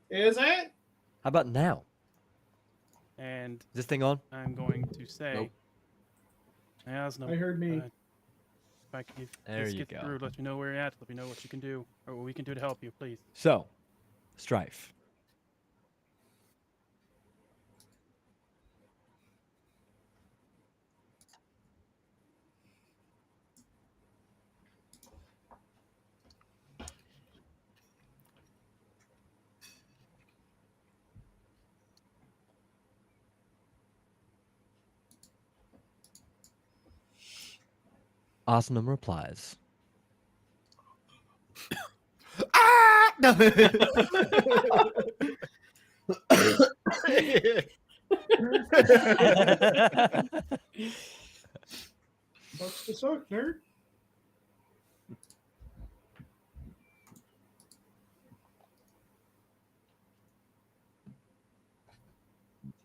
Is it? How about now? And Is this thing on? I'm going to say, Nope. Yes, no. I heard me. If There this you gets go. through, let me know where you're at. Let me know what you can do or what we can do to help you, please. So, Strife. Osnum replies. Ah! No. What's the suck, nerd?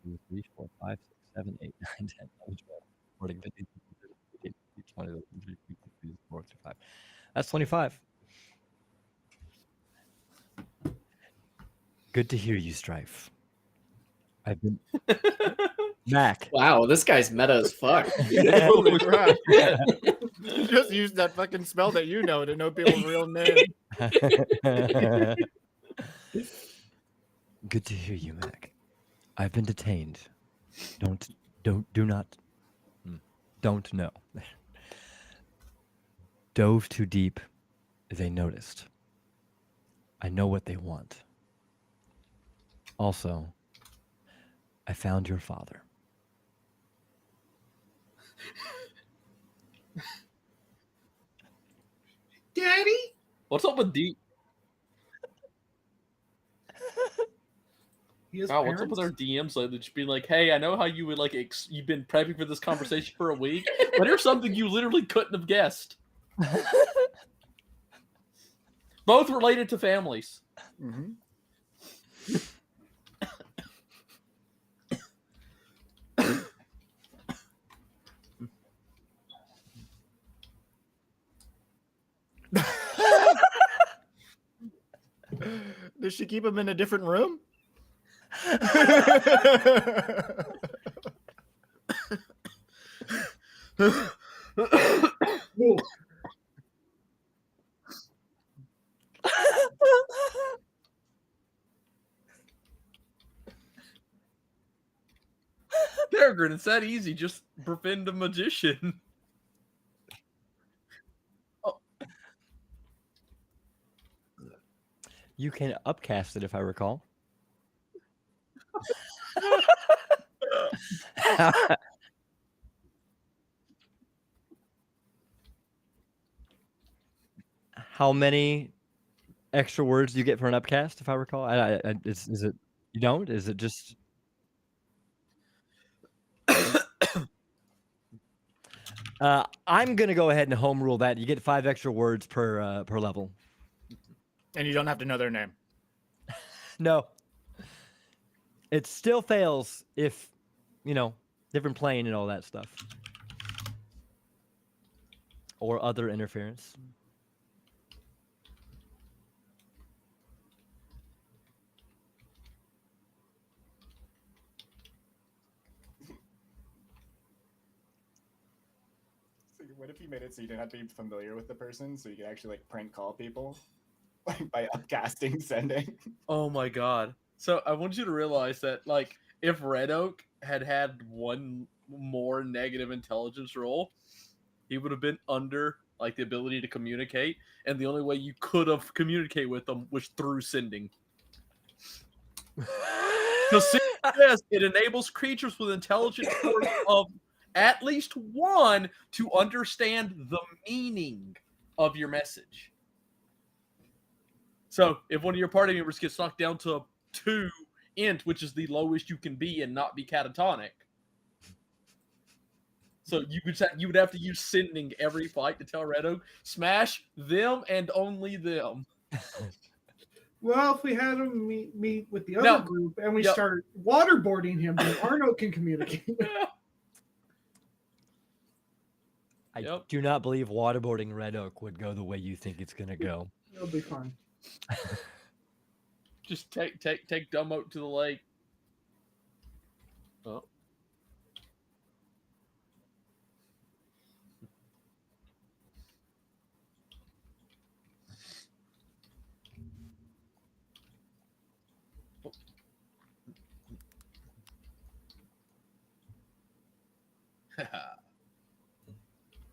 2, 3, 4, 5, 6, 7, 8, 9, 10, 11, 12, 14, 15, 16, 17, 18, 20, 22, 23, 24, 25. That's 25. Good to hear you, Strife. I've been Mac. Wow, this guy's meta as fuck. Holy crap. Just use that fucking spell that you know to know people's real name. Good to hear you, Mac. I've been detained. Don't know. Dove too deep. They noticed. I know what they want. Also, I found your father. Daddy? What's up with D? He has Wow, what's up with our parents? DMs lately? Just being like, hey, I know how you would like you've been prepping for this conversation for a week, but here's something you literally couldn't have guessed. Both related to families. Mm-hmm. Does she keep him in a different room? Whoa. Peregrine, it's that easy. Just befriend a magician. You can upcast it if I recall. How many extra words do you get for an upcast, if I recall? Is it you don't? Is it just I'm gonna go ahead and home rule that. You get 5 extra words per level. And you don't have to know their name. No. It still fails if, different plane and all that stuff. Or other interference. So what if you made it so you didn't have to be familiar with the person, so you could actually like prank call people, like by upcasting sending? Oh my god. So I want you to realize that, like, if Red Oak had one more negative intelligence roll, he would have been under, like, the ability to communicate, and the only way you could have communicated with them was through sending. Because it enables creatures with intelligence scores of at least 1 to understand the meaning of your message. So if one of your party members gets knocked down to a 2 int, which is the lowest you can be and not be catatonic, so you would have to use sending every fight to tell Red Oak, smash them and only them. Well, if we had him meet with the other group and we start waterboarding him, then Arno can communicate. I do not believe waterboarding Red Oak would go the way you think it's going to go. It'll be fun. Just take Dumbo to the lake. Oh.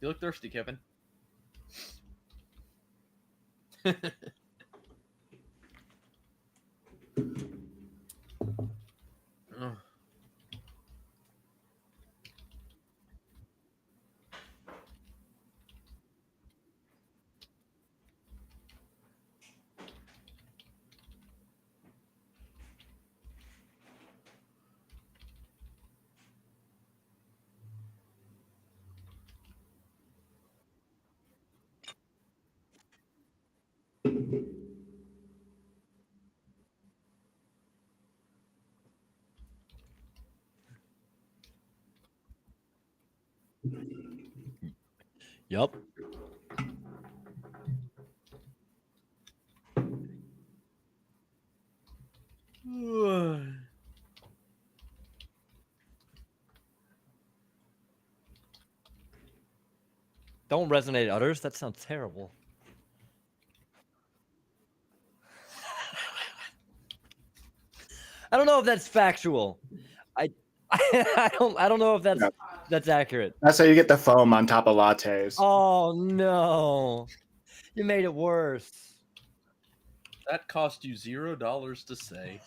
You look thirsty, Kevin. Oh. Yup. Don't resonate others. That sounds terrible. I don't know if that's factual. I don't know if that's accurate. That's how you get the foam on top of lattes. Oh no. You made it worse. That cost you $0 to say.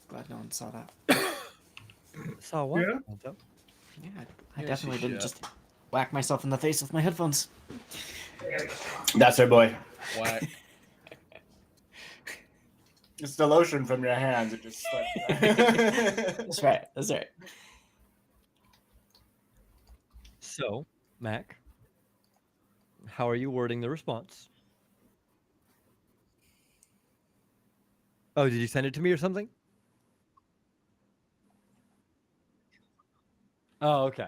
Glad no one saw that. Saw what? Yeah. Yeah, I Yeah, definitely she didn't should. just whack myself in the face with my headphones. That's her boy. Why? It's the lotion from your hands. It just slipped. That's right. That's right. So, Mac, how are you wording the response? Oh, did you send it to me or something? Oh, okay.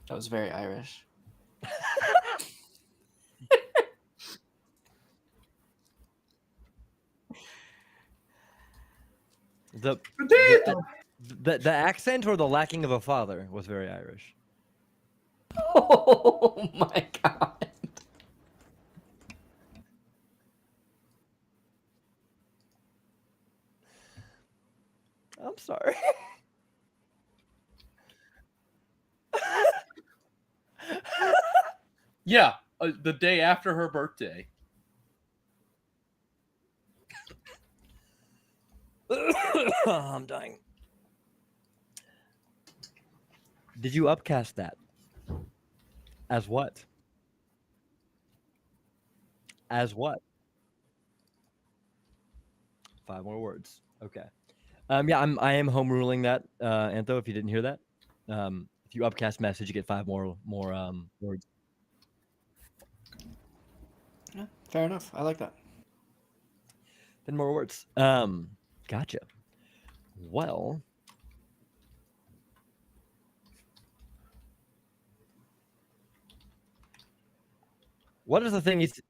That was very Irish. The Potato. the accent or the lacking of a father was very Irish. Oh my god. I'm sorry. Yeah, the day after her birthday. I'm dying. Did you upcast that? As what? As what? 5 more words. Okay. Yeah, I am home ruling that, Antho, if you didn't hear that. If you upcast message, you get 5 more words. Yeah, fair enough. I like that. 10 more words. Gotcha. Well, what is the thing he's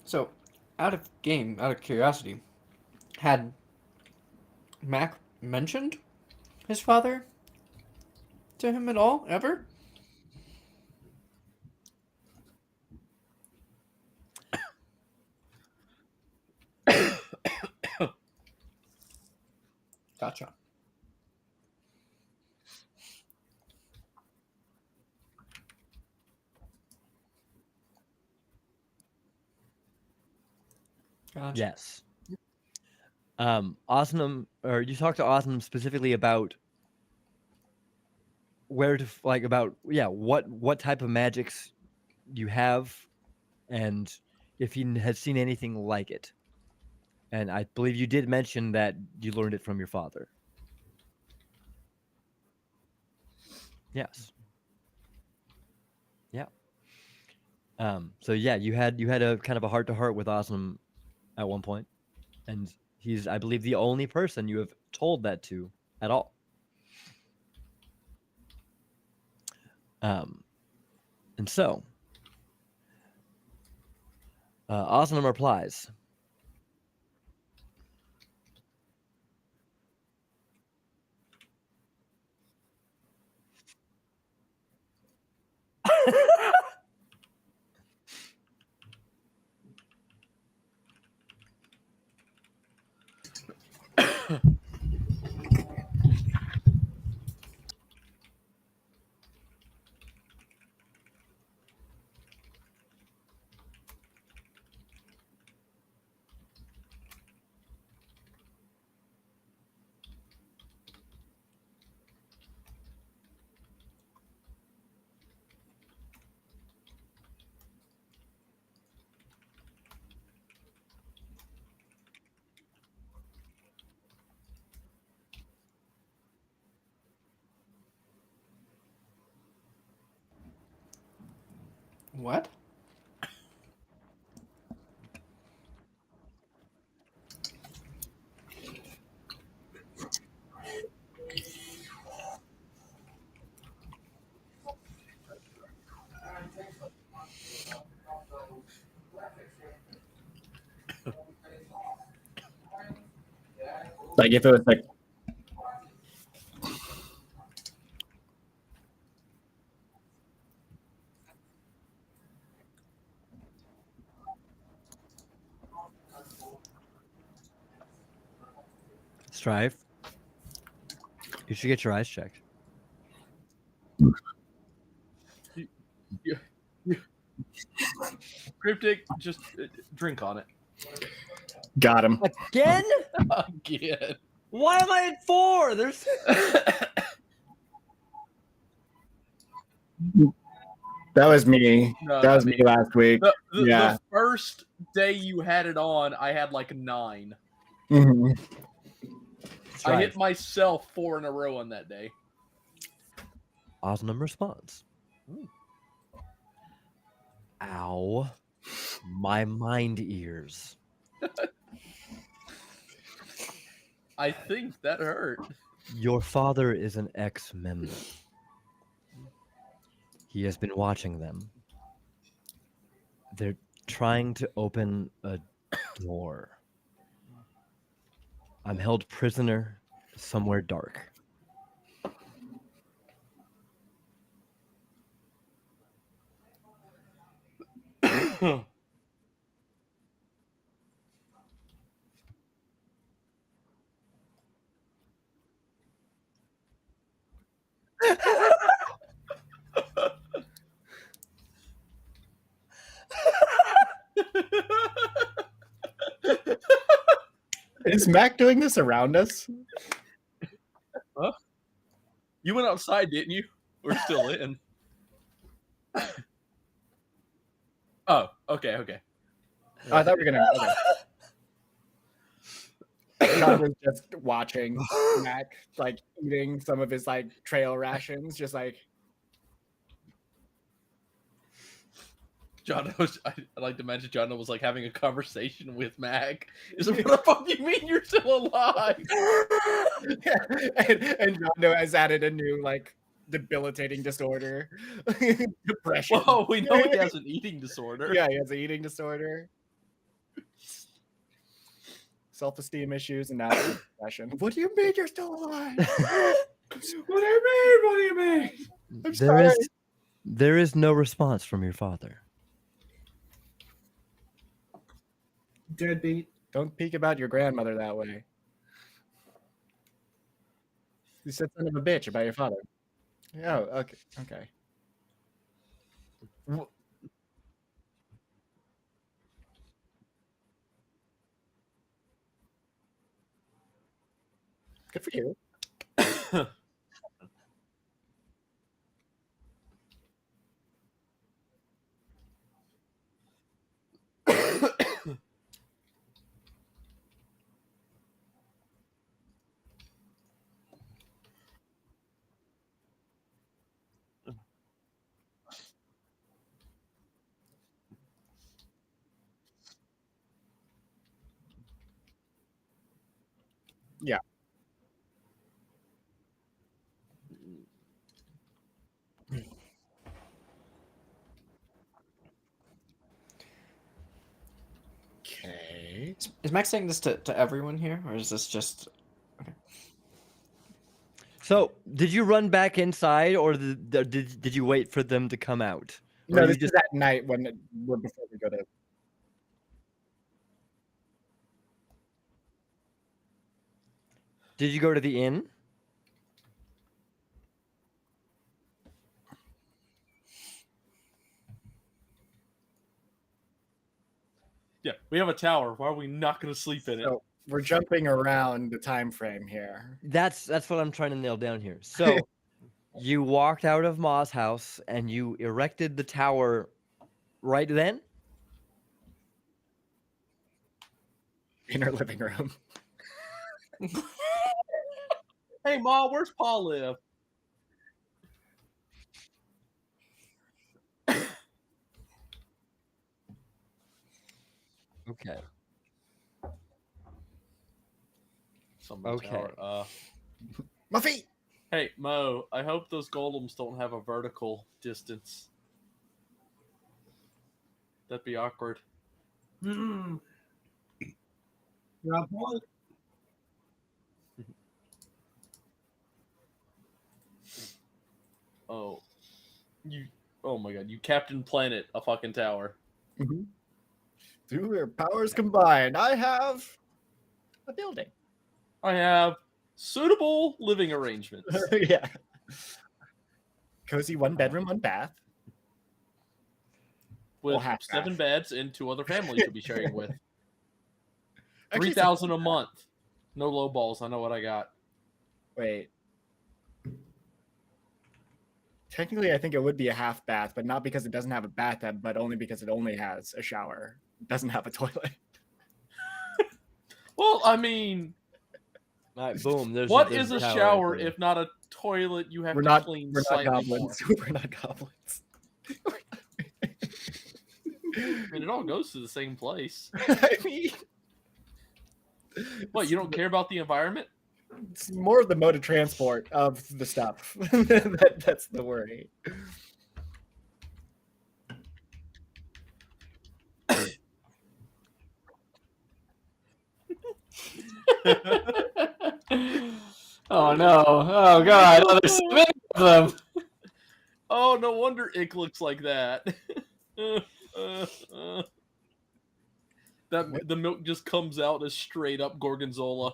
So, out of curiosity, had Mac mentioned his father to him at all, ever? Gotcha. Gotcha. Yes. Osnum, or you talked to Osnum specifically about where to about what type of magics you have, and if he had seen anything like it. And I believe you did mention that you learned it from your father. Yes. Yeah. So yeah, you had a kind of a heart to heart with Osnum at one point, and he's, I believe, the only person you have told that to at all. And so, Osnum replies. What? Like if it was like Strife, you should get your eyes checked. Cryptic, just drink on it. got him. Again? Again. Why am I at 4? There's That was me. No, That was not me last week. Yeah. The first day you had it on, I had like 9. Mhm. I hit myself 4 in a row on that day. Osnum responds. Ow. My mind ears. I think that hurt. Your father is an ex-member. He has been watching them. They're trying to open a door. I'm held prisoner somewhere dark. Is Mac doing this around us? Huh? You went outside, didn't you? We're still in. Oh, okay. Oh, I thought we were gonna. Okay. John was just watching Mac like eating some of his like trail rations, just like. John I like to imagine John was like having a conversation with Mac. Is it, what the fuck do you mean you're still alive? and John has added a new like debilitating disorder, depression. Well, we know he has an eating disorder. Yeah, he has an eating disorder. Self-esteem issues and now depression. What do you mean you're still alive? What do you mean? What do you mean? I'm There is sorry. there is no response from your father. Deadbeat. Don't peek about your grandmother that way. You said son of a bitch about your father. Oh, okay. Okay. Good for you. Yeah. Okay. Is Max saying this to everyone here, or is this just? So, did you run back inside, or did you wait for them to come out? Or No, you this just is at night when before we go to. did you go to the inn? Yeah, we have a tower. Why are we not going to sleep in it? So we're jumping around the time frame here. That's what I'm trying to nail down here. So, you walked out of Ma's house and you erected the tower right then? In our living room. Hey, Ma, where's Paul live? Okay. Somebody's Okay. tower. My feet. Hey, Mo, I hope those golems don't have a vertical distance. That'd be awkward. Hmm. Yeah, Paul. Oh. Oh my god, you Captain Planet a fucking tower. Mm-hmm. Through their powers combined, I have a building. I have suitable living arrangements. Yeah. Cozy 1-bedroom, 1-bath. With half 7 bath. beds and 2 other families to be sharing with. Actually, 3,000 a month. No low balls. I know what I got. Wait. Technically, I think it would be a half bath, but not because it doesn't have a bathtub, but only because it only has a shower. It doesn't have a toilet. Well, I mean, All right, boom. There's what there's is a tower right shower there. if not a toilet you have We're to not. clean We're not slightly more? goblins. We're not goblins. I mean, it all goes to the same place. I mean, What, you don't care about the environment? it's more of the mode of transport of the stuff. That's the worry. Oh no! Oh god! Oh, there's so many of them. Oh, no wonder Ick looks like that. The milk just comes out as straight up gorgonzola.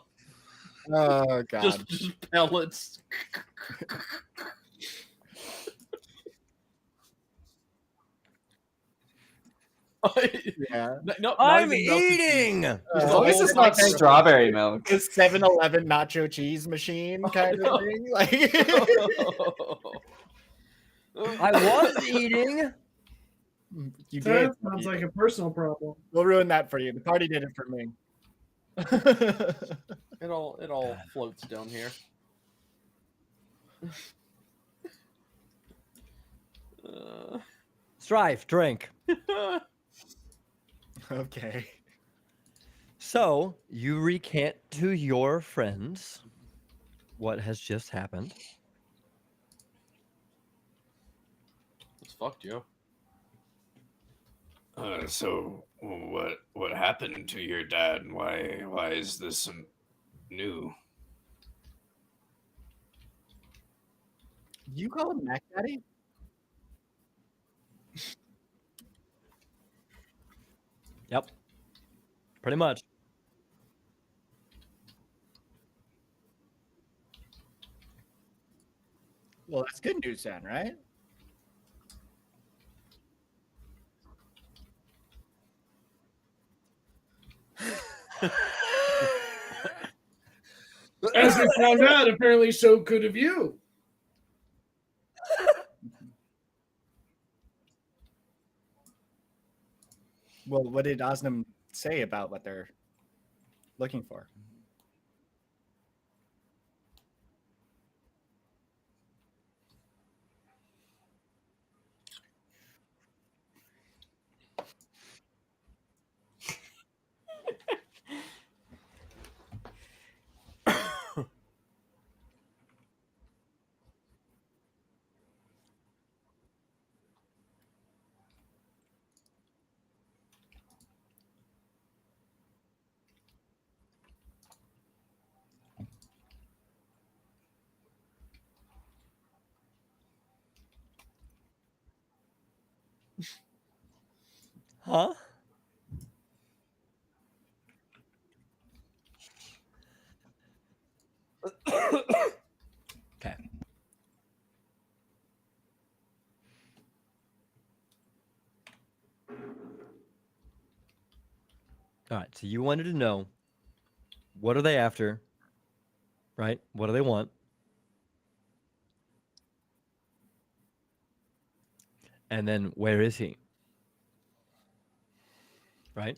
Oh god. Just pellets. Yeah. No, I'm eating. As long as it's not strawberry milk. The 7-Eleven nacho cheese machine kind of thing. Like I was eating. you That did. sounds like a personal problem. We'll ruin that for you. The party did it for me. It all floats down here. Strife, drink. Okay. So you recant to your friends what has just happened. It's fucked, Joe. So what happened to your dad? Why is this new? You call him Mac Daddy? Yep. Pretty much. Well, that's good news then, right? As we found out, apparently so could have you. Well, what did Osnum say about what they're looking for? Huh? Okay. All right. So you wanted to know, what are they after? Right? What do they want? And then where is he? Right?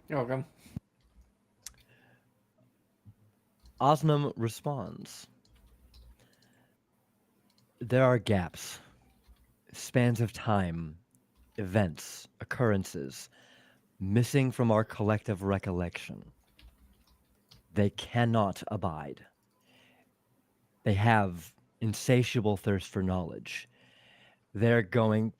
You're welcome. Osnum responds. There are gaps, spans of time, events, occurrences, missing from our collective recollection. They cannot abide. They have insatiable thirst for knowledge. They're going.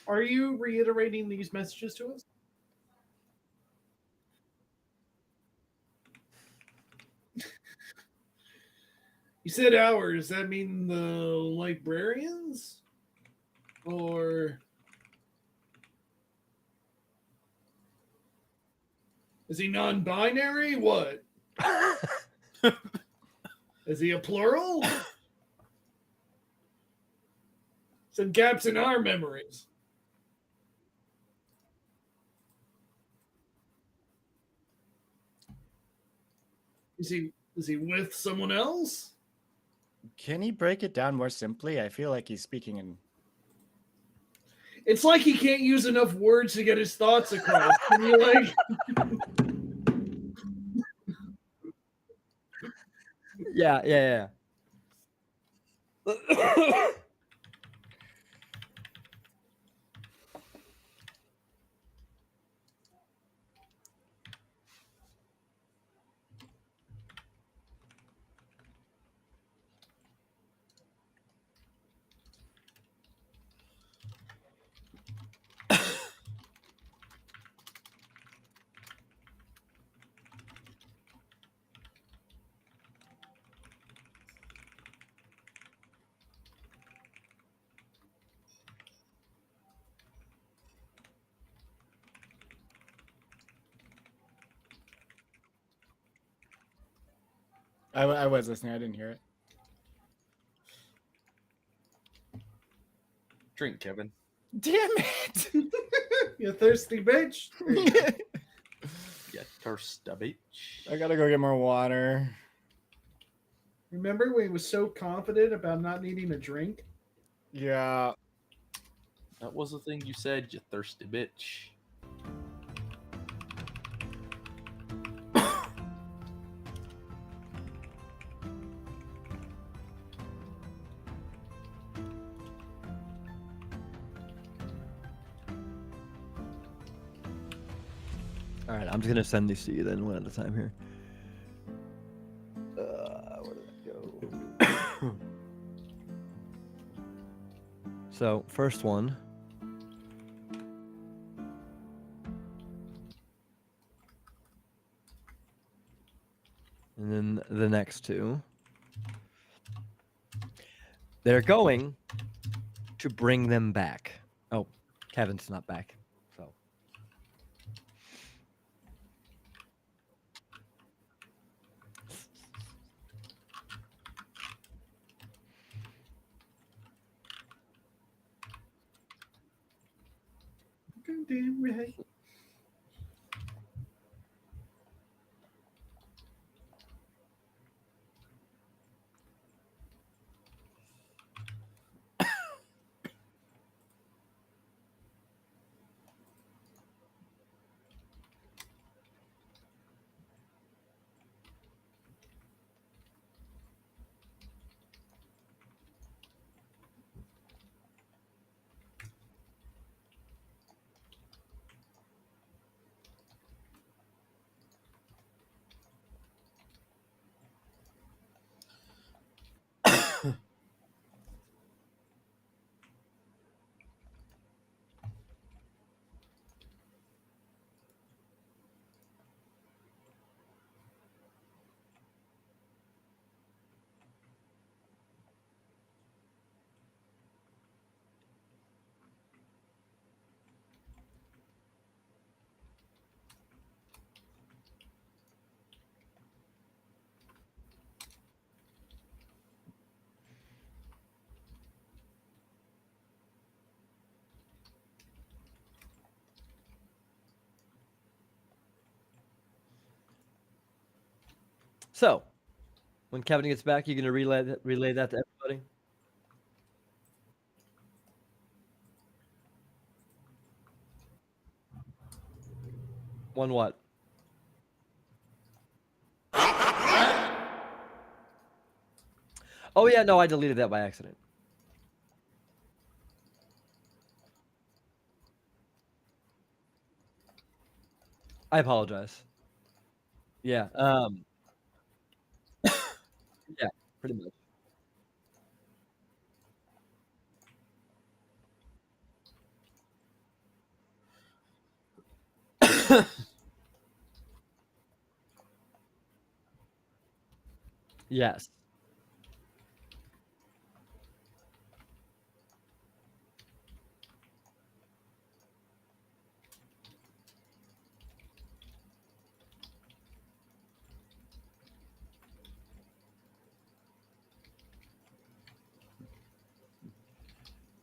Are you reiterating these messages to us? You said ours. Does that mean the librarians? Or is he non-binary? What? Is he a plural? Some gaps in our memories. Is he with someone else? Can he break it down more simply? I feel like he's speaking in. It's like he can't use enough words to get his thoughts across. Can you like? Yeah. I was listening. I didn't hear it. Drink, Kevin. Damn it! You thirsty bitch. There you go. Yeah, thirst a bitch. I gotta go get more water. Remember when he was so confident about not needing a drink? Yeah. That was the thing you said, you thirsty bitch. All right, I'm just gonna send these to you then, one at a time here. Where did that go? So, first one. And then the next two. They're going to bring them back. Oh, Kevin's not back. So. Goddamn right. So, when Kevin gets back, you're gonna relay that to everybody. One what? Oh yeah, no, I deleted that by accident. I apologize. Yeah. Yeah, pretty much. Yes.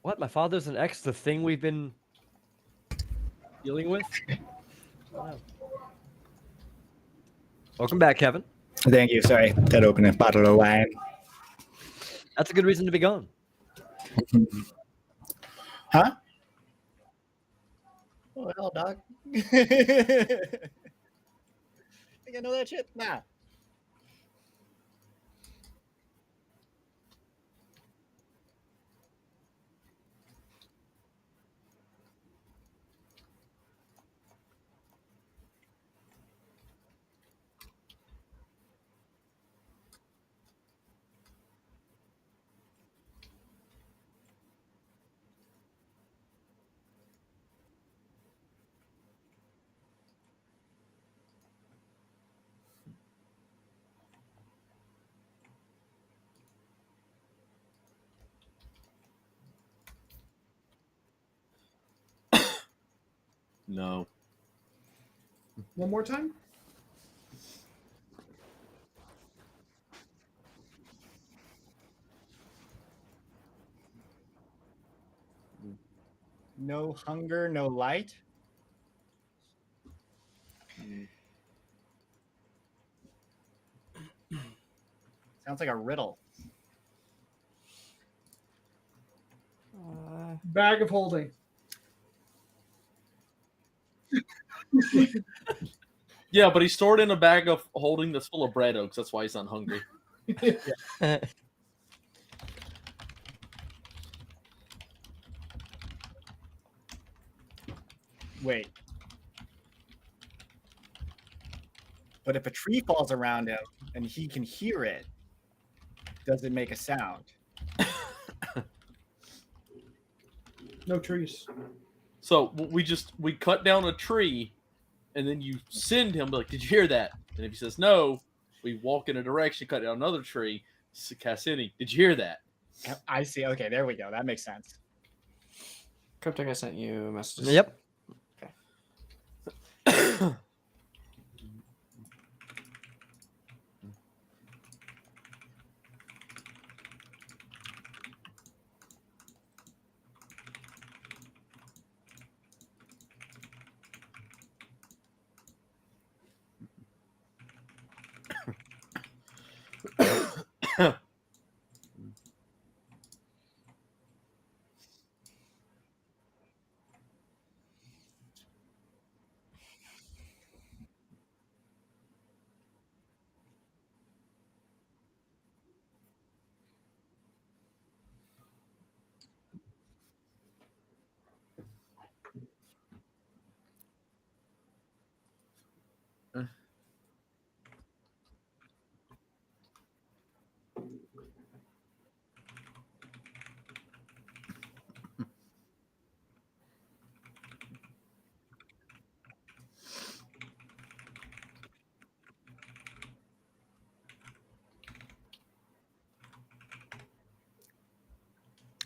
What? My father's an ex? The thing we've been dealing with? Wow. Welcome back, Kevin. Thank you. Sorry, that opened a bottle of wine. That's a good reason to be gone. Huh? Oh hell, dog. Think I know that shit? Nah. No. One more time. No hunger, no light. Hmm. Sounds like a riddle. Bag of holding. Yeah, but he's stored in a bag of holding that's full of bread oaks. That's why he's not hungry. Wait. But if a tree falls around him and he can hear it, does it make a sound? No trees. So we cut down a tree, and then you send him like, "Did you hear that?" And if he says no, we walk in a direction, cut down another tree. Cassini, did you hear that? I see. Okay, there we go. That makes sense. Cryptic, I sent you messages. Yep.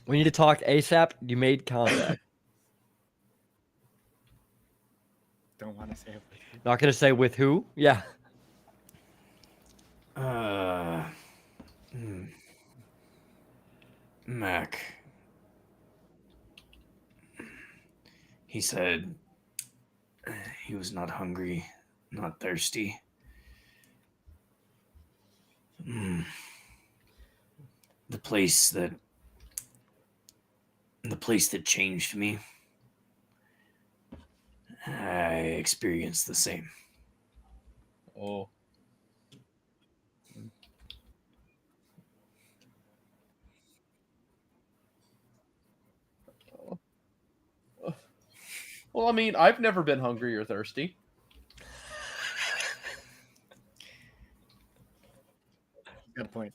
We need to talk ASAP. You made contact. Don't want to say it. Not gonna say with who? Yeah. Mac. He said he was not hungry, not thirsty. The place that changed me, I experienced the same. Oh. Well, I mean, I've never been hungry or thirsty. Good point.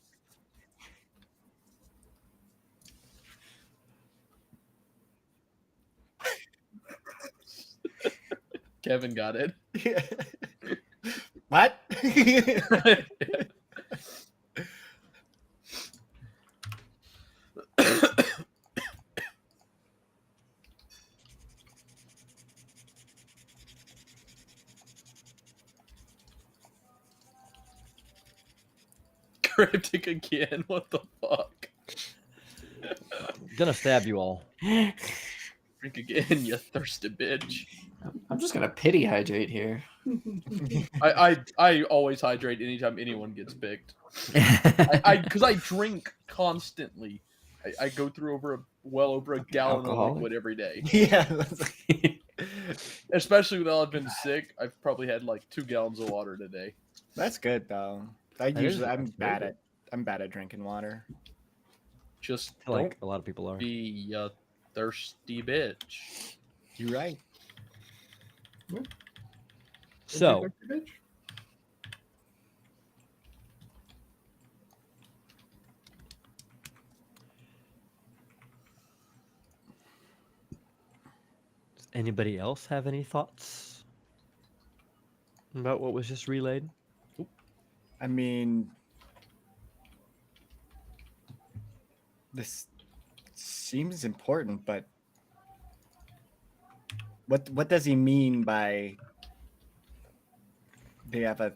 Kevin got it. What? Cryptic again. What the fuck? Gonna stab you all. Drink again, you thirsty bitch. I'm just gonna pity hydrate here. I always hydrate anytime anyone gets picked. Because I drink constantly. I go through well over a gallon of Alcoholic? liquid every day. Yeah. Especially when I've been sick, I've probably had like 2 gallons of water a day. That's good though. I'm bad at drinking water. Just I feel like don't a lot of people are. be a thirsty bitch. You're right. So, does anybody else have any thoughts about what was just relayed? I mean, this seems important, but what does he mean by they have a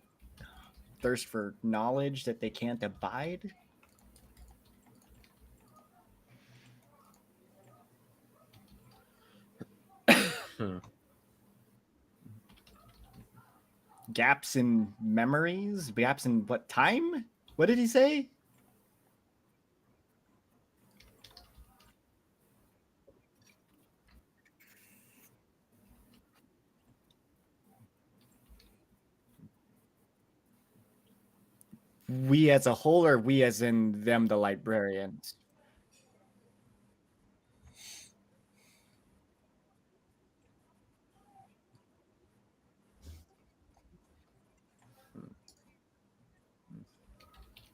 thirst for knowledge that they can't abide? Gaps in memories? Gaps in what time? What did he say? We as a whole, or we as in them, the librarians?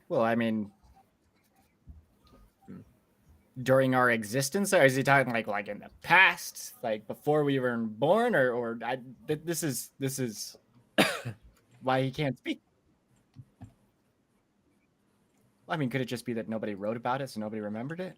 Well, I mean, during our existence, or is he talking like in the past, like before we were born, or this is why he can't speak? I mean, could it just be that nobody wrote about it, so nobody remembered it?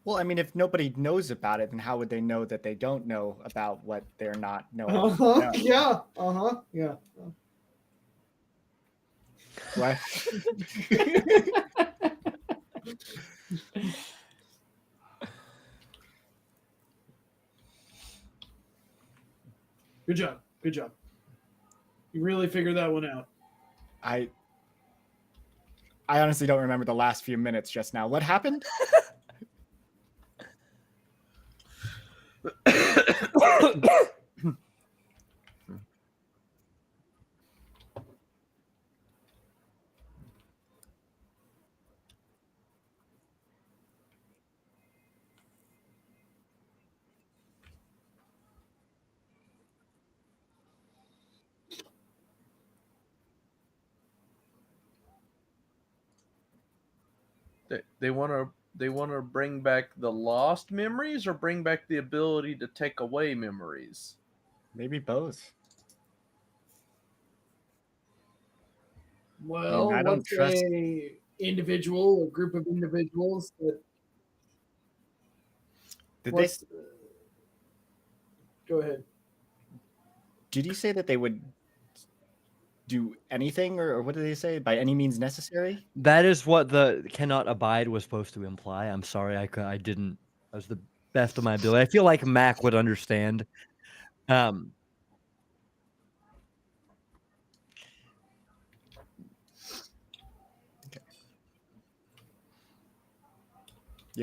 Well, I mean, if nobody knows about it, then how would they know that they don't know about what they're not knowing? Yeah. Yeah. What? Good job. Good job. You really figured that one out. I honestly don't remember the last few minutes just now. What happened? They want to bring back the lost memories, or bring back the ability to take away memories. Maybe both. Well, I don't what's trust- a individual, a group of individuals that Go ahead. Did you say that they would do anything, or what did they say? By any means necessary? That is what the cannot abide was supposed to imply. I'm sorry, I didn't. That was the best of my ability. I feel like Mac would understand. Yeah,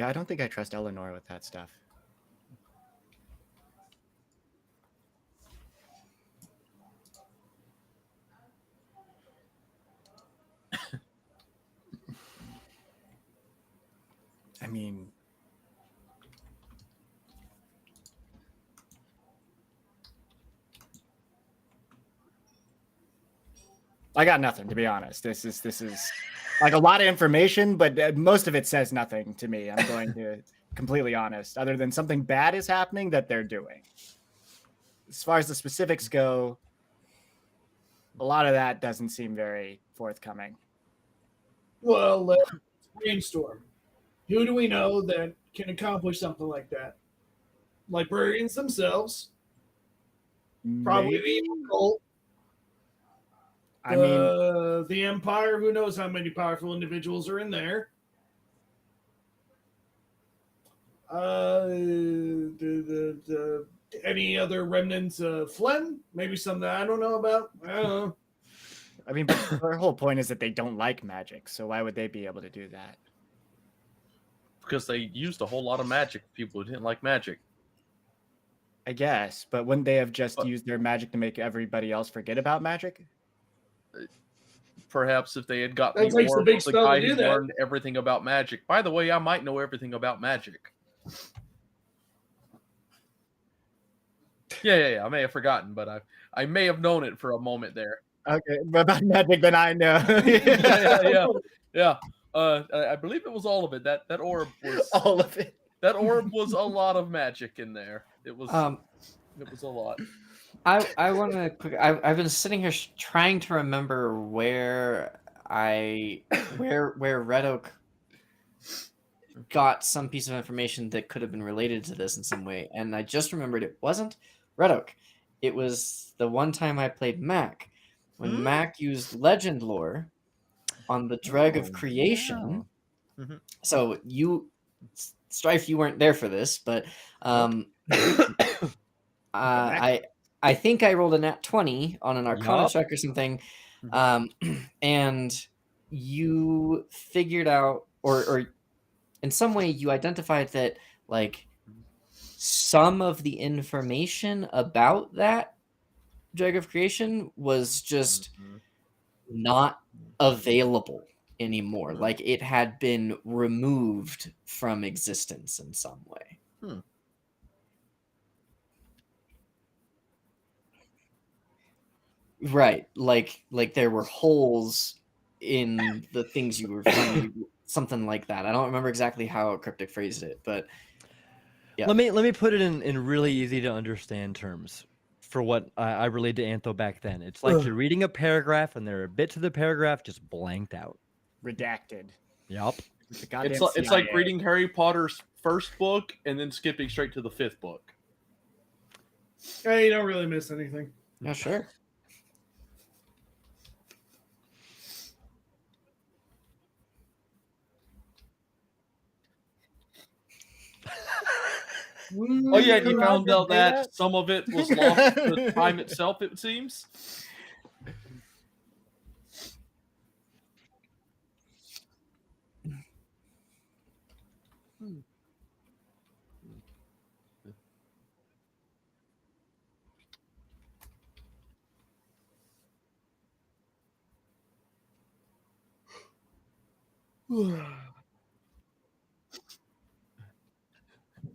I don't think I trust Eleanor with that stuff. I mean, I got nothing, to be honest. This is like a lot of information, but most of it says nothing to me. I'm going to completely honest, other than something bad is happening that they're doing. As far as the specifics go, a lot of that doesn't seem very forthcoming. Well, let's brainstorm. Who do we know that can accomplish something like that? Librarians themselves. Probably the evil cult. I mean, the Empire. Who knows how many powerful individuals are in there? Any other remnants of Flynn? Maybe some that I don't know about. I don't know. I mean, but their whole point is that they don't like magic, so why would they be able to do that? Because they used a whole lot of magic. People who didn't like magic. I guess, but wouldn't they have just used their magic to make everybody else forget about magic? Perhaps if they had gotten That takes a big the spell guy to who do that. learned everything about magic. By the way, I might know everything about magic. Yeah. I may have forgotten, but I may have known it for a moment there. Okay, but about magic, then I know. Yeah. I believe it was all of it. That orb was all of it. That orb was a lot of magic in there. It was a lot. I want to quick. I've been sitting here trying to remember where Red Oak got some piece of information that could have been related to this in some way, and I just remembered it wasn't Red Oak. it was the one time I played Mac, when Mac used legend lore on the Dreg of Creation. wow. Mhm. So Strife, you weren't there for this, but I think I rolled a nat 20 on an Arcana Yup. check or something, and you figured out, or in some way you identified that like some of the information about that Dreg of Creation was just not available anymore. Like it had been removed from existence in some way. Right. Like there were holes in the things you were finding, something like that. I don't remember exactly how Cryptic phrased it, but yeah. Let me put it in really easy to understand terms for what I relayed to Antho back then. It's like you're reading a paragraph and there are bits of the paragraph just blanked out. Redacted. Yup. The goddamn It's like CIA. reading Harry Potter's first book and then skipping straight to the 5th book. Hey, you don't really miss anything. Yeah, sure. Oh yeah, and you Allowed found to out say that that? some of it was lost to time itself, it seems.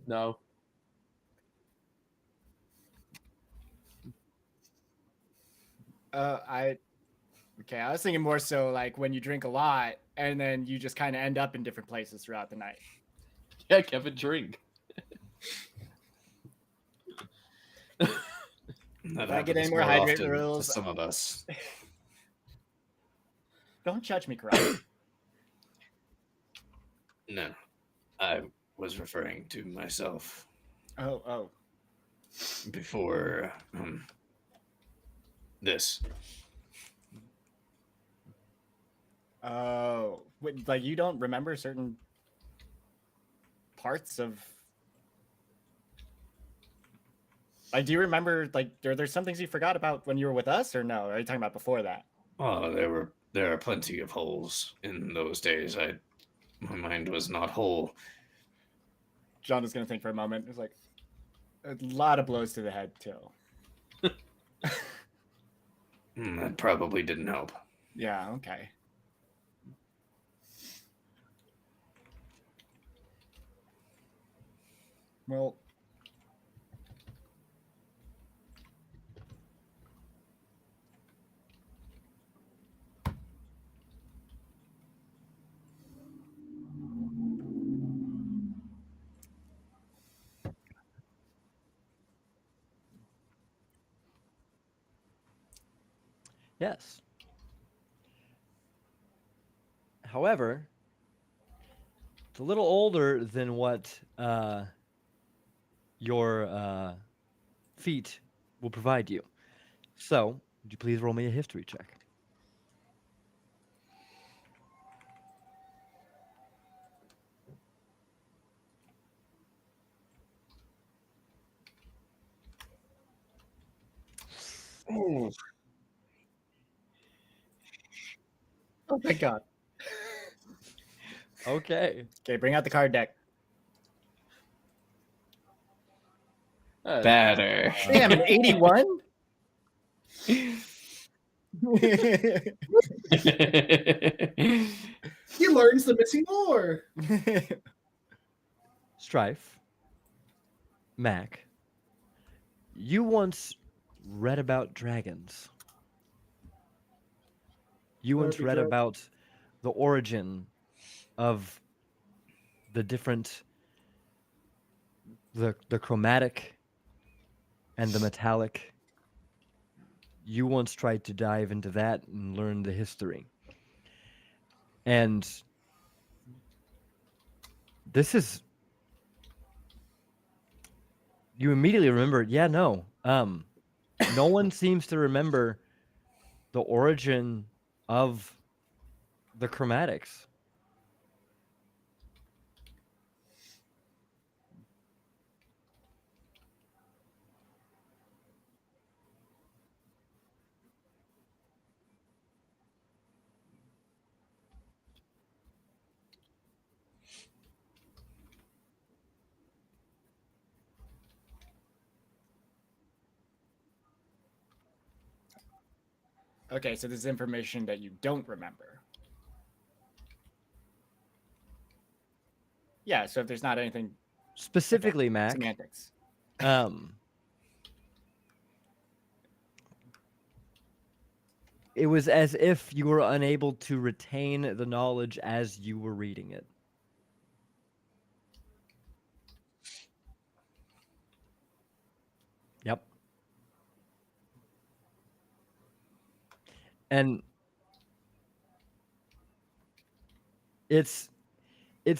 No. I was thinking more so like when you drink a lot and then you just kind of end up in different places throughout the night. Yeah, Kevin, drink. If I get any more hydrate rules, some of us. don't judge me, Karan. No, I was referring to myself Oh. before this. Oh, wait, like you don't remember certain parts of? Like, do you remember? Like, are there some things you forgot about when you were with us, or no? Are you talking about before that? Oh, there are plenty of holes in those days. My mind was not whole. John is gonna think for a moment. It's like a lot of blows to the head too. That probably didn't help. Yeah. Okay. Well, Yes. However, it's a little older than what your feat will provide you. So, would you please roll me a history check? oh my god. Okay. Okay, bring out the card deck. Better. Damn, an 81. He learns the missing lore. Strife, Mac, you once read about dragons. You once That'd be read great. about the origin of the different, the chromatic and the metallic. You once tried to dive into that and learn the history. And this is, you immediately remember, yeah, no, no one seems to remember the origin of the chromatics. Okay, so this is information that you don't remember. Yeah, so if there's not anything Specifically, Mac, semantics. it was as if you were unable to retain the knowledge as you were reading it. Yep. And it's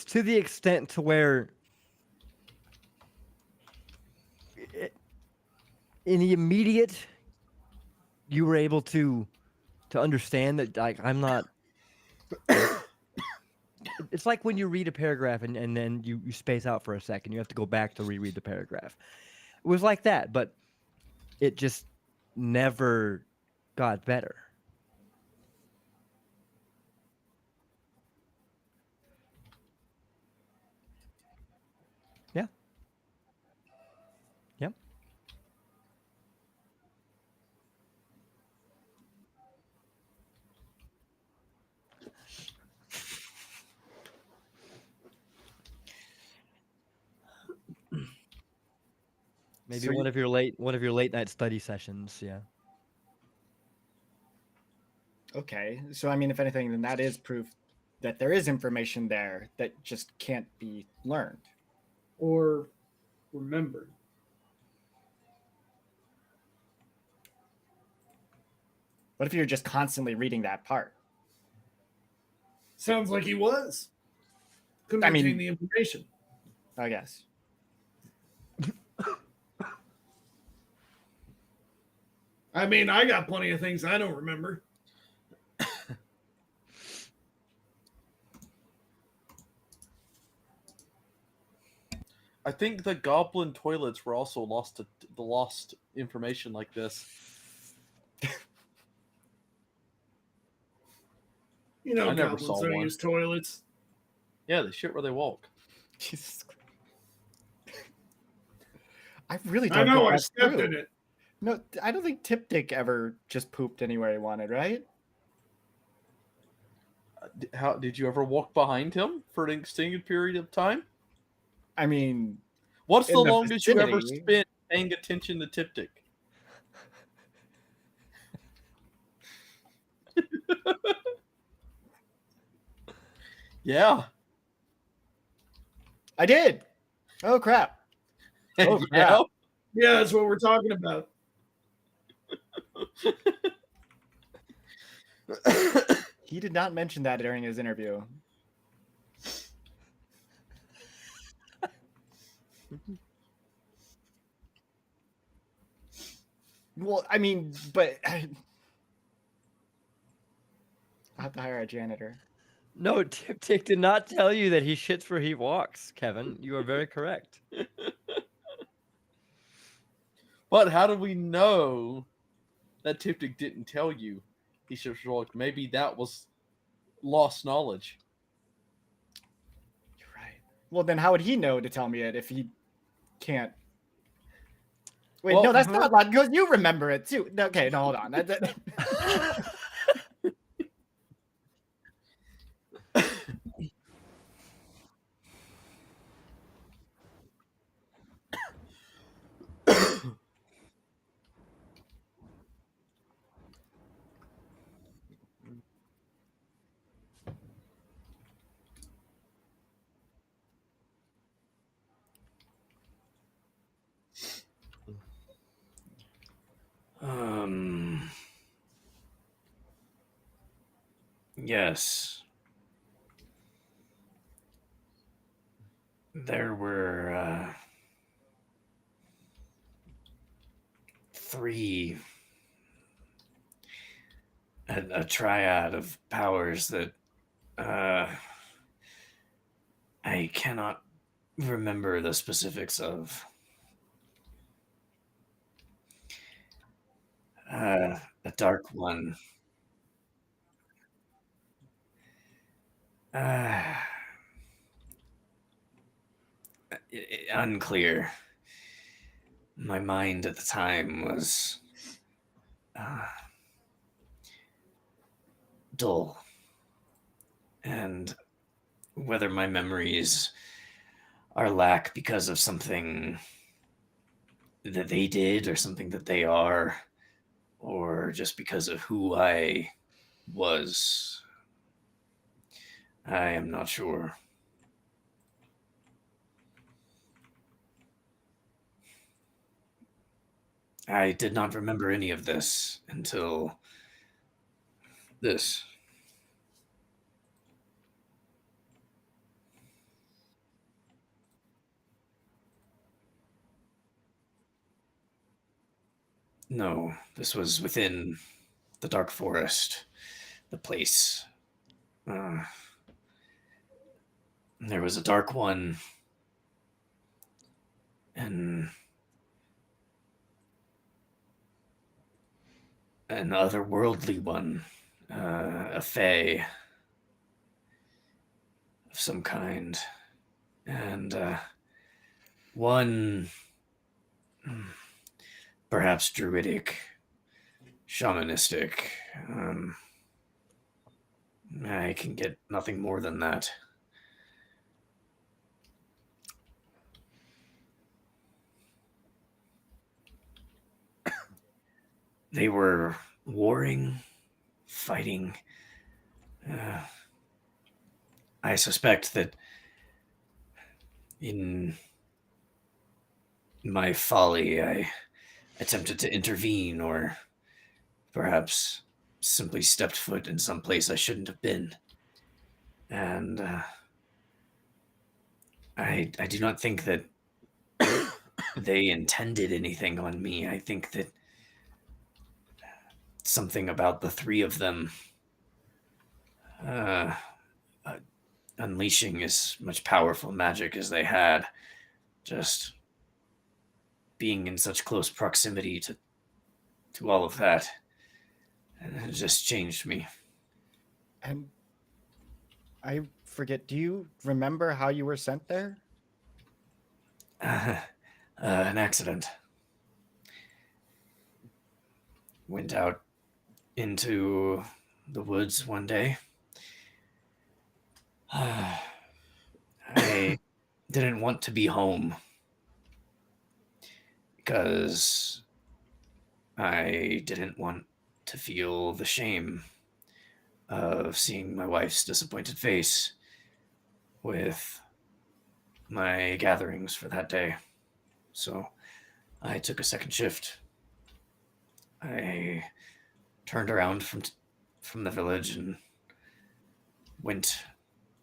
to the extent to where in the immediate you were able to understand that, like, I'm not it's like when you read a paragraph and then you space out for a second, you have to go back to reread the paragraph. It was like that, but it just never got better. Yeah. Yep. Maybe So one of your late night study sessions, yeah. Okay, so I mean, if anything, then that is proof that there is information there that just can't be learned. Or remembered. What if you're just constantly reading that part? Sounds like he was. Couldn't I mean- retain the information. I guess. I mean, I got plenty of things I don't remember. I think the goblin toilets were also lost to the lost information like this. You know, I never goblins saw don't one. use toilets. Yeah, they shit where they walk. Jesus Christ. I really don't I know think I that's stepped true. in it. No, I don't think Tip Dick ever just pooped anywhere he wanted, right? How did you ever walk behind him for an extended period of time? I mean, What's in the the longest you ever vicinity. spent paying attention to Tiptic? Yeah. I did. Oh crap. Oh yeah. crap. Yeah, that's what we're talking about. He did not mention that during his interview. Well, I mean, but I'll have to hire a janitor. No, Tip Tick did not tell you that he shits where he walks, Kevin. You are very correct. But how do we know that Tiptic didn't tell you he should walk? Maybe that was lost knowledge. You're right. Well, then how would he know to tell me it if he can't? Wait, Well, no, that's not logical because you remember it too. Okay, no, hold on. Yes. There were three, a triad of powers that I cannot remember the specifics of. A dark one. Unclear. My mind at the time was dull. And whether my memories are lack because of something that they did or something that they are, or just because of who I was, I am not sure. I did not remember any of this until this. No, this was within the dark forest, the place. There was a dark one and an otherworldly one, a fae of some kind, and one perhaps druidic, shamanistic. I can get nothing more than that. They were warring, fighting. I suspect that in my folly, I attempted to intervene, or perhaps simply stepped foot in some place I shouldn't have been. And I do not think that they intended anything on me. I think that something about the three of them unleashing as much powerful magic as they had, just being in such close proximity to all of that, and it just changed me. And I forget, do you remember how you were sent there? An accident. Went out into the woods one day. I didn't want to be home because I didn't want to feel the shame of seeing my wife's disappointed face with my gatherings for that day. So I took a second shift. I turned around from the village and went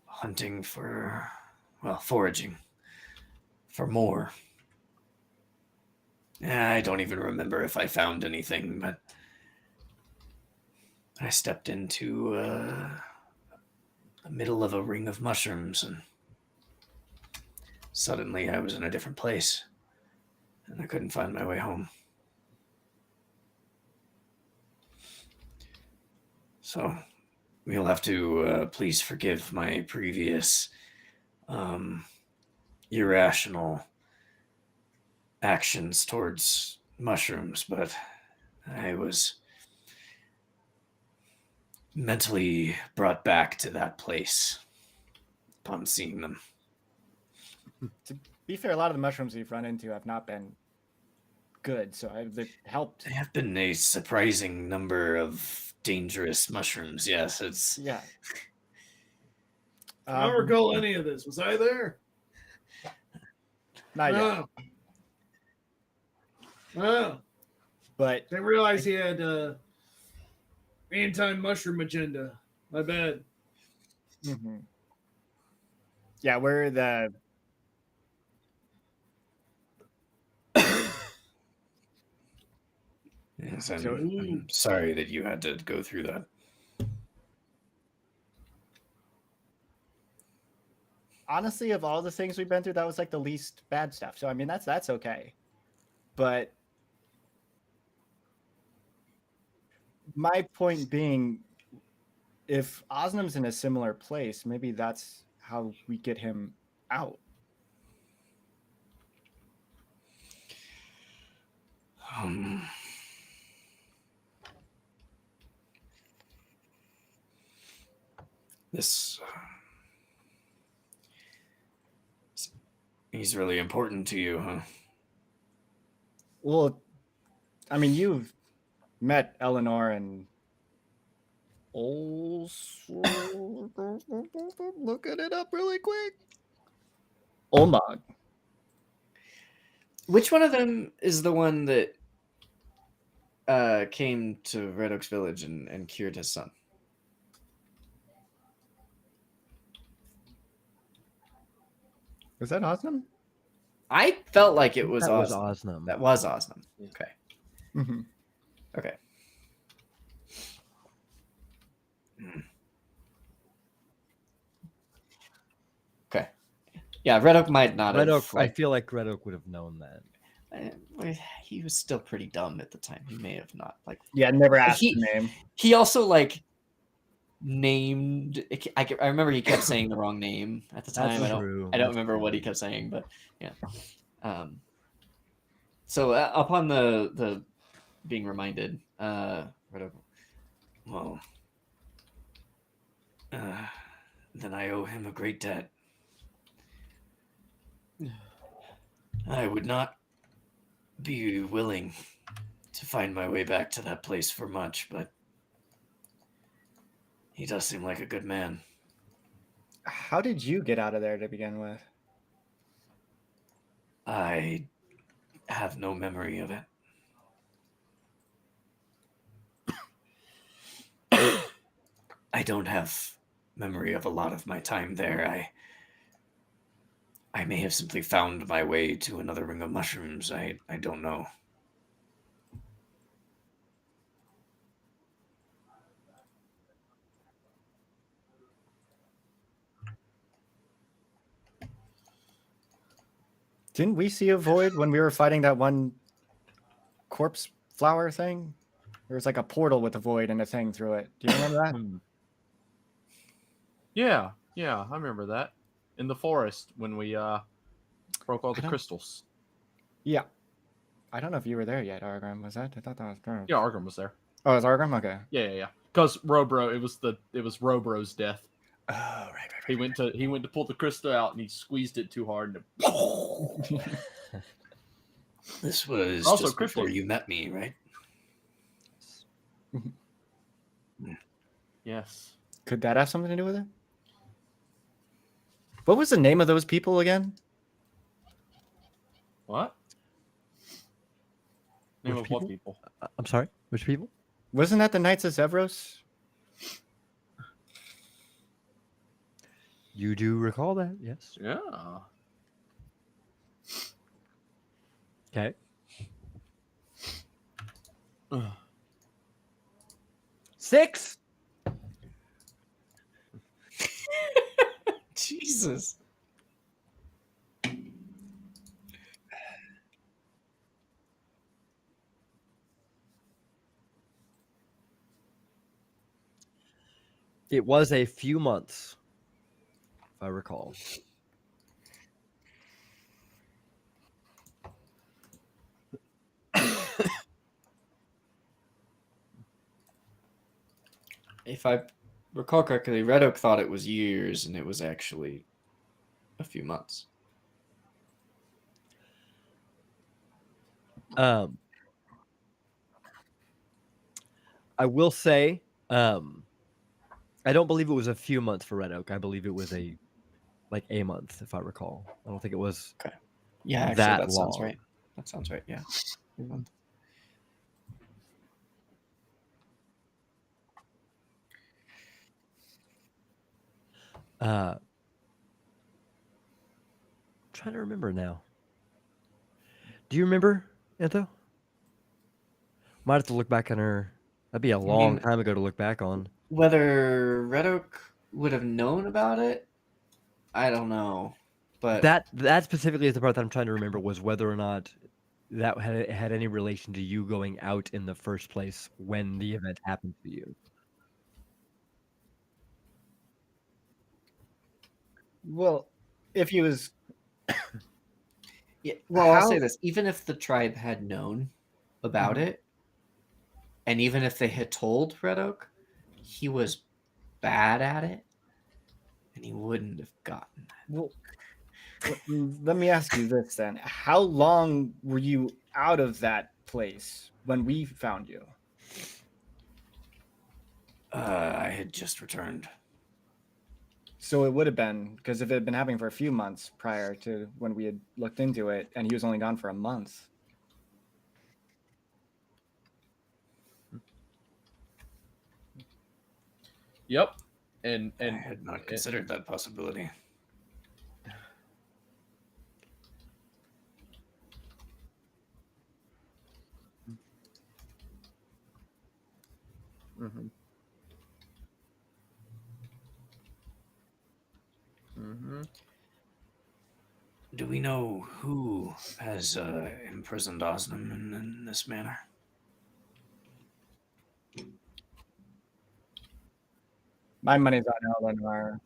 hunting foraging for more. I don't even remember if I found anything, but I stepped into the middle of a ring of mushrooms, and suddenly I was in a different place, and I couldn't find my way home. So you'll have to please forgive my previous irrational actions towards mushrooms, but I was mentally brought back to that place upon seeing them. To be fair, a lot of the mushrooms you've run into have not been good, so they've helped. There have been a surprising number of dangerous mushrooms. Yes, it's Yeah. I don't recall any of this. Was I there? Not yet. No. Oh, But didn't realize he had anti-mushroom agenda. My bad. yeah, we're the Yes, So- I'm sorry that you had to go through that. Honestly, of all the things we've been through, that was like the least bad stuff. So I mean, that's okay. But my point being, if Osnum's in a similar place, maybe that's how we get him out. Um, this he's really important to you, huh? Well, I mean, you've met Eleanor and looking it up really quick. Olmog. Which one of them is the one that came to Red Oaks Village and cured his son? Was that Osnum? I felt like it was That was Osnum. Osnum. That was Osnum. Yeah. Okay. Mm-hmm. Okay. Okay. Yeah, Red Oak might not Red have. Oak. I feel like Red Oak would have known that. He was still pretty dumb at the time. He may have not like. Yeah, never asked He- the name. He also like named. I remember he kept saying the wrong name at the That's time. true. I don't That's remember what true. he kept saying, but yeah. So upon the being reminded, Red Oak. Well, then I owe him a great debt. I would not be willing to find my way back to that place for much, but he does seem like a good man. How did you get out of there to begin with? I have no memory of it. I don't have memory of a lot of my time there. I may have simply found my way to another ring of mushrooms. I don't know. Didn't we see a void when we were fighting that one corpse flower thing? There was like a portal with a void and a thing through it. Do you remember that? Yeah, I remember that. In the forest when we broke all I the don't- crystals. Yeah. I don't know if you were there yet, Argram. Was that? I thought that was Argram. Yeah, Argram was there. Oh, it was Argram? Okay. Yeah. Because Robro, it was Robro's death. Oh, right. He went to pull the crystal out and he squeezed it too hard and This was Also, just before cryptic. you met me, right? yes. Could that have something to do with it? What was the name of those people again? What? Name Which of what people? I'm sorry. Which people? Wasn't that the Knights of Zevros? You do recall that? Yes. Yeah. Okay. 6. Jesus. It was a few months, if I recall. If I recall correctly, Red Oak thought it was years, and it was actually a few months. I will say, I don't believe it was a few months for Red Oak. I believe it was a month, if I recall. I don't think it was. Yeah, actually, That that sounds long. right. That sounds right. Yeah. Trying to remember now. Do you remember, Anto? Might have to look back on her. That'd be a long time ago to look back on. Whether Red Oak would have known about it, I don't know. But That specifically is the part that I'm trying to remember, was whether or not that had any relation to you going out in the first place when the event happened to you. Well, if he was, yeah, well, I'll say How- this: even if the tribe had known about Mhm. it, and even if they had told Red Oak, he was bad at it, and he wouldn't have gotten that. well, let me ask you this then: how long were you out of that place when we found you? I had just returned. So it would have been, because if it had been happening for a few months prior to when we had looked into it, and he was only gone for a month. Yep. And I had not considered that possibility. Mm-hmm. Mm-hmm. Do we know who has imprisoned Osnum in this manner? My money's on Eleanor.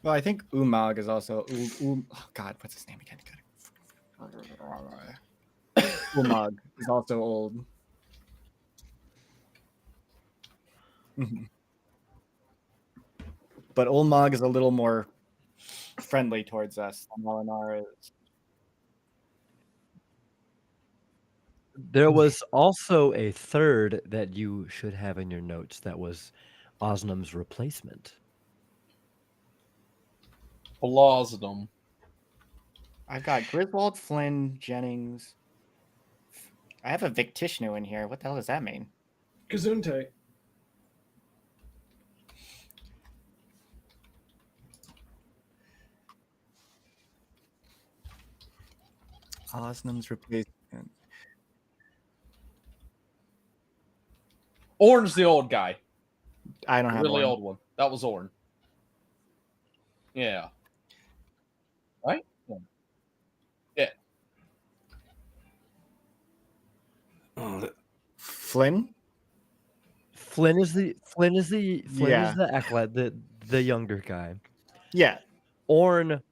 Well, I think Umag is also. Oh God, what's his name again? Umag is also old. Mhm. But Ulmag is a little more friendly towards us than Eleanor is. There was also a third that you should have in your notes that was Osnum's replacement. Blossom. I've got Griswold, Flynn, Jennings. I have a Victishnu in here. What the hell does that mean? Gesundheit. Osnum's replacement. Orn's the old guy. I don't The have really one. old one. That was Orn. Yeah. Right? Yeah. Oh, Flynn? Flynn is the Yeah. acolyte, the younger guy. Yeah. Orn.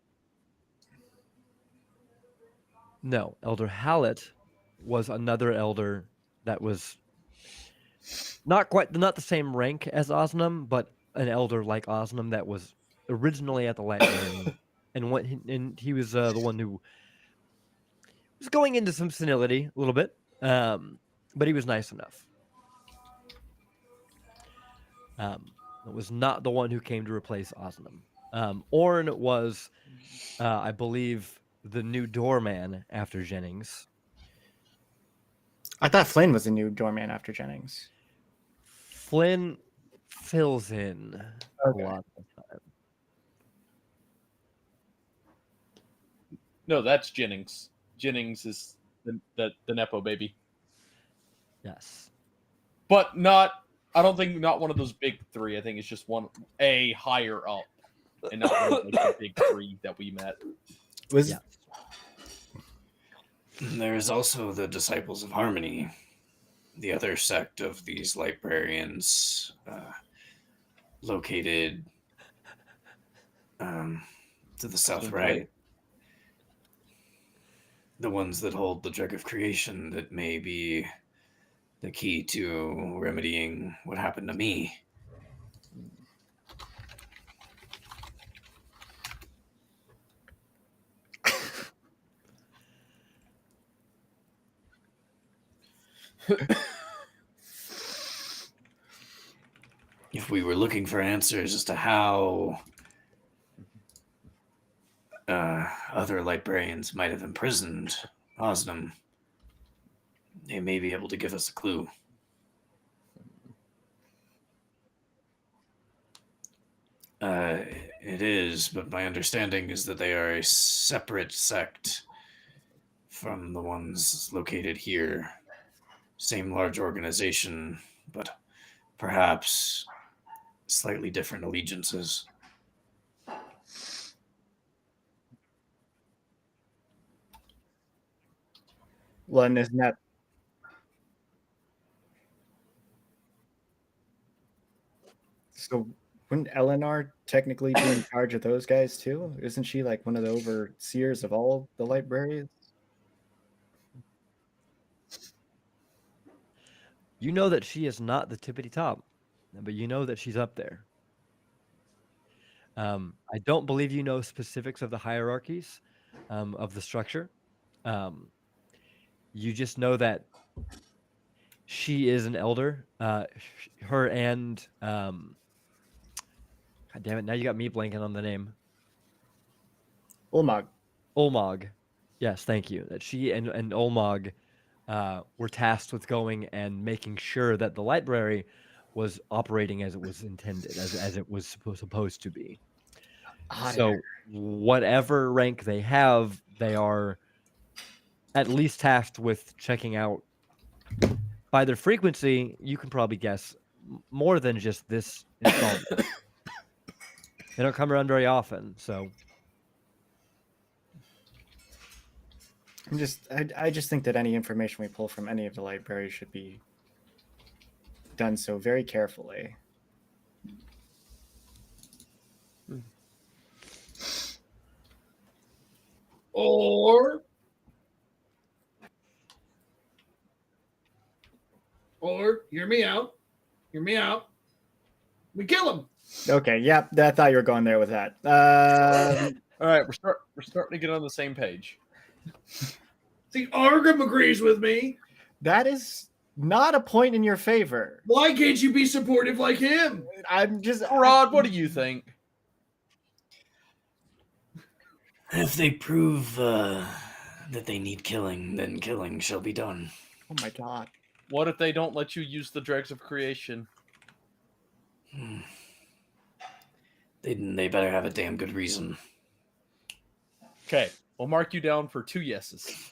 No, Elder Hallett was another elder that was not the same rank as Osnum, but an elder like Osnum that was originally at the Librarian, and he was the one who was going into some senility a little bit, but he was nice enough. It was not the one who came to replace Osnum. Orn was, I believe, the new doorman after Jennings. I thought Flynn was the new doorman after Jennings. Flynn fills in Okay. a lot of the time. No, that's Jennings. Jennings is the Nepo baby. Yes. But not, I don't think, not one of those big three. I think it's just a higher up. And not one of like, the big three that we met. Was Yeah. there is also the Disciples of Harmony, the other sect of these librarians, located to the south right. The ones that hold the Jug of Creation that may be the key to remedying what happened to me. If we were looking for answers as to how other librarians might have imprisoned Osnum, they may be able to give us a clue. It is, but my understanding is that they are a separate sect from the ones located here. Same large organization, but perhaps slightly different allegiances. Well, and isn't that so? Wouldn't Eleanor technically be in charge of those guys too? Isn't she like one of the overseers of all the librarians? You know that she is not the tippity top, but you know that she's up there. I don't believe you know specifics of the hierarchies of the structure. You just know that she is an elder. Her and God damn it! Now you got me blanking on the name. Ulmog. Olmog. Yes, thank you. That she and Olmog were tasked with going and making sure that the library was operating as it was intended, as it was supposed to be. So whatever rank they have, they are at least tasked with checking out. By their frequency, you can probably guess more than just this installment. They don't come around very often, so I just think that any information we pull from any of the libraries should be done so very carefully. Or hear me out. Hear me out. We kill him. Okay, yeah, I thought you were going there with that. All right, we're starting to get on the same page. See, Argrim agrees with me. That is not a point in your favor. Why can't you be supportive like him? I'm just Rod, what do you think? If they prove that they need killing, then killing shall be done. Oh my god. What if they don't let you use the dregs of creation? They better have a damn good reason. Okay, we'll mark you down for 2 yeses.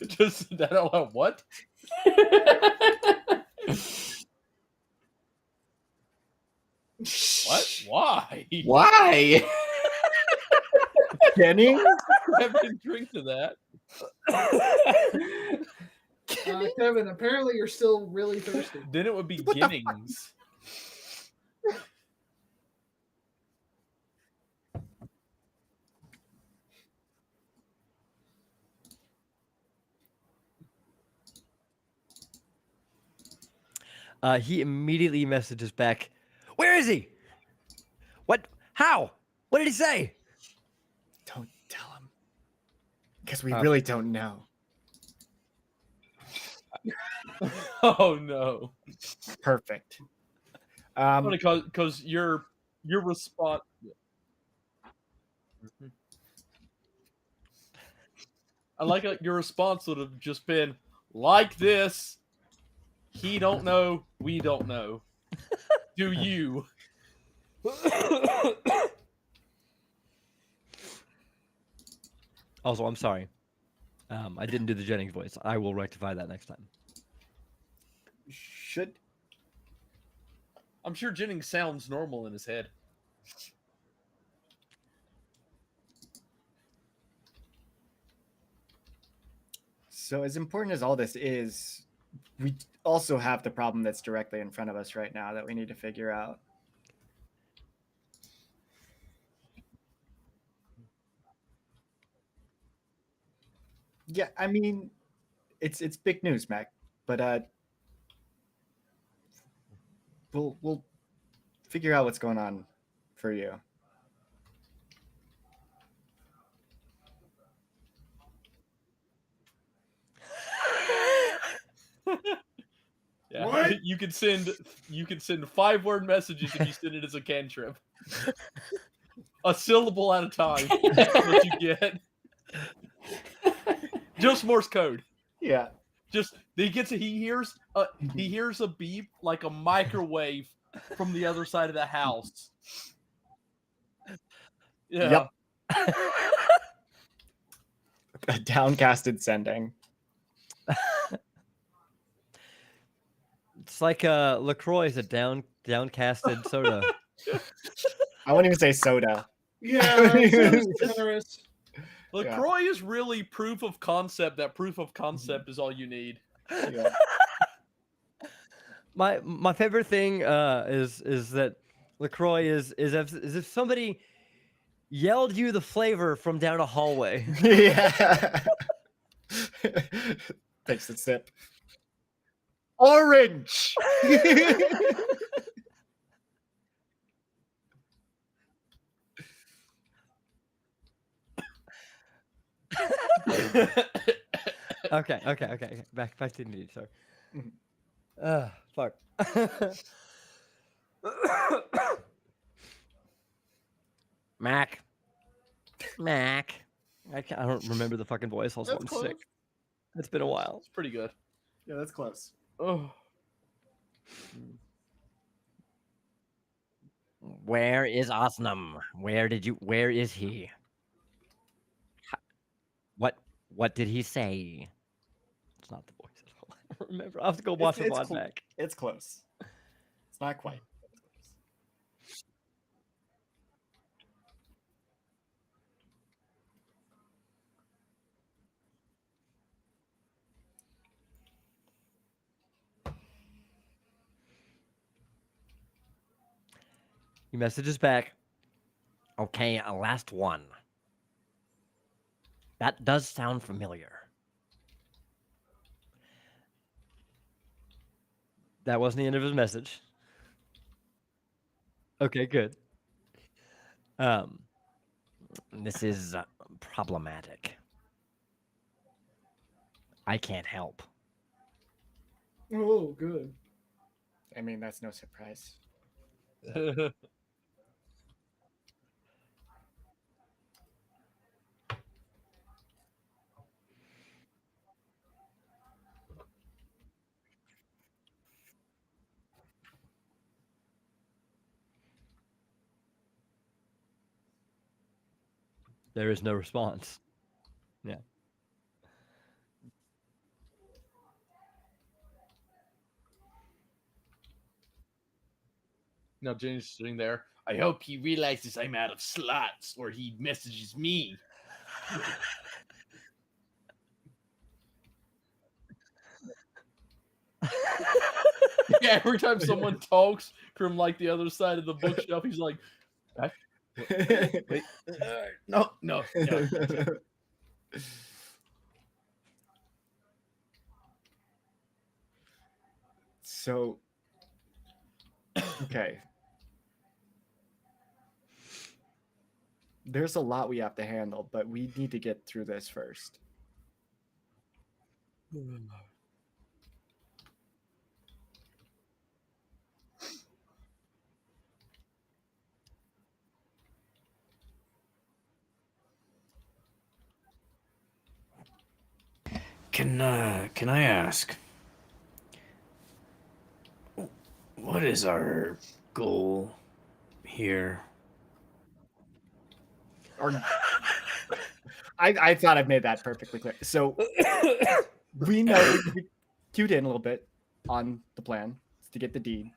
Just that out loud, what? What? Why? Why? Kenny? Have to drink to that. Kevin, apparently you're still really thirsty. Then it would be Ginnings. he immediately messages back, "Where is he? What? How? What did he say?" Don't tell him. Because we really don't know. Oh no! Perfect. Because your response. I like your response would have just been like this. He don't know. We don't know. Do you? Also, I'm sorry. I didn't do the Jennings voice. I will rectify that next time. Should I'm sure Jennings sounds normal in his head. So as important as all this is, we also have the problem that's directly in front of us right now that we need to figure out. Yeah, I mean, it's big news, Mac. But we'll figure out what's going on for you. Yeah. What? You can send 5-word messages if you send it as a cantrip. A syllable at a time. That's what you get. Just Morse code. Yeah. Just he hears a beep like a microwave from the other side of the house. Yeah. Yep. A downcasted sending. It's like LaCroix is a downcasted soda. I wouldn't even say soda. Yeah, soda's generous. LaCroix is really proof of concept. That proof of concept is all you need. Yeah. My favorite thing is that LaCroix is as if somebody yelled you the flavor from down a hallway. Yeah. Takes a sip. Orange. Okay. Back to the need. Sorry. Fuck. Mac. I don't remember the fucking voice. Also, That's I'm close. sick. It's been a while. It's pretty good. Yeah, that's close. Oh. Where is Osnum? Where is he? What did he say? It's not the voice at all. I don't remember. I'll have to go watch the VOD back. It's close. It's not quite. He messages back. Okay, a last one. That does sound familiar. That wasn't the end of his message. Okay, good. This is problematic. I can't help. Oh, good. I mean, that's no surprise. There is no response. Yeah. Now James is sitting there. I hope he realizes I'm out of slots, or he messages me. Yeah, every time someone talks from like the other side of the bookshelf, he's like, wait, no. So, okay. There's a lot we have to handle, but we need to get through this first. Can I ask, what is our goal here? Or I thought I've made that perfectly clear. So we know we cued in a little bit on the plan to get the deed.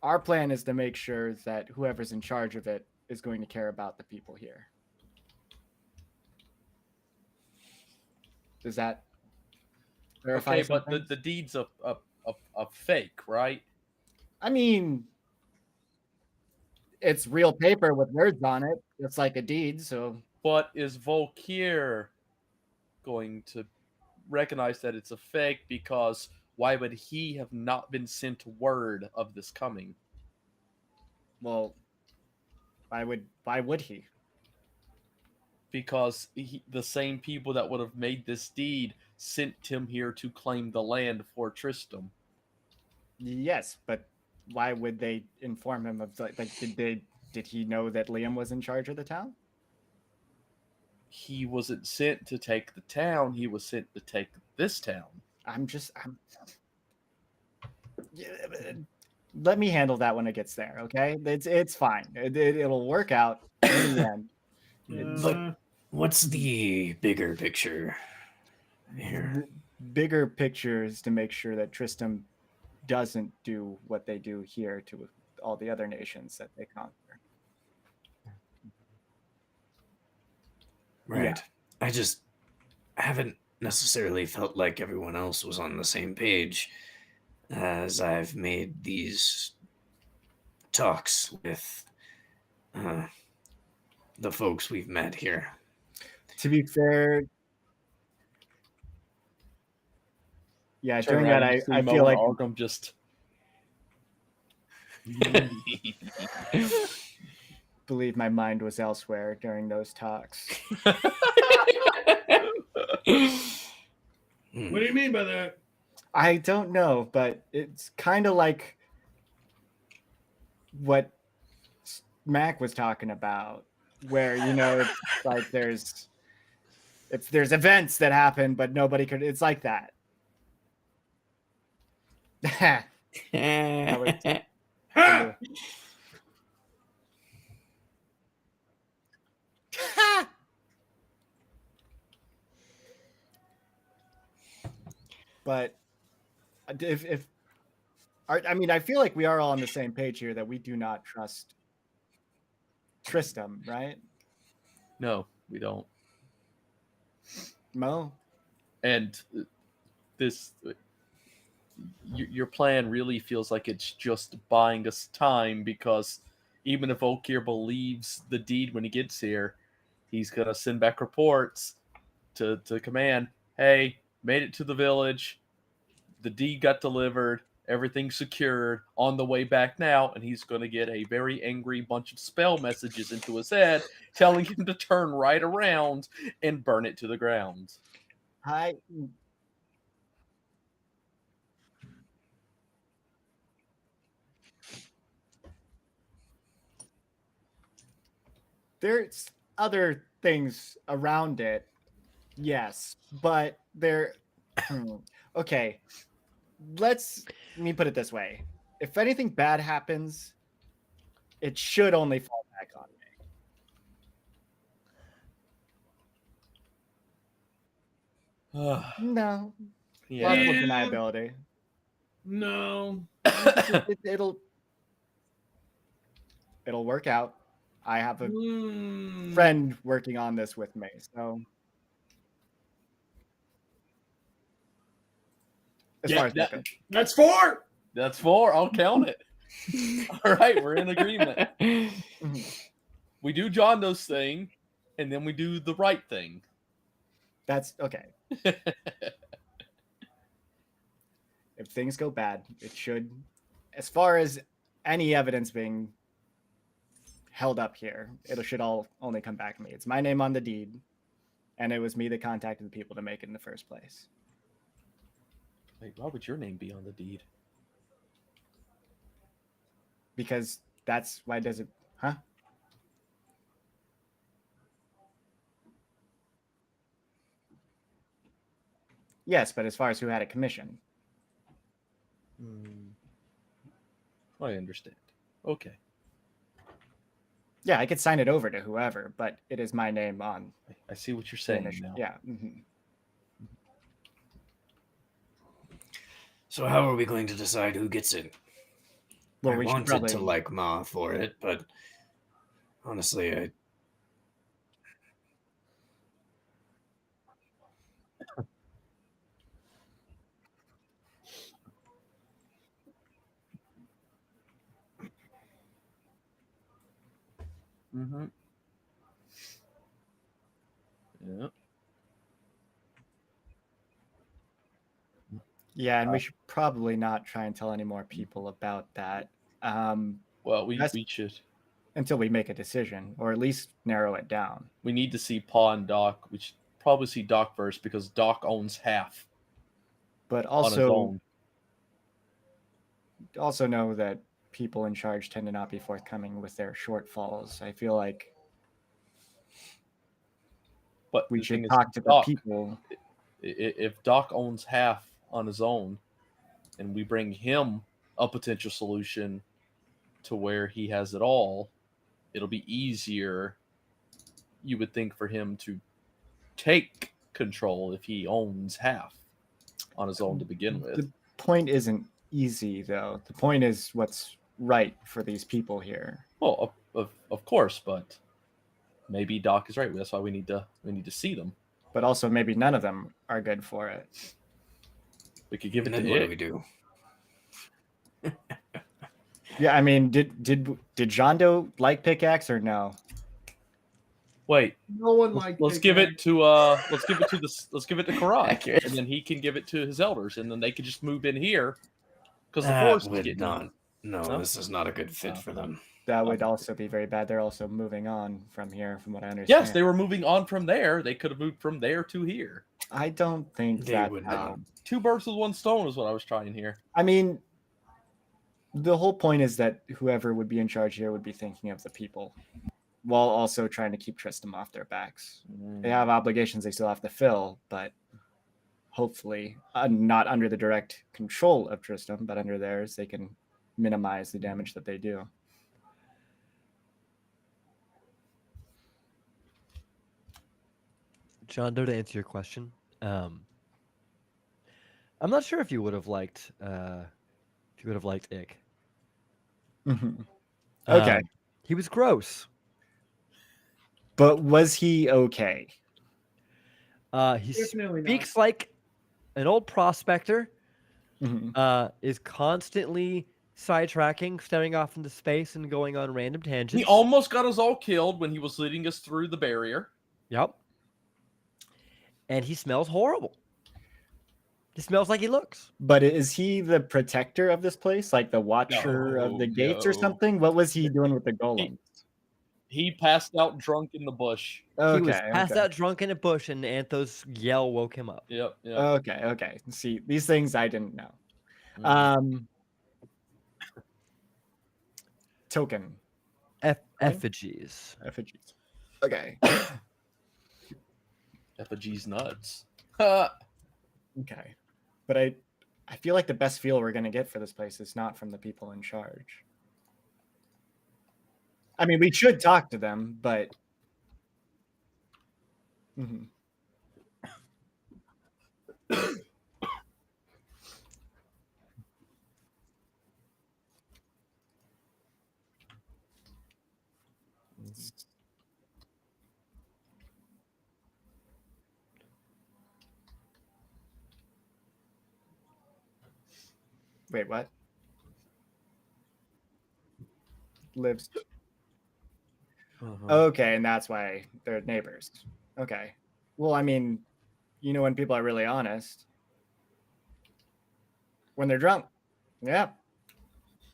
Our plan is to make sure that whoever's in charge of it is going to care about the people here. Does that verify Okay, but something? the deed's a fake, right? I mean, it's real paper with words on it. It's like a deed, so But is Volkir going to recognize that it's a fake? Because why would he have not been sent word of this coming? well, why would he? Because the same people that would have made this deed sent him here to claim the land for Tristram. Yes, but why would they inform him of like did he know that Liam was in charge of the town? He wasn't sent to take the town, he was sent to take this town. I'm let me handle that when it gets there. Okay, it's fine. It'll work out in the end. But what's the bigger picture here? The bigger picture is to make sure that Tristram doesn't do what they do here to all the other nations that they conquer. Right. I just haven't necessarily felt like everyone else was on the same page as I've made these talks with the folks we've met here. To be fair, yeah, Turn during around that and you see I Mo feel and like Arkham just. believe my mind was elsewhere during those talks. What do you mean by that? I don't know, but it's kind of like what Mac was talking about, where it's like there's events that happen, but nobody could. It's like that. That was- Ha! But if I mean, I feel like we are all on the same page here that we do not trust Tristram, right? No, we don't. Mo? And this, your plan really feels like it's just buying us time, because even if Okir believes the deed when he gets here, he's gonna send back reports to command. Hey, made it to the village. The deed got delivered. Everything's secured. On the way back now, and he's going to get a very angry bunch of spell messages into his head, telling him to turn right around and burn it to the ground. There's other things around it, yes, but okay. Let me put it this way: if anything bad happens, it should only fall back on me. No, Yeah. possible Yeah. deniability. No. It'll work out. I have a Mm. friend working on this with me, so as Yeah, far as we're good. That's 4. That's 4. I'll count it. All right, we're in agreement. We do John Doe's thing, and then we do the right thing. That's okay. If things go bad, it should, as far as any evidence being held up here, it should all only come back to me. It's my name on the deed, and it was me that contacted the people to make it in the first place. Wait, why would your name be on the deed? Because that's why does it, huh? Yes, but as far as who had a commission. I understand. Okay. Yeah, I could sign it over to whoever, but it is my name on I see what you're the saying initial. now. Yeah. Mm-hmm. So how are we going to decide who gets it? Well, I we should wanted probably to like Ma for it, but honestly, I Mm-hmm. Yeah. Yeah, and we should probably not try and tell any more people about that. Well, we That's- should. until we make a decision, or at least narrow it down. We need to see Paw and Doc. We should probably see Doc first, because Doc owns half But on his also own. know that people in charge tend to not be forthcoming with their shortfalls. I feel like But we the should thing is, talk to the Doc, people. If Doc owns half on his own, and we bring him a potential solution to where he has it all, it'll be easier, you would think, for him to take control if he owns half on his own to begin with. The point isn't easy, though. The point is what's right for these people here. Well, of course, but maybe Doc is right. That's why we need to see them. But also, maybe none of them are good for it. We could give it And to then what do Ick. we do? Yeah, I mean, did John Doe like pickaxe or no? Wait, No one like. let's give it to Karai, Accurate. and then he can give it to his elders, and then they can just move in here because the That forest is would getting not. No, No? this is not a good fit for them. That would also be very bad. They're also moving on from here, from what I understand. Yes, they were moving on from there. They could have moved from there to here. I don't think They that. would not. 2 birds with 1 stone is what I was trying here. I mean, the whole point is that whoever would be in charge here would be thinking of the people, while also trying to keep Tristram off their backs. They have obligations they still have to fill, but hopefully not under the direct control of Tristram, but under theirs, they can minimize the damage that they do. John Doe, to answer your question, I'm not sure if you would have liked Ick. Okay. He was gross. But was he okay? He Definitely not. speaks like an old prospector. Mhm. Is constantly sidetracking, staring off into space, and going on random tangents. He almost got us all killed when he was leading us through the barrier. Yep. And he smells horrible. He smells like he looks. But is he the protector of this place, like the watcher of the gates or No. something? What was he doing with the golem? He passed out drunk in the bush. He was passed out drunk in a bush, and Anthos yell woke him up. Yep. Okay. See, these things I didn't know. Mhm. Token. Effigies. Effigies. Okay. Effigy's nuts. Okay. But I feel like the best feel we're gonna get for this place is not from the people in charge. I mean, we should talk to them, but Mhm. Wait, what? Lives. Okay, and that's why they're neighbors. Okay. Well, I mean, you know when people are really honest? When they're drunk. Yeah.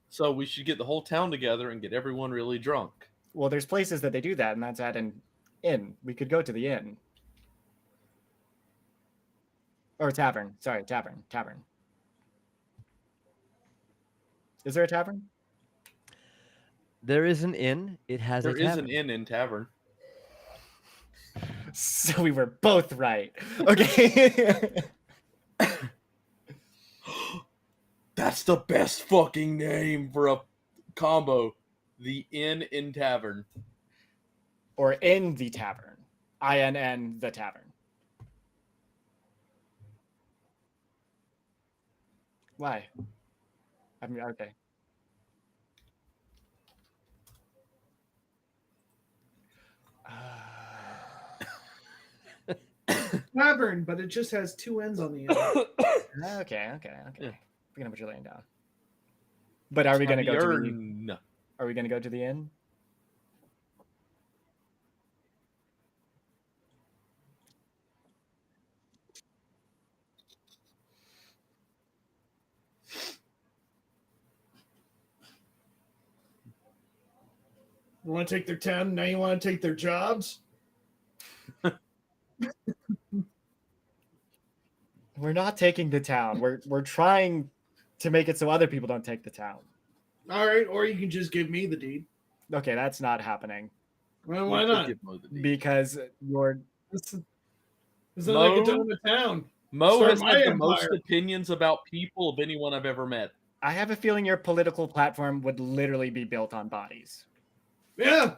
So we should get the whole town together and get everyone really drunk. Well, there's places that they do that, and that's at an inn. We could go to the inn. Or tavern. Sorry, tavern. Tavern. Is there a tavern? There is an inn. It has There a is tavern. an inn in tavern. So we were both right. Okay. That's the best fucking name for a combo. The inn in tavern. Or in the tavern. INN the tavern. Why? I mean, okay. Tavern, but it just has 2 ends on the end. Okay. Yeah. We're gonna put your laying down. But are we gonna go to the? Tavern. Are we gonna go to the inn? You want to take their town? Now you want to take their jobs? We're not taking the town. We're trying to make it so other people don't take the town. All right, or you can just give me the deed. Okay, that's not happening Well, why not? because you're. It's not like Mo? it's own the town. Mo Start has my had the most empire. opinions about people of anyone I've ever met. I have a feeling your political platform would literally be built on bodies. Yeah.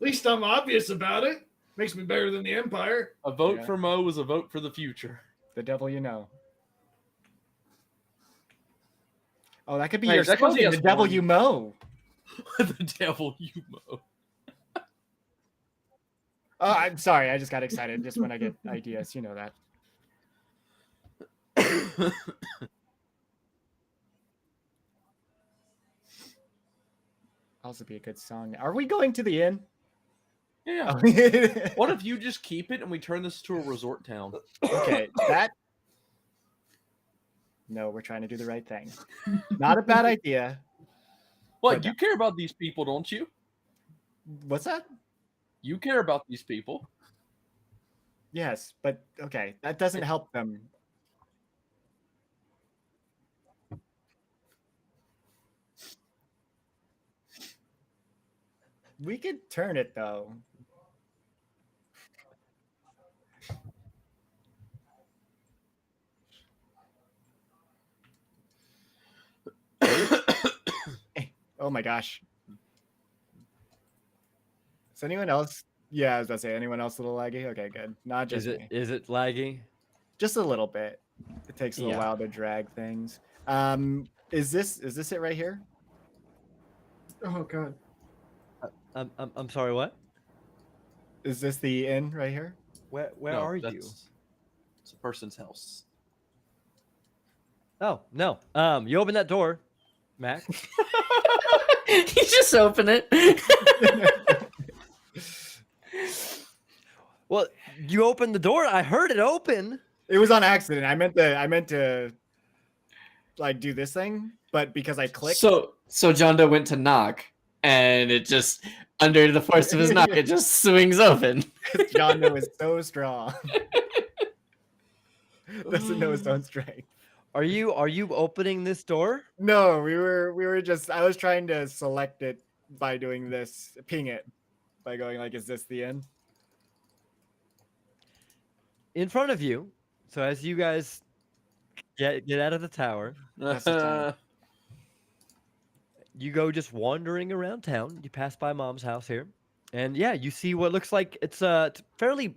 At least I'm obvious about it. Makes me better than the Empire. A vote Yeah. for Mo is a vote for the future. The devil you know. Oh, that could be Hey, your that 'cause he slogan, the has devil one. you mow. The devil you Mo. Oh, I'm sorry. I just got excited just when I get ideas. You know that. Also be a good song. Are we going to the inn? Yeah. Oh. What if you just keep it and we turn this to a resort town? Okay, that. No, we're trying to do the right thing. Not a bad idea. What, But you care about these people, don't you? what's that? You care about these people. Yes, but okay, that doesn't help them. We could turn it though. Oh my gosh. Is anyone else? Yeah, I was about to say, anyone else a little laggy? Okay, good. Not just me. Is it laggy? Just a little bit. It takes a little Yeah. while to drag things. Is this it right here? Oh god. I'm sorry. What? Is this the inn right here? Where No, are you? It's a person's house. Oh no. You open that door, Mac. You just open it. Well, you opened the door. I heard it open. It was on accident. I meant to like do this thing, but because I clicked. So John Doe went to knock, and it just under the force of his knock, it just swings open. John Doe is so strong. Doesn't know his own strength. Are you opening this door? No, we were just. I was trying to select it by doing this, ping it, by going like, "Is this the end?" In front of you. So as you guys get out of the tower, That's the time. you go just wandering around town. You pass by Mom's house here, and yeah, you see what looks like it's a fairly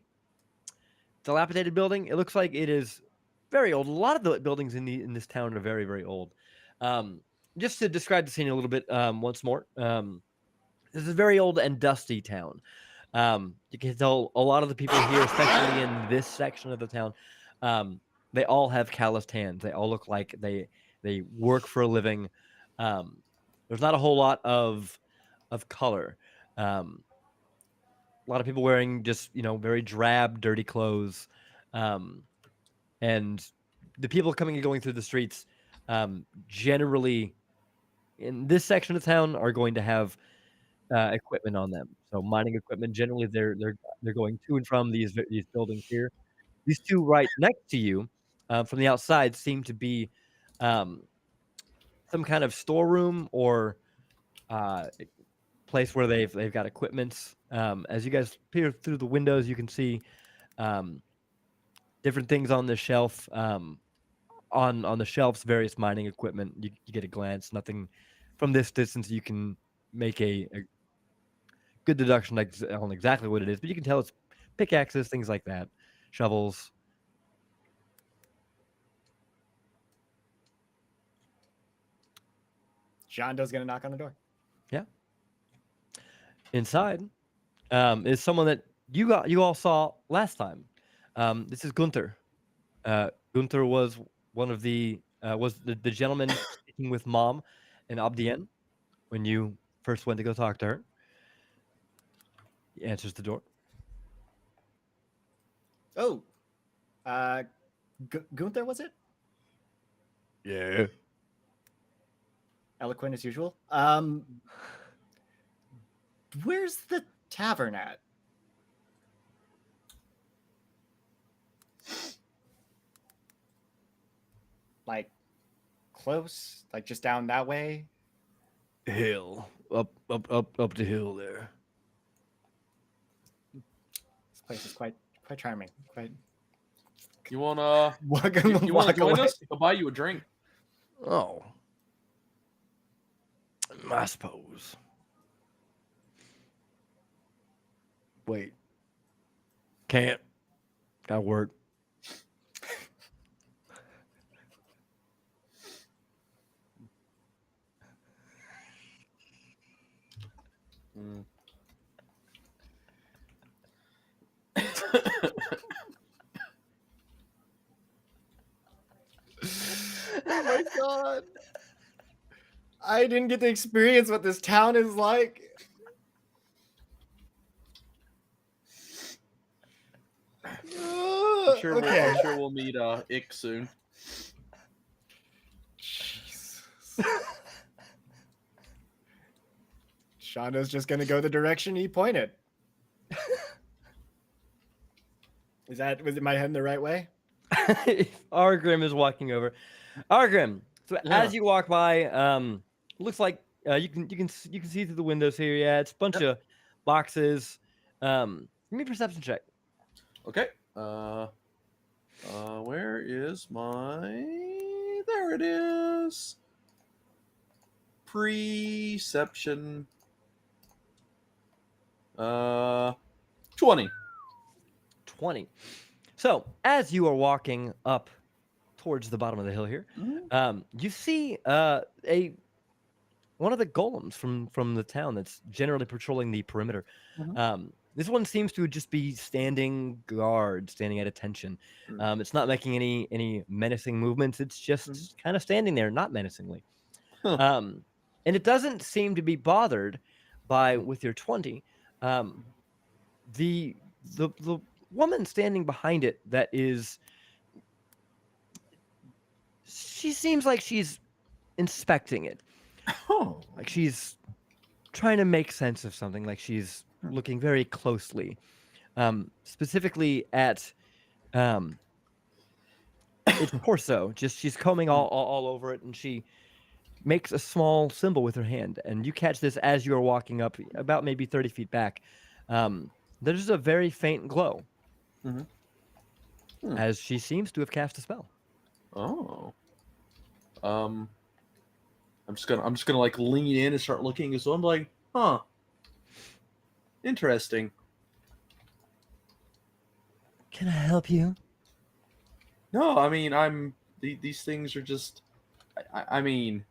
dilapidated building. It looks like it is very old. A lot of the buildings in this town are very, very old. Just to describe the scene a little bit once more, this is a very old and dusty town. You can tell a lot of the people here, especially in this section of the town, they all have calloused hands. They all look like they work for a living. There's not a whole lot of color. A lot of people wearing just very drab, dirty clothes, and the people coming and going through the streets, generally in this section of town, are going to have equipment on them. So mining equipment. Generally, they're going to and from these buildings here. These two right next to you, from the outside, seem to be some kind of storeroom or place where they've got equipment. As you guys peer through the windows, you can see different things on the shelf. On the shelves, various mining equipment. You get a glance. Nothing from this distance you can make a good deduction on exactly what it is, but you can tell it's pickaxes, things like that, shovels. John Doe's gonna knock on the door. Yeah. Inside is someone that you all saw last time. This is Gunther. Gunther was one of the gentleman speaking with Mom and Abdien when you first went to go talk to her. He answers the door. Oh, Gunther, was it? Yeah. Eloquent as usual. Where's the tavern at? Like close, like just down that way. Hill. Up the hill there. This place is quite charming. Quite. You wanna Walk, you wanna walk join away. us? I'll buy you a drink. Oh, I suppose. Wait, can't. Got work. Mm. Oh my god. I didn't get to experience what this town is like. I'm sure we'll meet Ick soon. Jesus. Shonda's just gonna go the direction he pointed. Was it my head in the right way? Argrim is walking over. Argrim. So Yeah. as you walk by, looks like you can see through the windows here. Yeah, it's a bunch of boxes. Give me a perception check. Okay. Where is my? There it is. Perception. 20. 20. So as you are walking up towards the bottom of the hill here, you see one of the golems from the town that's generally patrolling the perimeter. This one seems to just be standing guard, standing at attention. It's not making any menacing movements. It's just kind of standing there, not menacingly. And it doesn't seem to be bothered by with your 20. The woman standing behind it that is, she seems like she's inspecting it. Oh. Like she's trying to make sense of something, like she's looking very closely, specifically at its torso. Just she's combing all over it, and she makes a small symbol with her hand. And you catch this as you are walking up, about maybe 30 feet back. There's a very faint glow, as she seems to have cast a spell. Oh. I'm just gonna like lean in and start looking as well. I'm like, huh. Interesting. Can I help you? No, I mean, these things are just. I mean,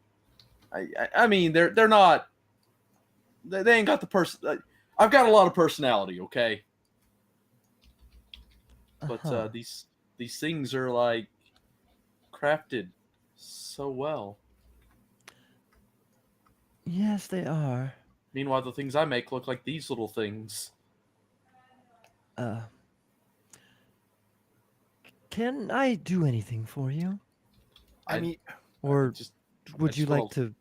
they're not. They ain't got the person. I've got a lot of personality, okay. But these things are like crafted so well. Yes, they are. Meanwhile, the things I make look like these little things. Can I do anything for you? I mean, Or just would just you like wanna- to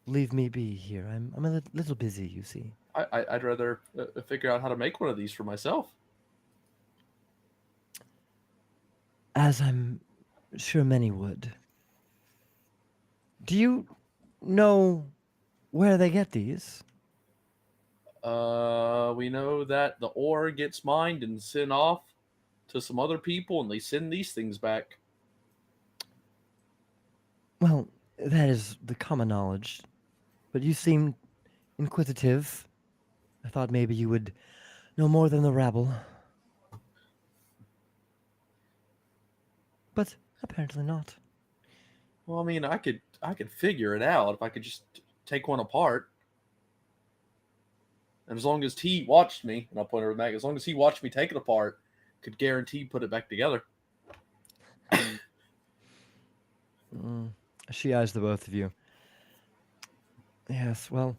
leave me be here? I'm a little busy, you see. I'd rather figure out how to make one of these for myself. As I'm sure many would. Do you know where they get these? We know that the ore gets mined and sent off to some other people, and they send these things back. Well, that is the common knowledge. But you seem inquisitive. I thought maybe you would know more than the rabble. But apparently not. Well, I mean, I could figure it out if I could just take one apart. And as long as T watched me, and I'll point over back, as long as he watched me take it apart, could guarantee put it back together. She eyes the both of you. Yes, well,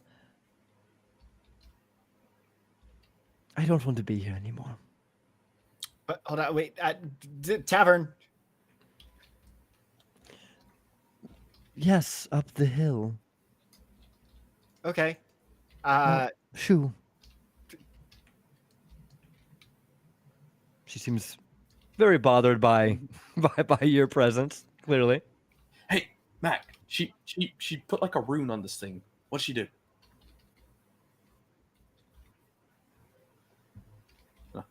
I don't want to be here anymore. but hold on, wait. Tavern. Yes, up the hill. Okay. Shoo. She seems very bothered by your presence, clearly. Hey, Mac, she put like a rune on this thing. What'd she do?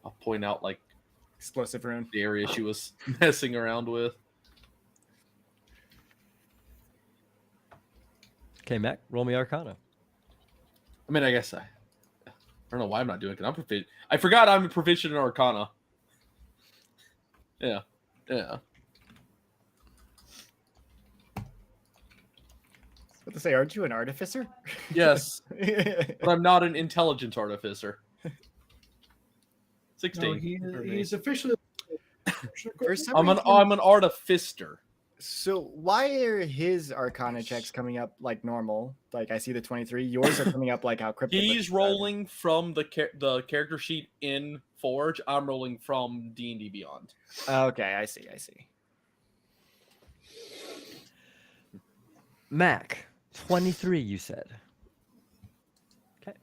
I'll point out like Explosive rune. The area she was messing around with. Okay, Mac, roll me Arcana. I mean, I guess I don't know why I'm not doing it. 'Cause I'm proficient. I forgot I'm proficient in Arcana. Yeah. What to say? Aren't you an artificer? Yes, but I'm not an intelligent artificer. 16. No, for me. he's officially. For some I'm reason, an artificer. So why are his Arcana checks coming up like normal? Like I see the 23. Yours are coming up like how cryptic. He's rolling from the character sheet in Forge. I'm rolling from D&D Beyond. Okay, I see. Mac, 23, you said. Okay.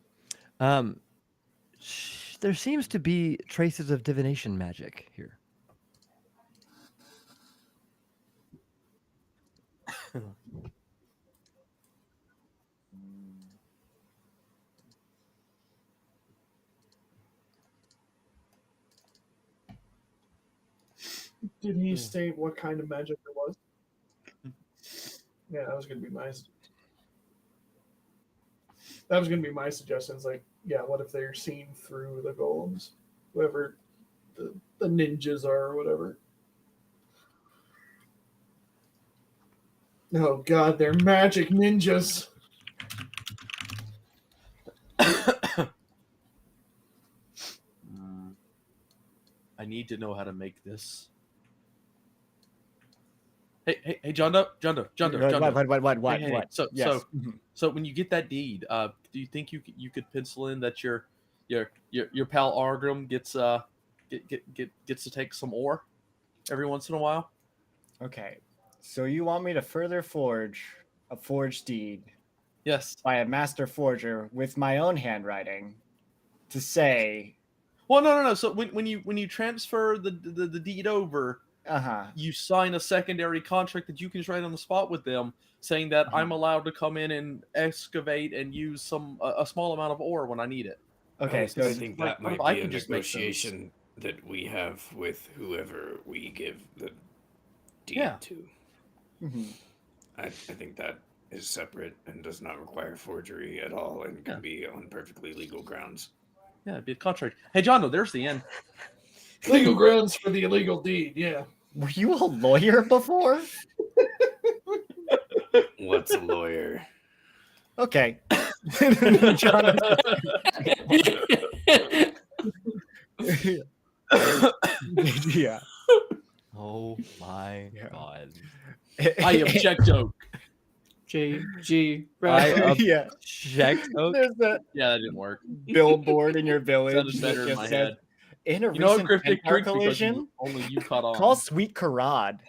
There seems to be traces of divination magic here. Did he state what kind of magic it was? Yeah, that was gonna be my. That was gonna be my suggestions. Like, yeah, what if they're seen through the golems, whoever the ninjas are, or whatever. Oh God, they're magic ninjas. I need to know how to make this. Hey, John Doe. What? Hey, What? So, Yes. so when you get that deed, do you think you could pencil in that your pal Argram gets to take some ore every once in a while? Okay. So you want me to further forge a forged deed Yes. by a master forger with my own handwriting to say, Well, no. So when you transfer the deed over, you sign a secondary contract that you can just write on the spot with them, saying that I'm allowed to come in and excavate and use a small amount of ore when I need it. okay, I think that like, might I be a can just make sense. negotiation that we have with whoever we give the deed Yeah. to. Mhm. I think that is separate and does not require forgery at all and can Yeah. be on perfectly legal grounds. Yeah, it'd be a contract. Hey, John Doe, there's the end. Legal grounds for the illegal deed. Yeah. Were you a lawyer before? What's a lawyer? Okay. Yeah. Oh my Yeah. God. I object, Oak. JG, I right? Yeah. object. Okay. There's that Yeah, that didn't work. billboard in your village Sounded better that in just my says, head. in a You know what, recent Cryptic car Drink? Because collision, only you caught on. call Sweet Karad.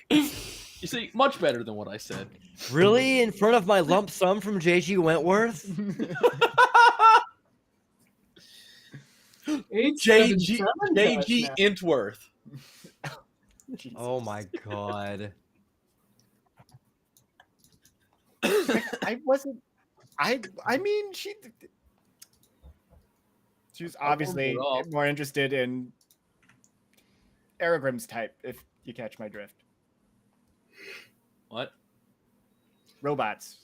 You see, much better than what I said. Really? In front of my lump sum from JG Wentworth? JG Intworth. Jesus. Oh my God. I wasn't. I mean, she was obviously warmed it up. more interested in Aragrim's type, if you catch my drift. What? Robots.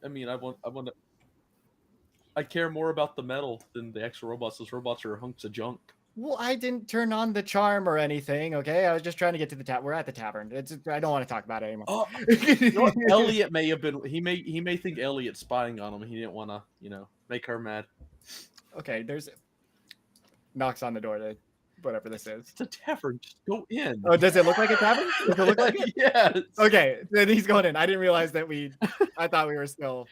I mean, I want to. I care more about the metal than the actual robots. Those robots are hunks of junk. Well, I didn't turn on the charm or anything. Okay, I was just trying to get to the tavern. We're at the tavern. I don't want to talk about it anymore. Oh, you know what? Elliot may have been. He may think Elliot's spying on him. He didn't want to, make her mad. Okay, there's knocks on the door to whatever this is. It's a tavern. Just go in. Oh, does it look like a tavern? Does it look like it? Yes. Okay, then he's going in. I didn't realize that I thought we were still.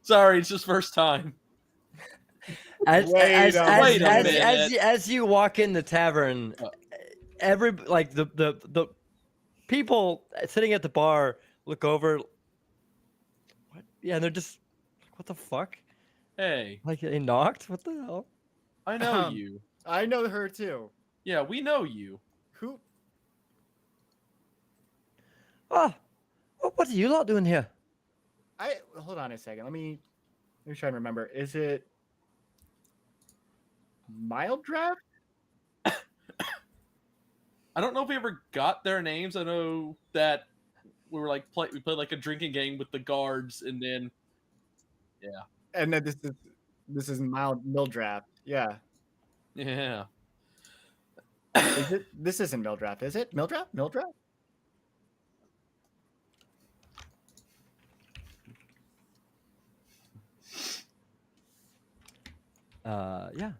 Sorry, it's his first time. As you walk in the tavern, the people sitting at the bar look over. What? Yeah, and they're just, what the fuck? Hey, Like they knocked? What the hell? I know you. I know her too. Yeah, we know you. Who? Oh, what are you lot doing here? Hold on a second. Let me try and remember. Is it Mild draft? I don't know if we ever got their names. I know that we were like we played like a drinking game with the guards, and then And then this is mild draft. Yeah. yeah. Is it? This isn't mill draft, is it? Mill draft? Mill draft? Yeah.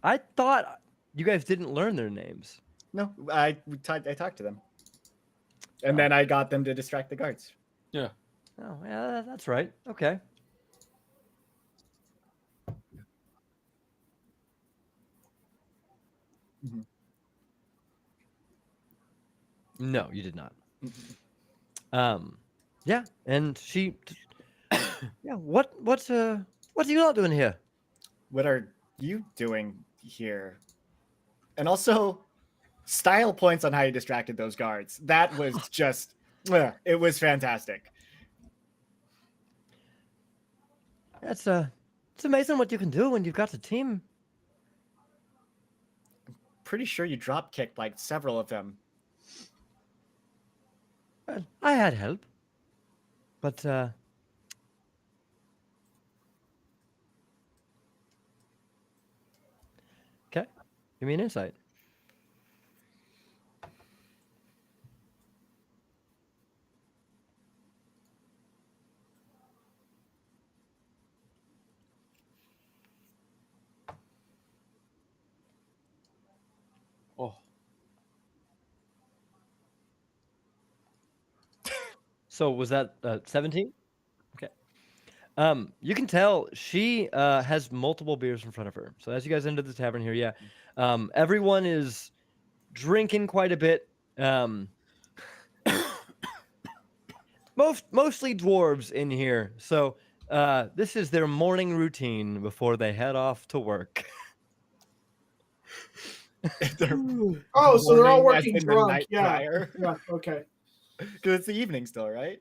I thought you guys didn't learn their names. No, I talked to them, and then I got them to distract the guards. Yeah. Oh, yeah, that's right. Okay. Mhm. No, you did not. Yeah, and she, yeah. What's you not doing here? What are you doing here? And also, style points on how you distracted those guards. That was just, it was fantastic. It's amazing what you can do when you've got a team. Pretty sure you drop kicked like several of them. I had help, but okay. Give me an insight. Oh. So was that 17? Okay. You can tell she has multiple beers in front of her. So as you guys enter the tavern here, yeah, everyone is drinking quite a bit. Mostly dwarves in here. So this is their morning routine before they head off to work. Oh, so they're all Morning as working in the drunk. night Yeah. prior. Yeah. Okay. Because it's the evening still, right?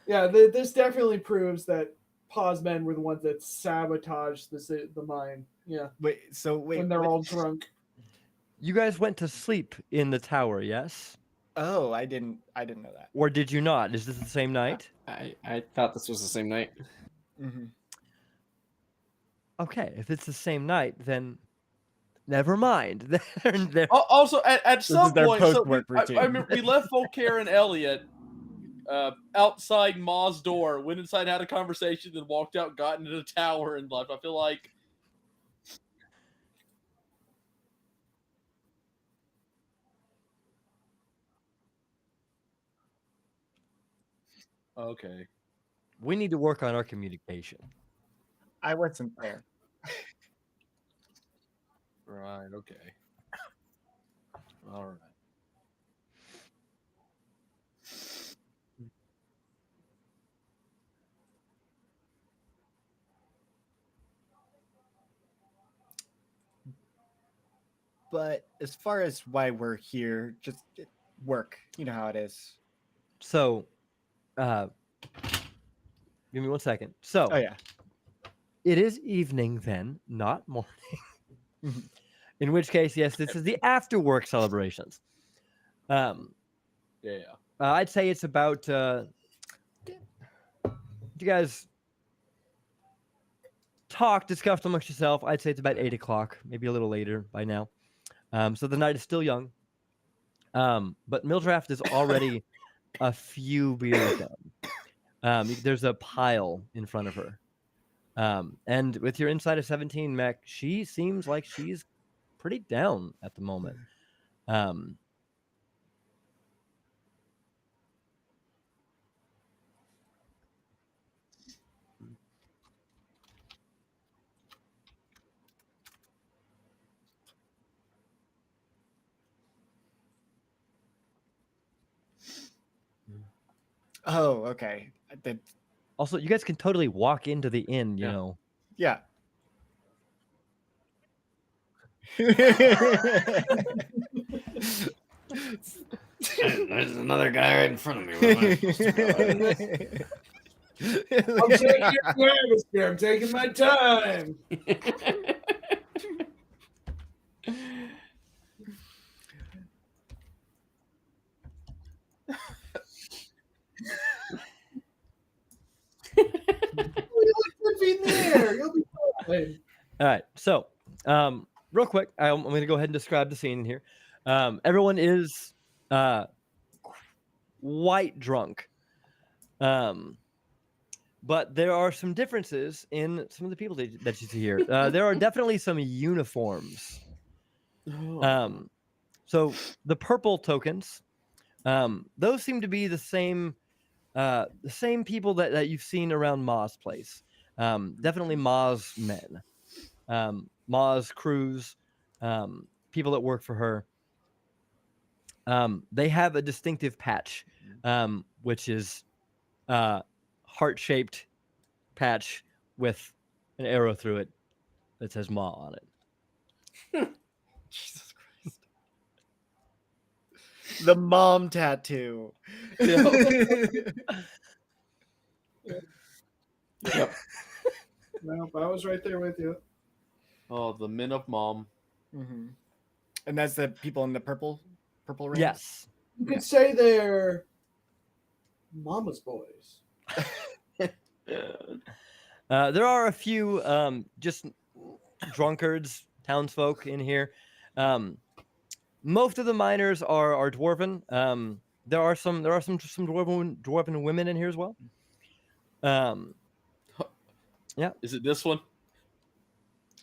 Yeah. This definitely proves that pause men were the ones that sabotaged the mine. Yeah. Wait, When they're all drunk. You guys went to sleep in the tower, yes? Oh, I didn't know that. Or did you not? Is this the same night? I thought this was the same night. Mm-hmm. Okay, if it's the same night, then never mind. They're Also, at some is their point, so post-work routine. I remember we left Voltaire and Elliot outside Ma's door, went inside, had a conversation, then walked out, got into the tower, and left. I feel like okay. We need to work on our communication. I wasn't there. Right. Okay. All right. But as far as why we're here, just work. You know how it is. So, give me 1 second. So, Oh yeah. it is evening then, not morning. Mhm. In which case, yes, this is the after work celebrations. Yeah. I'd say it's about you guys discussed amongst yourself. I'd say it's about 8 o'clock, maybe a little later by now. So the night is still young. But Mildraft is already a few beers down. There's a pile in front of her. And with your inside of 17, Mac, she seems like she's pretty down at the moment. Oh, okay. Also, you guys can totally walk into the inn, you Yeah. know. Yeah. I there's another guy right in front of me. What am I supposed to do? I'm taking your nervous here. I'm taking my time. You'll be in there. You'll be fine. All right. So, real quick, I'm going to go ahead and describe the scene here. Everyone is white drunk. But there are some differences in some of the people that you see here. There are definitely some uniforms. So the purple tokens, those seem to be the same people that you've seen around Ma's place. Definitely Ma's men, Ma's crews, people that work for her. They have a distinctive patch, which is heart-shaped patch with an arrow through it that says Ma on it. Jesus Christ. The mom tattoo. Yep. Nope, I was right there with you. Oh, the men of mom. Mm-hmm. And that's the people in the purple rings? Yes. You could say they're mama's boys. There are a few just drunkards, townsfolk in here. Most of the miners are dwarven. There are some dwarven women in here as well. Yeah. Is it this one?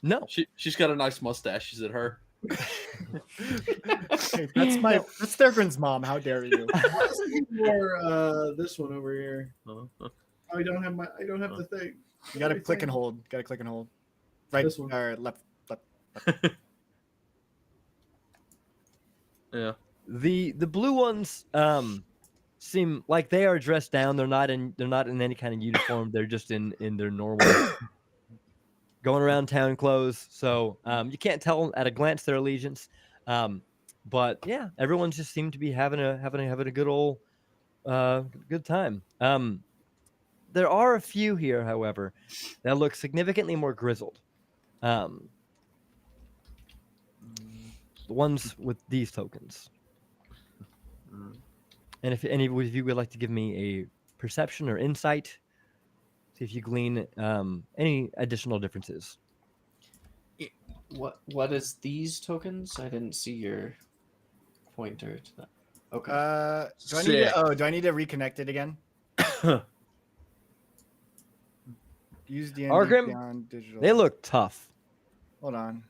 No. She's got a nice mustache. Is it her? Hey, that's Thurgrin's mom. How dare you? I was thinking more this one over here. I don't have the thing. You gotta click and hold. Right This one. or left. Yeah. The blue ones seem like they are dressed down. They're not in any kind of uniform. They're just in their normal going around town clothes. So you can't tell at a glance their allegiance. But yeah, everyone just seemed to be having a good old good time. There are a few here, however, that look significantly more grizzled. The ones with these tokens. And if any of you would like to give me a perception or insight, see if you glean any additional differences. What is these tokens? I didn't see your pointer to that. Okay. Do I need to reconnect it again? Use D&D Argrim, Beyond Digital. They look tough. Hold on.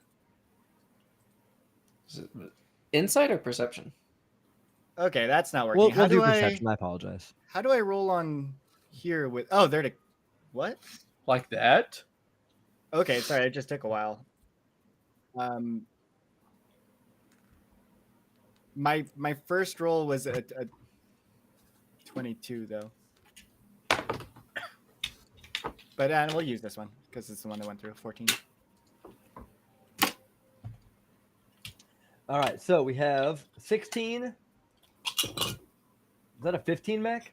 Is it insight or perception? Okay, that's not working. We'll do perception. I apologize. How do I roll on here with? Oh, there to. What? Like that? Okay, sorry, it just took a while. My first roll was a 22 though. But we'll use this one because it's the one that went through 14. All right, so we have 16. Is that a 15, Mac?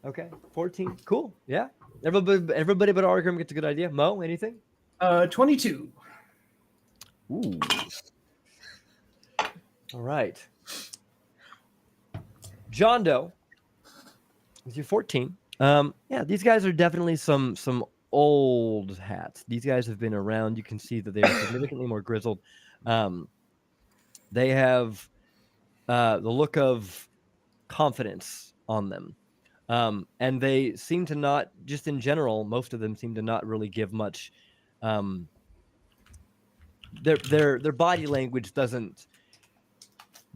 Okay, 14. Cool. Yeah. Everybody but Argrim gets a good idea. Mo, anything? 22. Ooh. All right. John Doe, with your 14. Yeah, these guys are definitely some old hats. These guys have been around. You can see that they are significantly more grizzled. They have the look of confidence on them. And they seem to not, just in general, most of them seem to not really give much. Their body language doesn't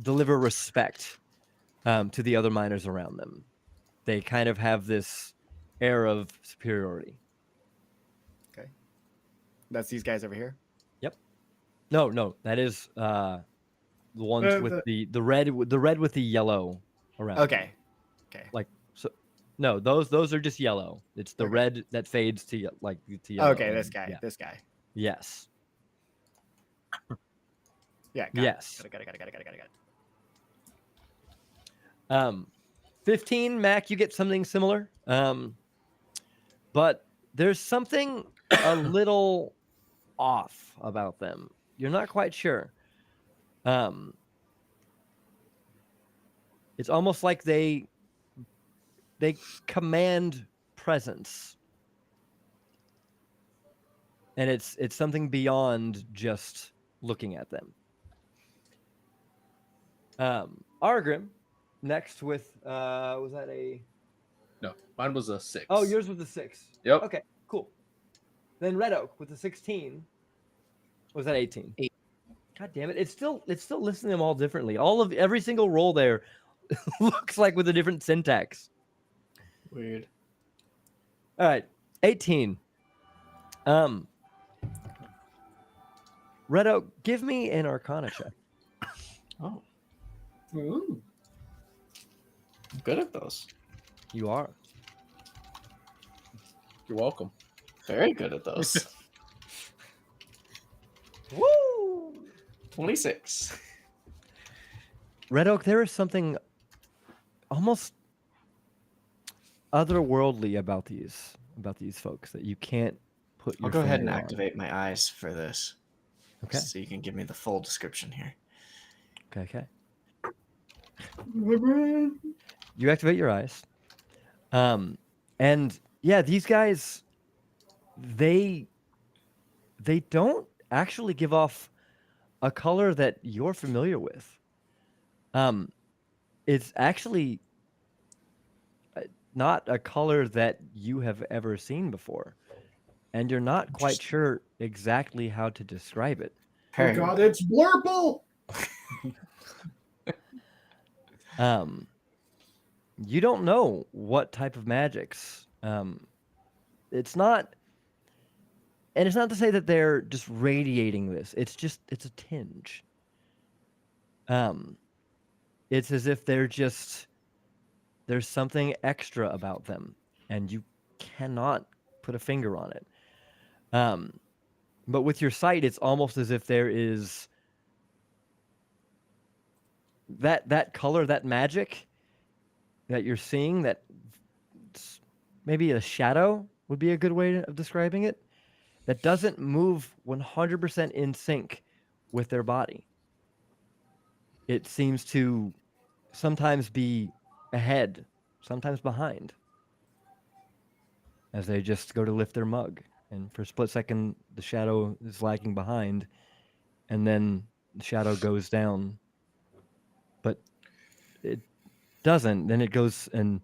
deliver respect to the other miners around them. They kind of have this air of superiority. Okay. That's these guys over here. Yep. No, that is the ones with the red with the yellow around. Okay. Okay. Like so. No, those are just yellow. It's the red that fades to yellow. Okay, this guy. Yeah. This guy. Yes. Yeah. Yes. Got it. 15, Mac, you get something similar. But there's something a little off about them. You're not quite sure. It's almost like they command presence. And it's something beyond just looking at them. Argrim, next with was that a No, mine was a 6. Oh, yours was a 6. Yep. Okay, cool. Then Red Oak with the 16. Was that 18? 8. God damn it. It's still listing them all differently. Every single roll there looks like with a different syntax. Weird. All right. 18. Red Oak, give me an Arcana check. Oh, Ooh. I'm good at those. You are. You're welcome. Very good at those. Woo! 26. Red Oak, there is something almost otherworldly about these folks that you can't put your I'll go ahead and finger on. activate my eyes for this. Okay. So you can give me the full description here. Okay. You activate your eyes. And yeah, these guys, they don't actually give off a color that you're familiar with. It's actually not a color that you have ever seen before. And you're not quite sure exactly how to describe it. Oh God, it's blurple. You don't know what type of magics. It's not, and it's not to say that they're just radiating this. It's a tinge. It's as if there's something extra about them, and you cannot put a finger on it. But with your sight, it's almost as if there is that color, that magic that you're seeing, that maybe a shadow would be a good way of describing it, that doesn't move 100% in sync with their body. It seems to sometimes be ahead, sometimes behind, as they just go to lift their mug. And for a split second, the shadow is lagging behind, and then the shadow goes down. But it doesn't. Then it goes and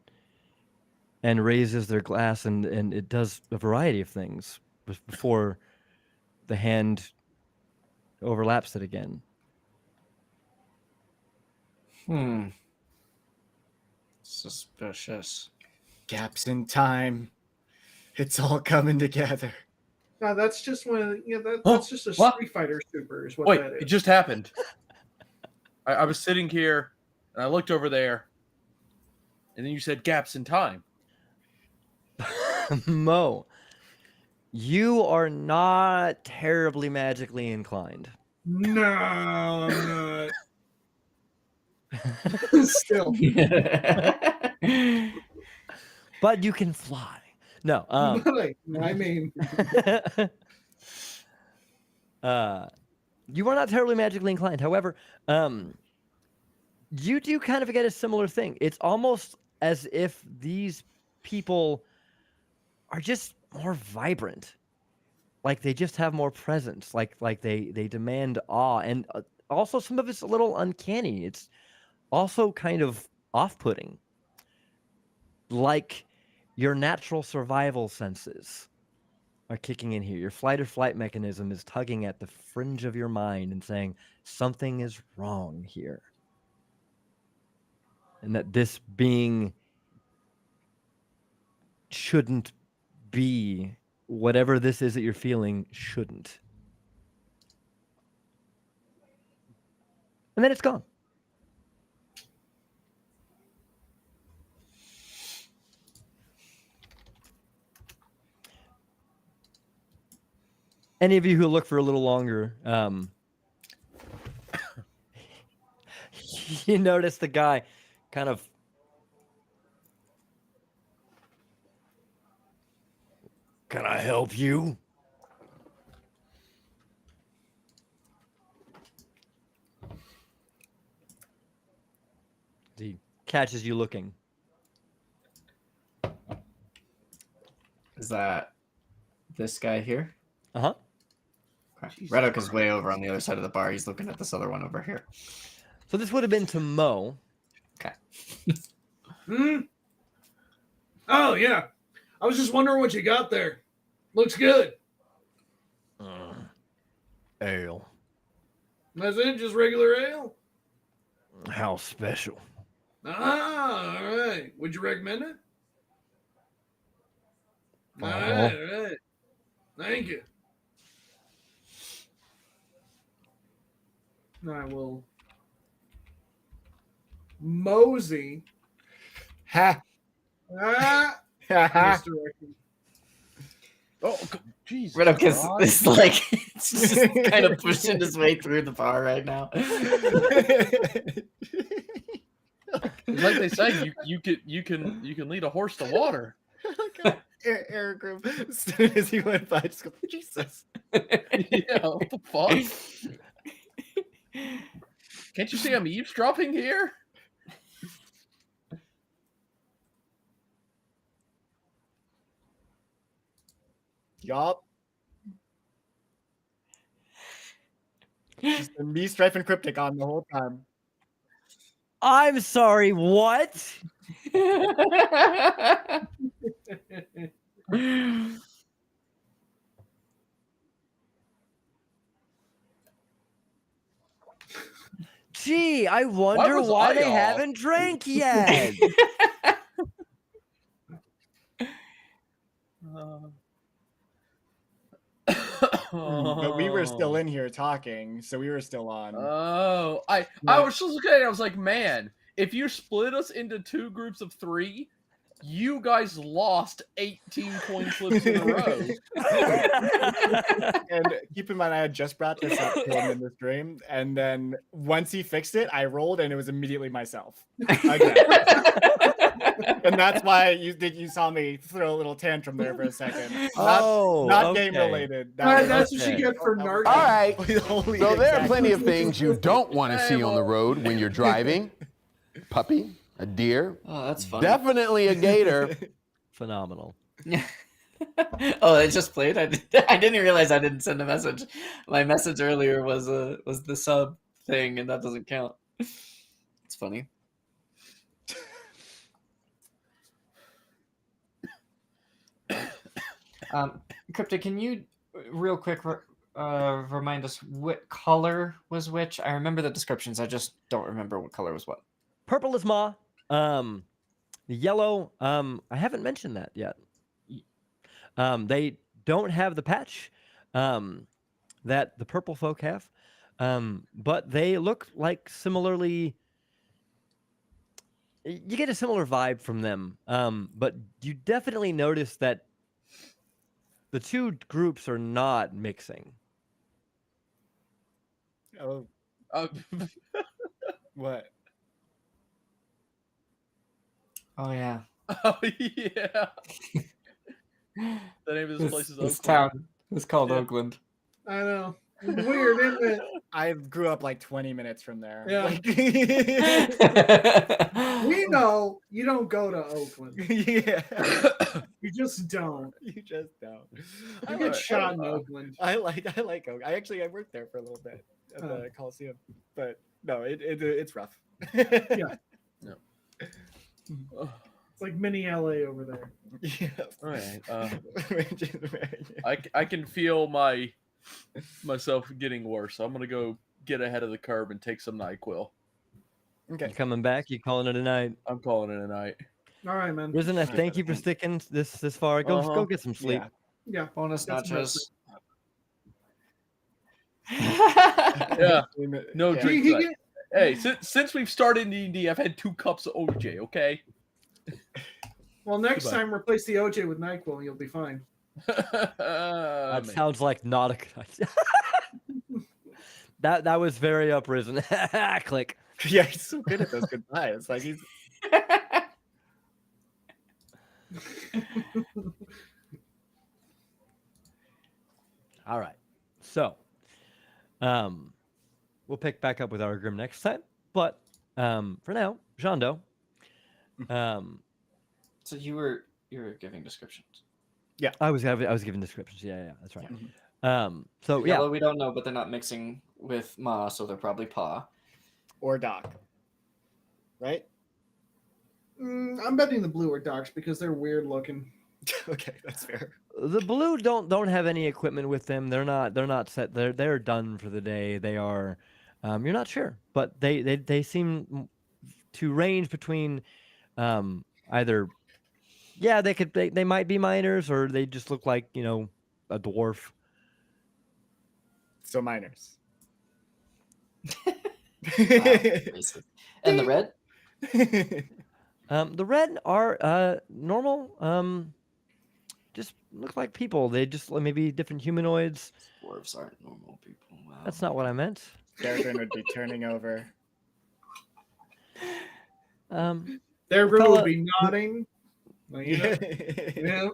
raises their glass, and it does a variety of things before the hand overlaps it again. Suspicious. Gaps in time. It's all coming together. No, that's just that's just a What? Street Fighter Super is what Wait, that is. it just happened. I was sitting here, and I looked over there, and then you said gaps in time. Mo, you are not terribly magically inclined. No, I'm not. Still. But you can fly. No, I mean, you are not terribly magically inclined. However, you do kind of get a similar thing. It's almost as if these people are just more vibrant. Like they just have more presence. Like they demand awe, and also some of it's a little uncanny. It's also kind of off-putting. Like your natural survival senses are kicking in here. Your flight or flight mechanism is tugging at the fringe of your mind and saying something is wrong here. And that this being shouldn't be, whatever this is that you're feeling shouldn't. And then it's gone. Any of you who look for a little longer, you notice the guy kind of help you? He catches you looking. Is that this guy here? Uh-huh. Okay. Jesus Red Oak is Christ. way over on the other side of the bar. He's looking at this other one over here. So this would have been to Mo. Okay. Hmm? Oh, yeah. I was just wondering what you got there. Looks good. Ale. That's it? Just regular ale? How special. Ah, all right. Would you recommend it? All Uh-huh. right, all right. Thank you. I will mosey. Ha. Ah, Ha. misdirected. Oh, jeez. Red Oak is like it's just kind of pushing his way through the bar right now. Like they say, you can lead a horse to water. Eric Group, as soon as he went by, just go, Jesus. Yeah, what the fuck? Can't you see I'm eavesdropping here? Yup. Just me, Strife, and Cryptic on the whole time. I'm sorry, what? Gee, I wonder was why I they off? haven't drank yet. But we were still in here talking, so we were still on. Oh, I was just looking at it. I was like, man, if you split us into 2 groups of 3, you guys lost 18 coin flips in a row. And keep in mind, I had just brought this up to him in the stream, and then once he fixed it, I rolled, and it was immediately myself again. And that's why you saw me throw a little tantrum there for a second. Not game okay. related. That's what you get for narking. All right. Holy So there are exact- plenty of things you don't want to see on the well. road when you're driving. Puppy, a deer, Oh, that's funny. definitely a gator. Phenomenal. Oh, it just played. I didn't realize I didn't send a message. My message earlier was the sub thing, and that doesn't count. It's funny. Cryptic, can you real quick remind us what color was which? I remember the descriptions. I just don't remember what color was what. Purple is Ma. Yellow. I haven't mentioned that yet. They don't have the patch that the purple folk have, but they look like similarly. You get a similar vibe from them, but you definitely notice that the 2 groups are not mixing. Oh, what? Oh yeah. Oh yeah. The name of this place is This Oakland. town is called Yeah. Oakland. I know. It's weird, isn't it? I grew up like 20 minutes from there. Yeah. Like- We know you don't go to Oakland. yeah. You just don't. You just don't. You get shot in Oakland. I like Oak. I worked there for a little bit at the Coliseum, but no, it's rough. Yeah. No. It's like mini LA over there. Yeah. All right. Which is very- I can feel myself getting worse. I'm gonna go get ahead of the curve and take some NyQuil. Okay. You coming back? You calling it a night? I'm calling it a night. All right, man. Risen, I thank you for sticking this far. Go Uh-huh. get some sleep. Yeah. Yeah. Bonus That's nachos. Yeah. No Yeah. drink. He tonight. get- Hey, since we've started D&D, I've had 2 cups of OJ. Okay. Well, next Goodbye. time replace the OJ with NyQuil and you'll be fine. That Man. sounds like not a good idea. that was very uprisen. Click. Yeah, he's so good at those goodbyes. Like he's All right. So, we'll pick back up with our grim next time. But for now, Jando, So you were giving descriptions. I was giving descriptions. Yeah, that's right. So Yellow yeah, we don't know, but they're not mixing with Ma, so they're probably Pa. Or Doc. Right? I'm betting the blue are docs because they're weird looking. Okay, that's fair. the blue don't have any equipment with them. They're not set. They're done for the day. They are. You're not sure, but they seem to range between either. Yeah, they might be minors, or they just look like a dwarf. So minors. Wow, racist. And the red? The red are normal. Just look like people. They just maybe different humanoids. Dwarves aren't normal people. Wow. That's not what I meant. Darren would be turning over. Their group Fella- would be nodding. Like, yeah.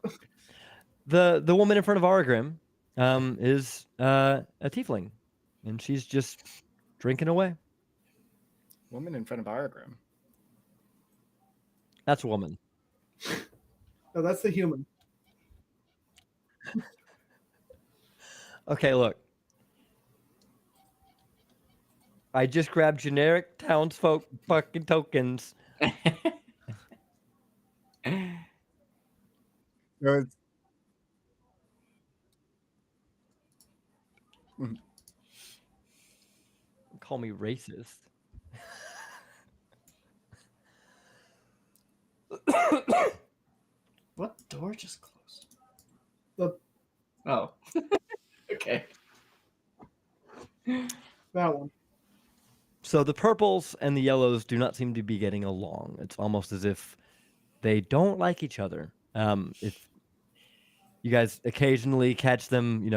The woman in front of Argrim is a tiefling, and she's just drinking away. Woman in front of Argrim. That's a woman. Oh, that's the human. Okay, look. I just grabbed generic townsfolk fucking tokens. No, it's- Call me racist. What door just closed? The- Oh. Okay. That one. So the purples and the yellows do not seem to be getting along. It's almost as if they don't like each other. If you guys occasionally catch them,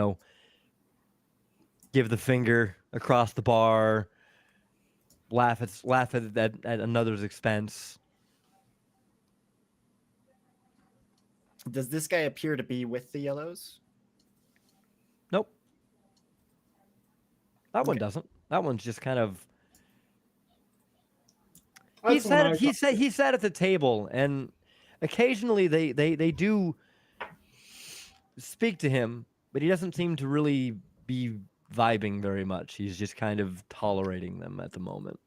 give the finger across the bar, laugh at another's expense. Does this guy appear to be with the yellows? Nope. That one Okay. doesn't. That one's just kind of. That's the one I He thought. sat at the table, and occasionally they do speak to him, but he doesn't seem to really be vibing very much. He's just kind of tolerating them at the moment.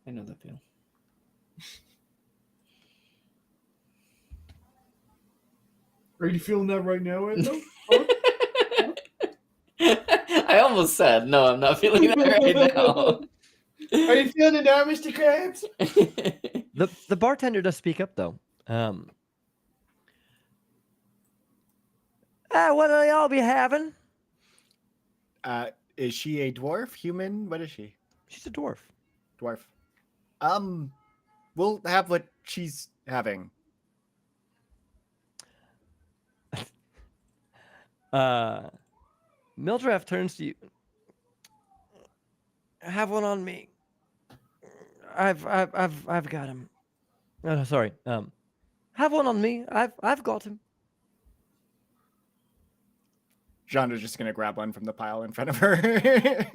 I know that feel. Are you feeling that right now, Endo? I almost said, no, I'm not feeling that right now. Are you feeling it now, Mr. Krabs? The bartender does speak up though. What will y'all be having? Is she a dwarf? Human? What is she? She's a dwarf. Dwarf. We'll have what she's having. Mildred turns to you. Have one on me. I've got him. Sorry. Have one on me. I've got him. Genre's just gonna grab one from the pile in front of her.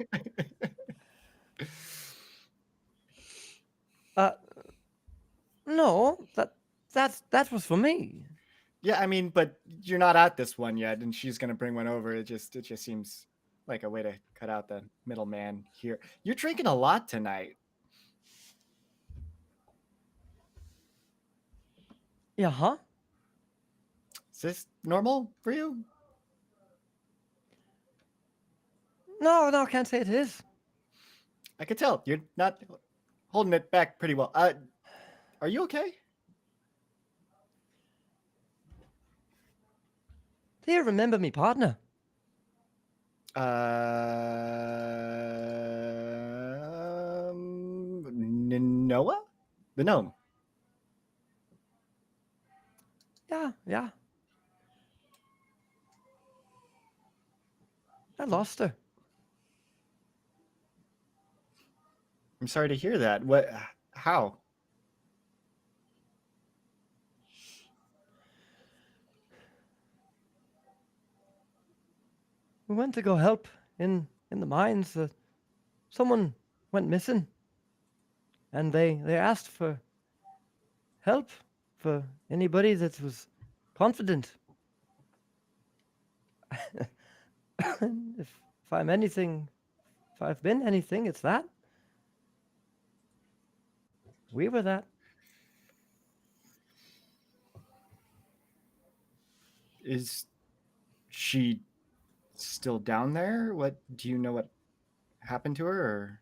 No, that was for me. Yeah, I mean, but you're not at this one yet, and she's gonna bring one over. It just seems like a way to cut out the middleman here. You're drinking a lot tonight. Yeah, huh? Is this normal for you? No, I can't say it is. I could tell you're not holding it back pretty well. Are you okay? Do you remember me, partner? Noah? The gnome. Yeah. I lost her. I'm sorry to hear that. What? How? we went to go help in the mines. Someone went missing, and they asked for help for anybody that was confident. if I'm anything, if I've been anything, it's that. We were that. Is she still down there? What do you know? What happened to her? Or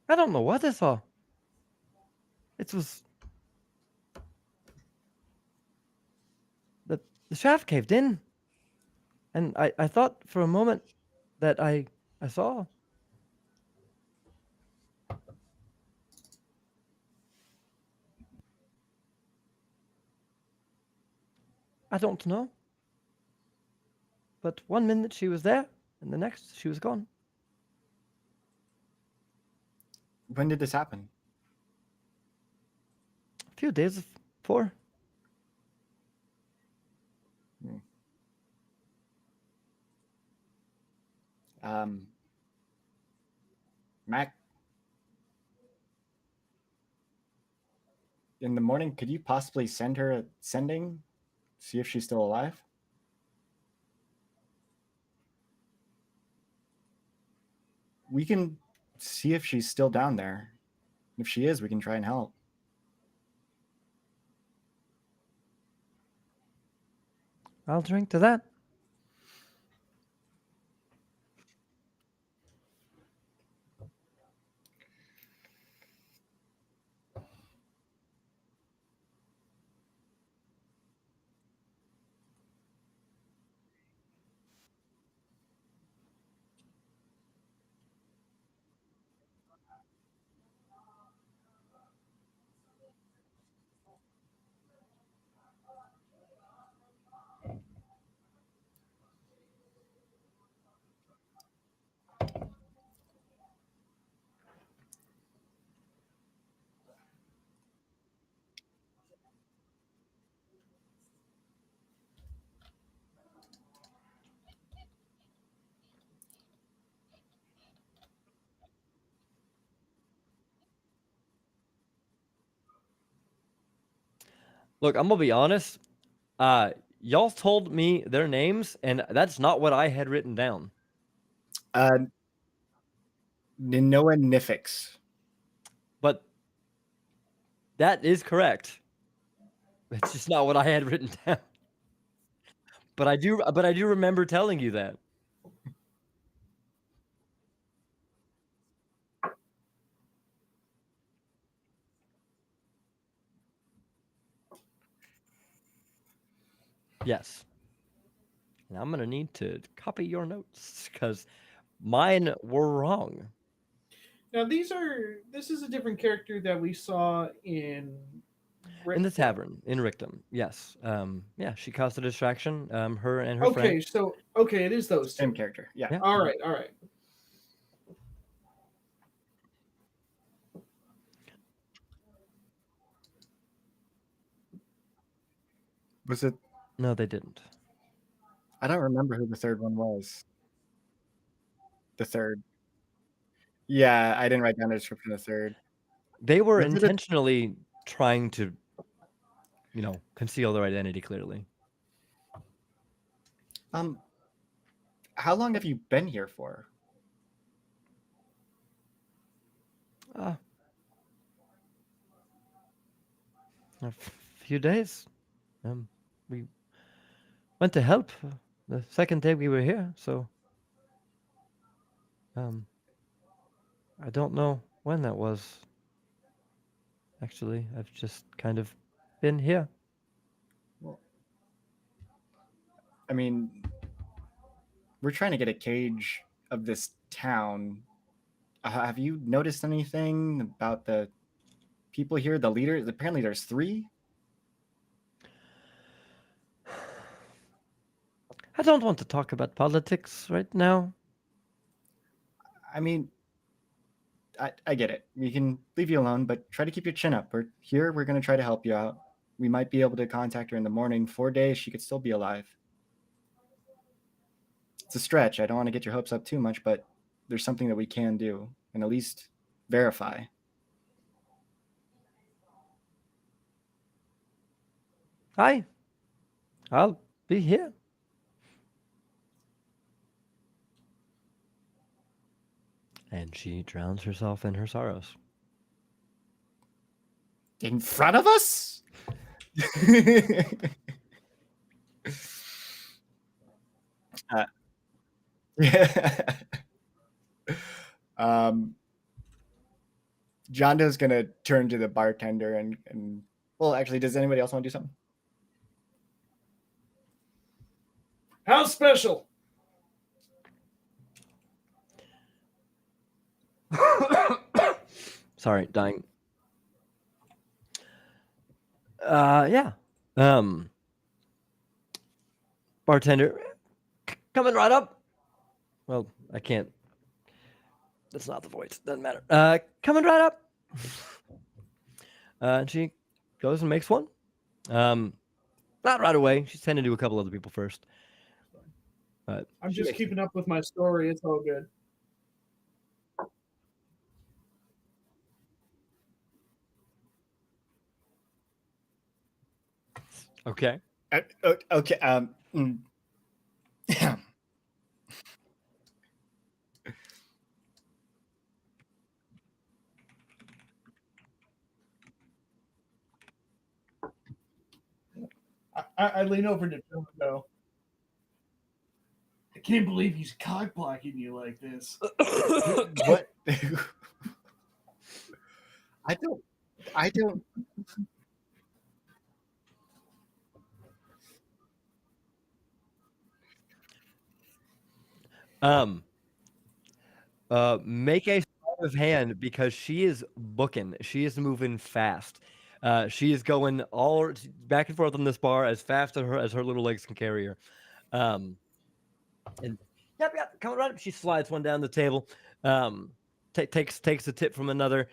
I don't know what I saw. It was the shaft caved in, and I thought for a moment that I saw. I don't know. But one minute she was there, and the next she was gone. when did this happen? A few days before. Mac, in the morning, could you possibly send her a sending? See if she's still alive? We can see if she's still down there. If she is, we can try and help. I'll drink to that. Look, I'm gonna be honest. Y'all told me their names, and that's not what I had written down. Ninoa Nifix. But that is correct. It's just not what I had written down. But I do remember telling you that. Yes. And I'm gonna need to copy your notes because mine were wrong. Now this is a different character that we saw in In the tavern in Rictum, yes. Yeah, she caused a distraction. Her and her Okay, friend. so it is those two. Same character. Yeah. Yeah. All right. Was it? No, they didn't. I don't remember who the third one was. The third. Yeah, I didn't write down the description of the third. They were Was it a- intentionally trying to, conceal their identity clearly. How long have you been here for? A few days. We went to help the second day we were here, so I don't know when that was. Actually, I've just kind of been here. Well, I mean, we're trying to get a gauge of this town. Have you noticed anything about the people here, the leaders? Apparently, there's 3. I don't want to talk about politics right now. I mean, I get it. We can leave you alone, but try to keep your chin up. We're here. We're going to try to help you out. We might be able to contact her in the morning. 4 days, she could still be alive. it's a stretch. I don't want to get your hopes up too much, but there's something that we can do and at least verify. Hi. I'll be here. And she drowns herself in her sorrows. In front of us? Yeah. John Doe's gonna turn to the bartender and well, actually, does anybody else want to do something? How's special? Sorry, dying. Yeah. Bartender, coming right up. Well, I can't. That's not the voice. Doesn't matter. Coming right up. And she goes and makes one. Not right away. She's tending to a couple other people first. But I'm just keeping up with my story. It's all good. okay. Okay. I lean over to Joe and go, I can't believe he's cock blocking you like this. What? I don't. Make a sleight of hand because she is booking. She is moving fast. She is going all back and forth on this bar as fast as her little legs can carry her. And yep, coming right up. She slides one down the table. Takes a tip from another.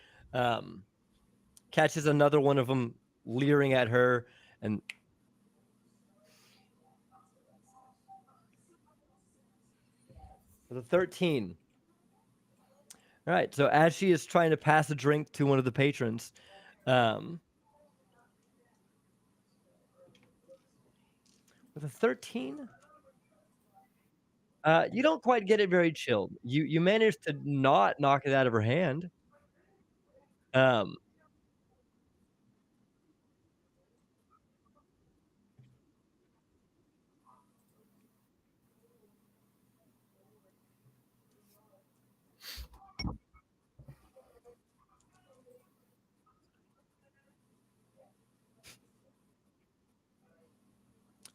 Catches another one of them leering at her, and with a 13. All right. So as she is trying to pass a drink to one of the patrons, with a 13, you don't quite get it very chilled. You manage to not knock it out of her hand.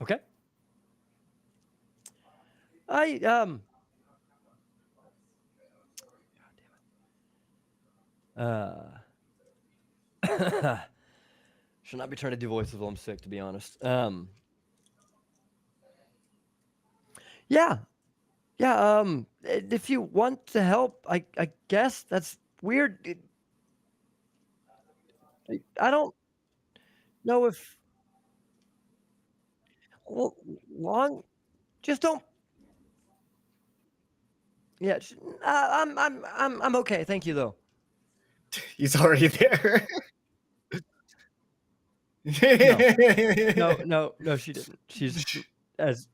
Okay. Should not be trying to do voices while I'm sick, to be honest. Yeah. If you want to help, I guess that's weird. I don't know if long. Just don't. Yeah. I'm okay. Thank you, though. He's already there. No, she didn't. She's as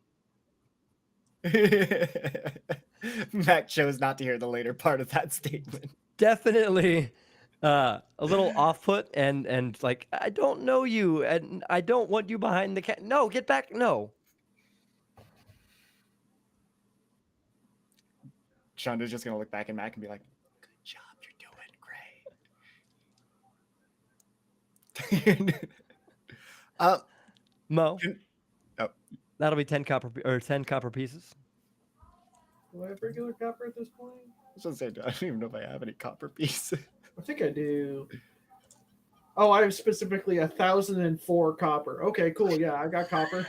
Mac chose not to hear the later part of that statement. definitely a little off put and like, I don't know you and I don't want you behind the cat. No, get back. No. Shonda's just gonna look back at Mac and be like, "Good job, you're doing great." Mo. Oh. That'll be 10 copper pieces. Do I have regular copper at this point? I was gonna say, I don't even know if I have any copper pieces. I think I do. Oh, I have specifically 1,004 copper. Okay, cool. Yeah, I got copper.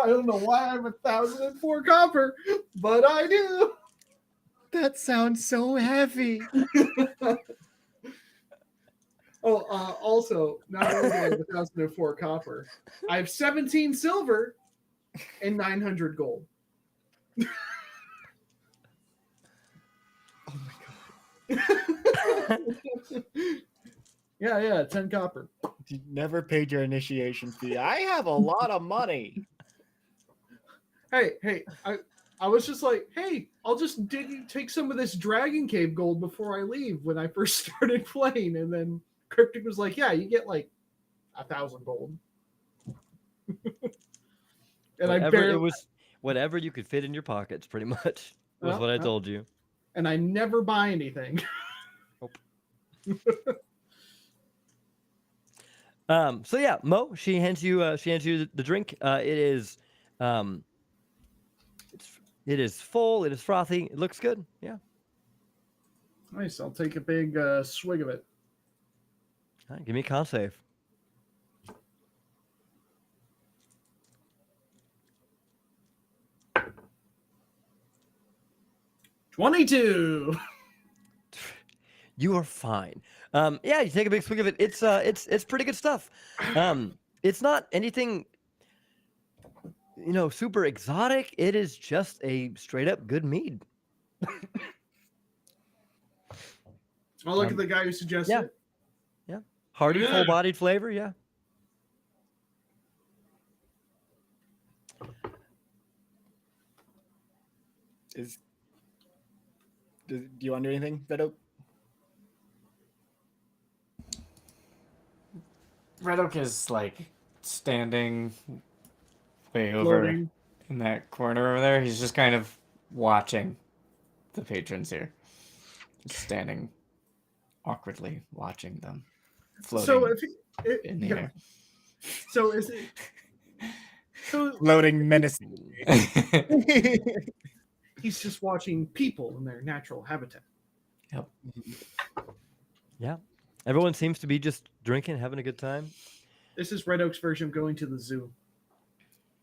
I don't know why I have 1,004 copper, but I do. That sounds so heavy. Also, not only do I have 1,004 copper, I have 17 silver and 900 gold. Oh my god. Yeah, 10 copper. You never paid your initiation fee. I have a lot of money. Hey, I was just like, hey, I'll just take some of this Dragon Cave gold before I leave when I first started playing. And then Cryptic was like, yeah, you get like 1,000 gold. And I barely, It was whatever you could fit in your pockets, pretty much, was what I told you. and I never buy anything. So yeah, Mo, she hands you the drink. It is full, it is frothy, it looks good. Yeah. Nice. I'll take a big swig of it. All right, give me a con save. 22. You are fine. Yeah, you take a big swig of it. It's pretty good stuff. It's not anything, super exotic. It is just a straight up good mead. I'll look at the guy who suggested it. Yeah. Hearty, full bodied flavor. Yeah. Do you want to do anything, Red Oak? Red Oak is like standing way over Floating. in that corner over there. He's just kind of watching the patrons here. Just standing awkwardly watching them floating So if in the air. So is it? So Floating menacing. he's just watching people in their natural habitat. Yep. Yeah. Everyone seems to be just drinking, having a good time. This is Red Oak's version of going to the zoo.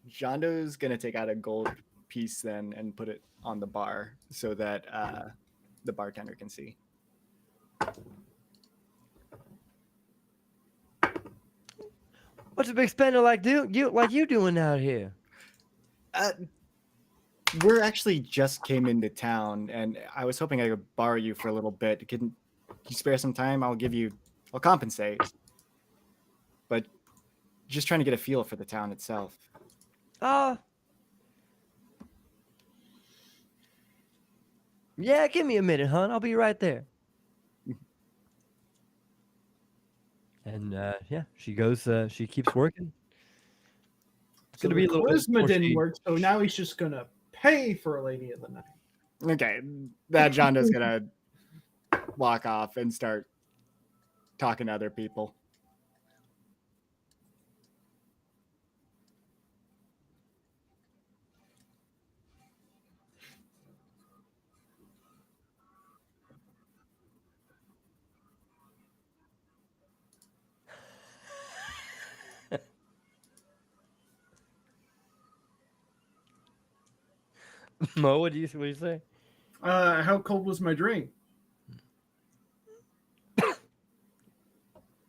Jondo's gonna take out a gold piece then and put it on the bar so that the bartender can see. What's a big spender like you doing out here? We're actually just came into town, and I was hoping I could borrow you for a little bit. Can you spare some time? I'll compensate. But just trying to get a feel for the town itself. Yeah, give me a minute, hon. I'll be right there. And yeah, she goes. She keeps working. It's So gonna be the a little bit charisma before didn't she- work, so now he's just gonna pay for a lady of the night. Okay, that Jondo's gonna walk off and start talking to other people. Mo, what do you say? How cold was my drink?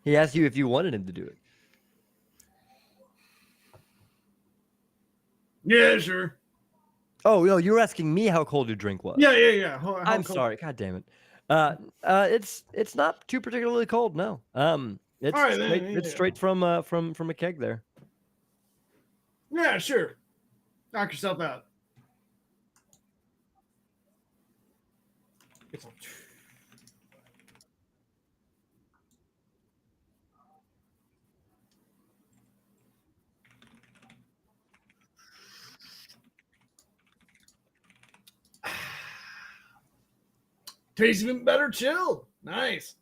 He asked you if you wanted him to do it. Yeah, sure. Oh no, you were asking me how cold your drink was. Yeah. How I'm cold? sorry. God damn it. It's not too particularly cold. No. It's All right, straight, then, it's yeah. straight from a keg there. Yeah, sure. Knock yourself out. It's like, tastes even better chilled. Nice.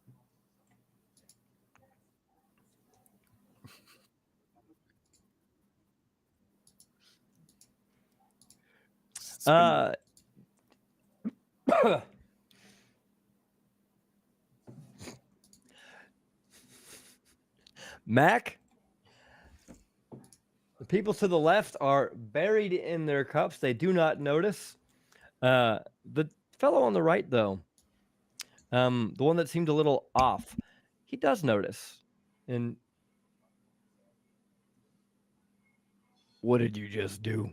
Mac, the people to the left are buried in their cups. They do not notice. The fellow on the right, though, the one that seemed a little off, he does notice. And What did you just do?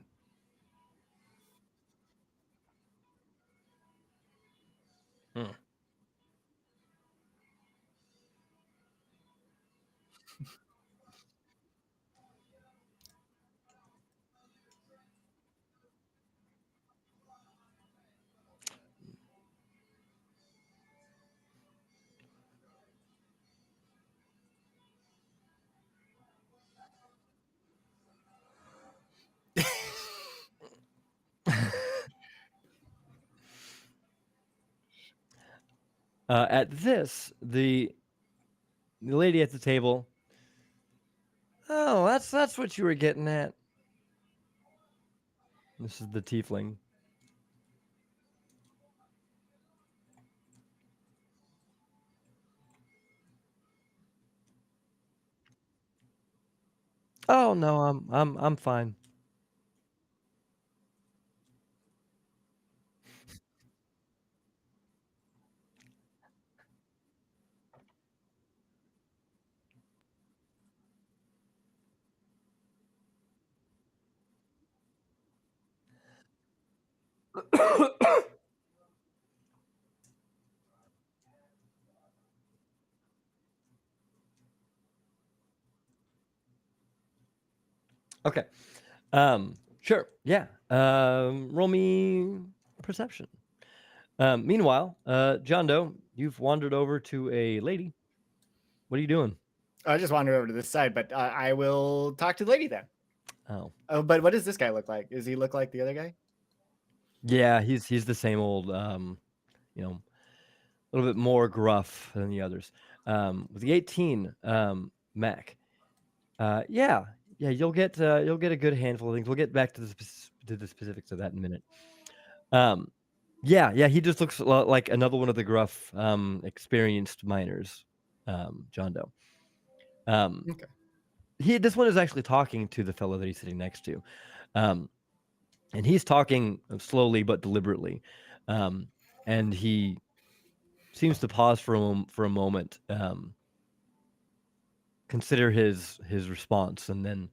At this, the lady at the table. Oh, that's what you were getting at. This is the tiefling. Oh no, I'm fine. Okay. Sure. Yeah. Roll me perception. Meanwhile, John Doe, you've wandered over to a lady. What are you doing? I just wandered over to this side, but I will talk to the lady then. Oh, Oh, but what does this guy look like? Does he look like the other guy? yeah, he's the same old, you know, a little bit more gruff than the others. With the 18, Mac. Yeah, you'll get a good handful of things. We'll get back to the specifics of that in a minute. Yeah, he just looks like another one of the gruff, experienced miners, John Doe. Okay. This one is actually talking to the fellow that he's sitting next to, and he's talking slowly but deliberately, and he seems to pause for a moment, consider his response, and then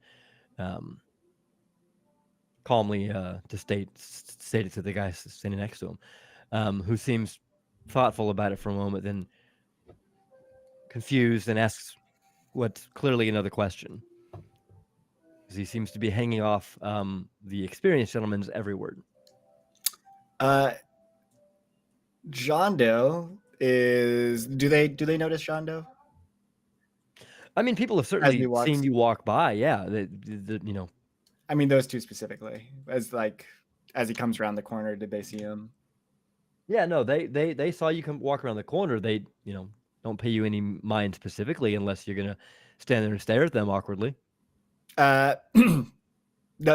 calmly to state it to the guy sitting next to him, who seems thoughtful about it for a moment, then confused and asks what's clearly another question. Because he seems to be hanging off the experienced gentleman's every word. John Doe is. Do they notice John Doe? I mean, people have certainly seen you walk by. Yeah, you know. I mean, those two specifically. As he comes around the corner, did they see him? Yeah, no, they saw you come walk around the corner. They, don't pay you any mind specifically unless you're gonna stand there and stare at them awkwardly. No,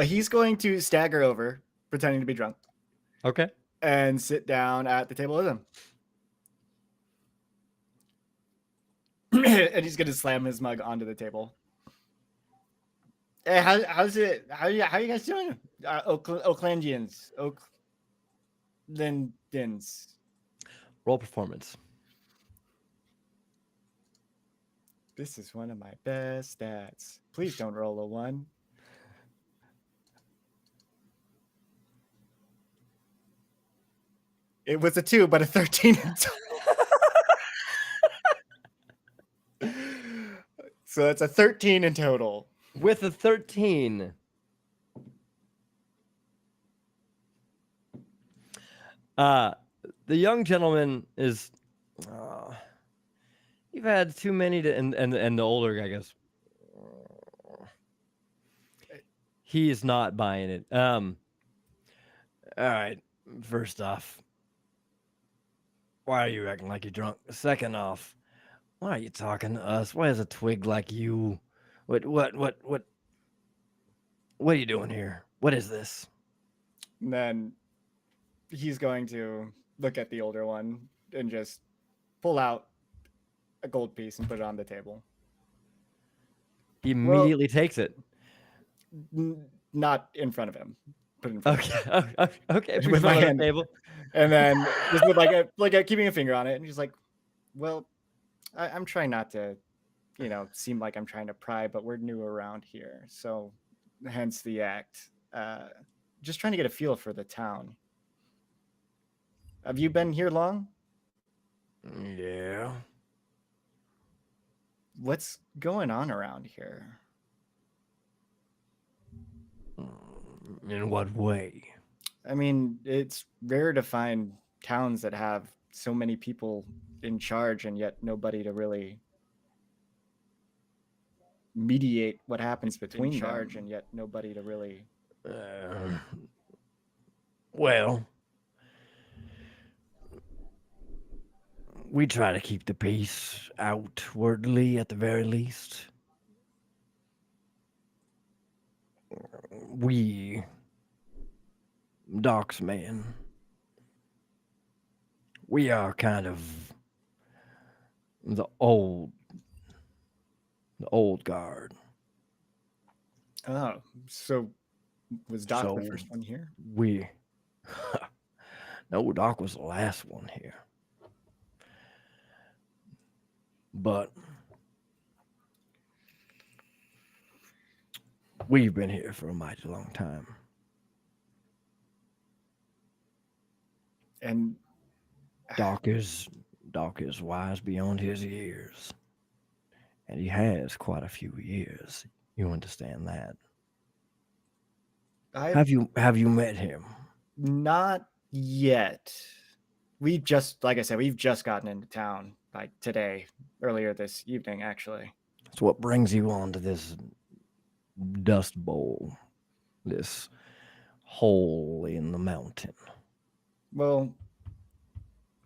he's going to stagger over, pretending to be drunk. Okay. And sit down at the table with him. And he's going to slam his mug onto the table. Hey, how's it? How you guys doing? Oaklandians. Oaklandins. Roll performance. This is one of my best stats. Please don't roll a 1. It was a 2, but a 13. So that's a 13 in total. With a 13. The young gentleman is. You've had too many to, and the older guy goes. He's not buying it. All right. First off, why are you acting like you're drunk? Second off, why are you talking to us? Why is a twig like you? What are you doing here? What is this? And then he's going to look at the older one and just pull out a gold piece and put it on the table. He immediately takes it. Not in front of him. Put it in front of him. Okay. With my hand. On the table. And then just with keeping a finger on it. And he's like, well, I'm trying not to, seem like I'm trying to pry, but we're new around here. So hence the act. Just trying to get a feel for the town. Have you been here long? Yeah. What's going on around here? In what way? I mean, it's rare to find towns that have so many people in charge and yet nobody to really mediate what happens between In charge them. And yet nobody to really. Well, we try to keep the peace outwardly at the very least. We, Docksmen, we are kind of the old guard. Oh, so was Doc the So- first one here? We, no, Doc was the last one here. But we've been here for a mighty long time. And Doc is wise beyond his years. And he has quite a few years. You understand that? I've Have you met him? not yet. We just, like I said, we've just gotten into town like today, earlier this evening, actually. So what brings you onto this dust bowl, this hole in the mountain? Well,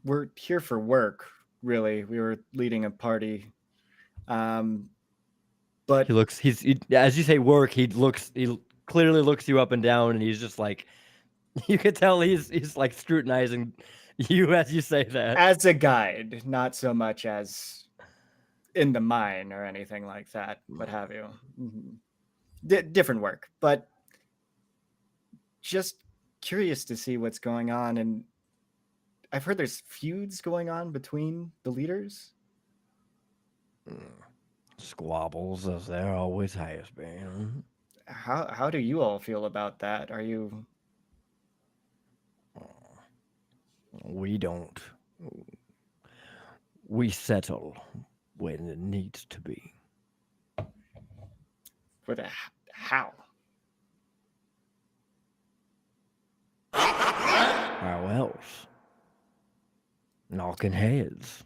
we're here for work, really. We were leading a party. But He looks. As you say work. He clearly looks you up and down, and he's just like, you could tell he's like scrutinizing you as you say that. as a guide, not so much as in the mine or anything like that, what have you. Different work, but just curious to see what's going on. And I've heard there's feuds going on between the leaders. Squabbles, as there always has been. How do you all feel about that? Are you? We don't. We settle when it needs to be. With a how? How else? Knocking heads.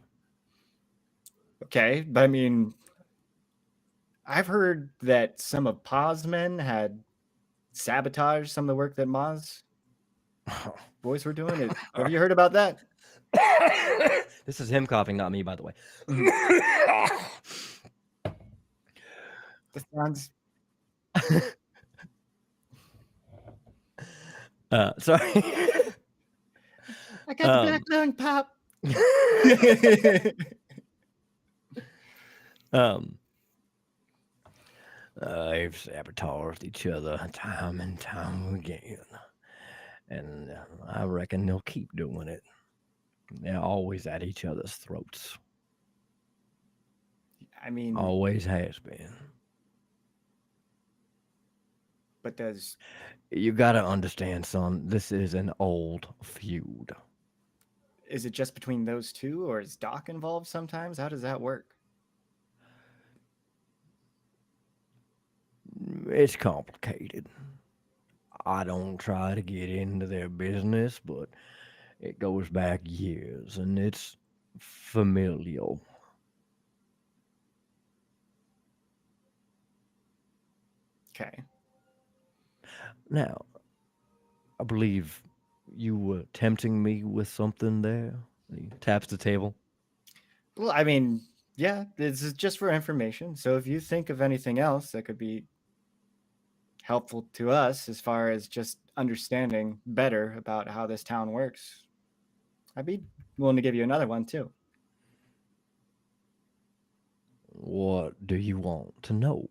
Okay, but I mean, I've heard that some of Pa's men had sabotaged some of the work that Ma's boys were doing. Have you heard about that? This is him coughing, not me, by the way. That sounds. Sorry. I got the black lung, Pop. They've sabotaged each other time and time again. And I reckon they'll keep doing it. They're always at each other's throats. I mean, Always has been. but does You gotta understand, son, this is an old feud. is it just between those two, or is Doc involved sometimes? How does that work? It's complicated. I don't try to get into their business, but it goes back years and it's familial. Okay. Now, I believe you were tempting me with something there. He taps the table. Well, I mean, yeah, this is just for information. So if you think of anything else that could be helpful to us as far as just understanding better about how this town works, I'd be willing to give you another one too. What do you want to know?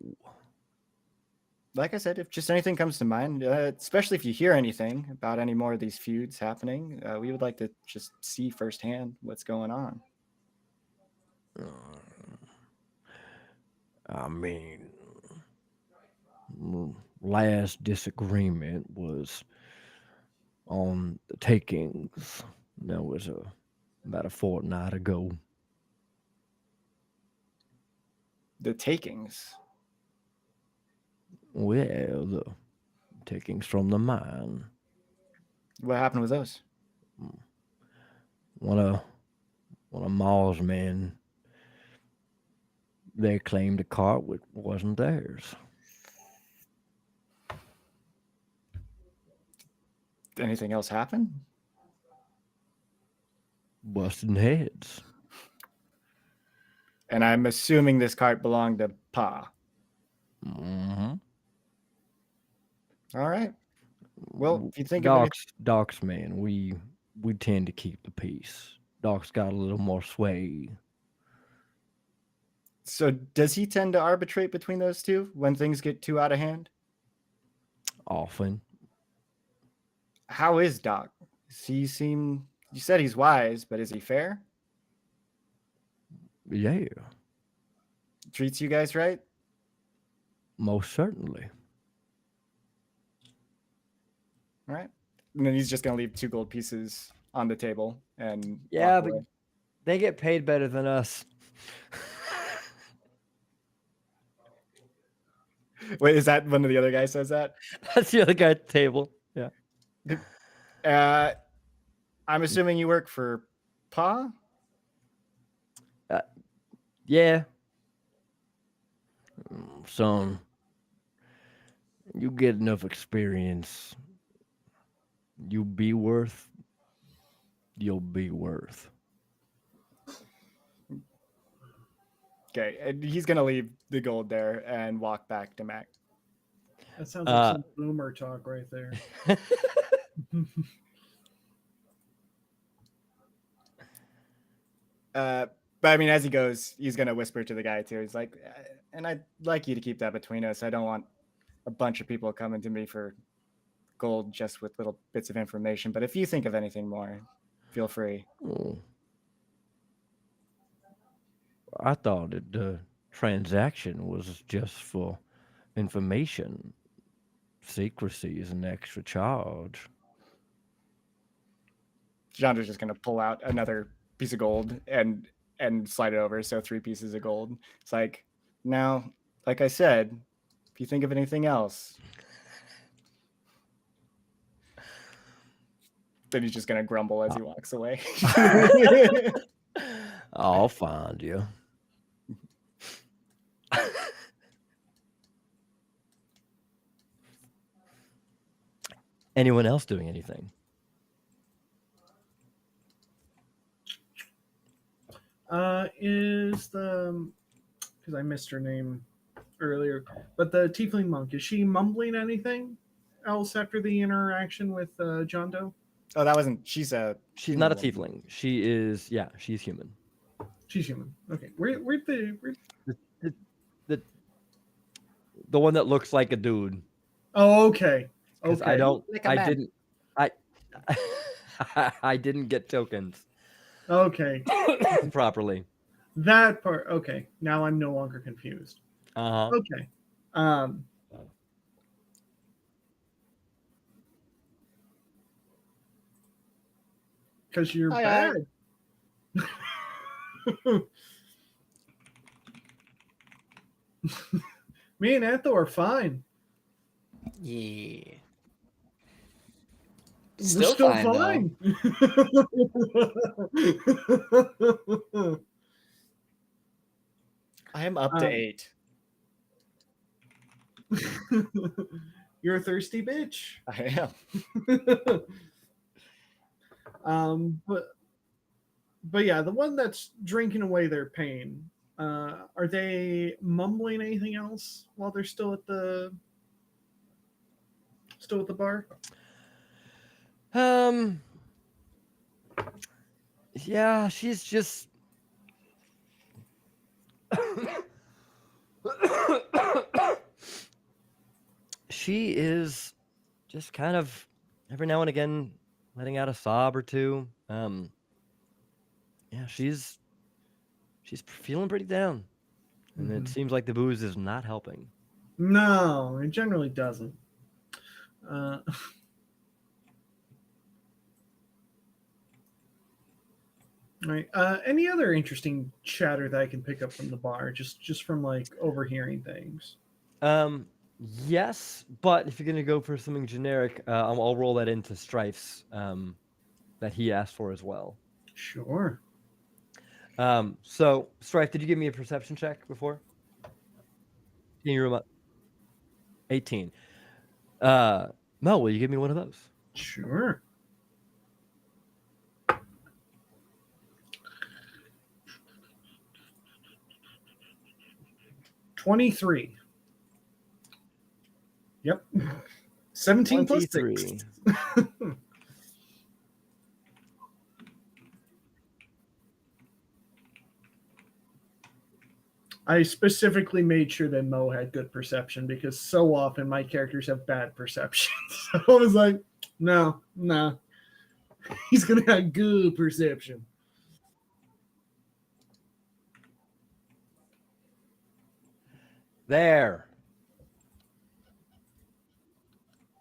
Like I said, if just anything comes to mind, especially if you hear anything about any more of these feuds happening, we would like to just see firsthand what's going on. I mean, last disagreement was on the takings. That was about a fortnight ago. The takings. Well, the takings from the mine. What happened with those? One of Ma's men, they claimed a cart which wasn't theirs. Anything else happen? Busting heads. And I'm assuming this cart belonged to Pa. Mm-hmm. All right. Well, if you think of anything, Doc's man, we tend to keep the peace. Doc's got a little more sway. so does he tend to arbitrate between those two when things get too out of hand? Often. How is Doc? You said he's wise, but is he fair? Yeah, Treats you guys right? most certainly. All right. And then he's just going to leave 2 gold pieces on the table and Yeah, walk but away. they get paid better than us. Wait, is that one of the other guys says that? That's the other guy at the table. Yeah. I'm assuming you work for Pa? Yeah. Son, you get enough experience, you'll be worth. Okay, and he's going to leave the gold there and walk back to Mac. That sounds like some boomer talk right there. But I mean, as he goes, he's going to whisper to the guy too. He's like, and I'd like you to keep that between us. I don't want a bunch of people coming to me for gold just with little bits of information. But if you think of anything more, feel free. Oh. I thought that the transaction was just for information. Secrecy is an extra charge. Chandra's just going to pull out another piece of gold and slide it over. So 3 pieces of gold. It's like, now, like I said, if you think of anything else, then he's just going to grumble as he walks away. I'll find you. Anyone else doing anything? Is the because I missed her name earlier, but the tiefling monk, is she mumbling anything else after the interaction with John Doe? Oh, that wasn't. She's She's human not a woman. tiefling. She is. Yeah, she's human. She's human. Okay, where'd The one that looks like a dude. Oh, okay. 'Cause Okay. I don't. Like a I man. didn't. I didn't get tokens Okay. properly. That part. Okay. Now I'm no longer confused. Uh huh. Okay. Because you're Aye, bad. Me and Etho are fine. Yeah. We're Still still fine, fine. I am up to Um, 8. You're a thirsty bitch. I am. But yeah, the one that's drinking away their pain. Are they mumbling anything else while they're still at the bar? Yeah, she's just. She is just kind of every now and again letting out a sob or two. Yeah, she's feeling pretty down, and it seems like the booze is not helping. No, it generally doesn't. All right. Any other interesting chatter that I can pick up from the bar, just from like overhearing things? Yes, but if you're gonna go for something generic, I'll roll that into Strife's that he asked for as well. Sure. So Strife, did you give me a perception check before? Can you remember? 18. Mel, will you give me one of those? Sure. $23. Yep. 17 plus 6. I specifically made sure that Mo had good perception because so often my characters have bad perception. So I was like, no. He's going to have good perception. There.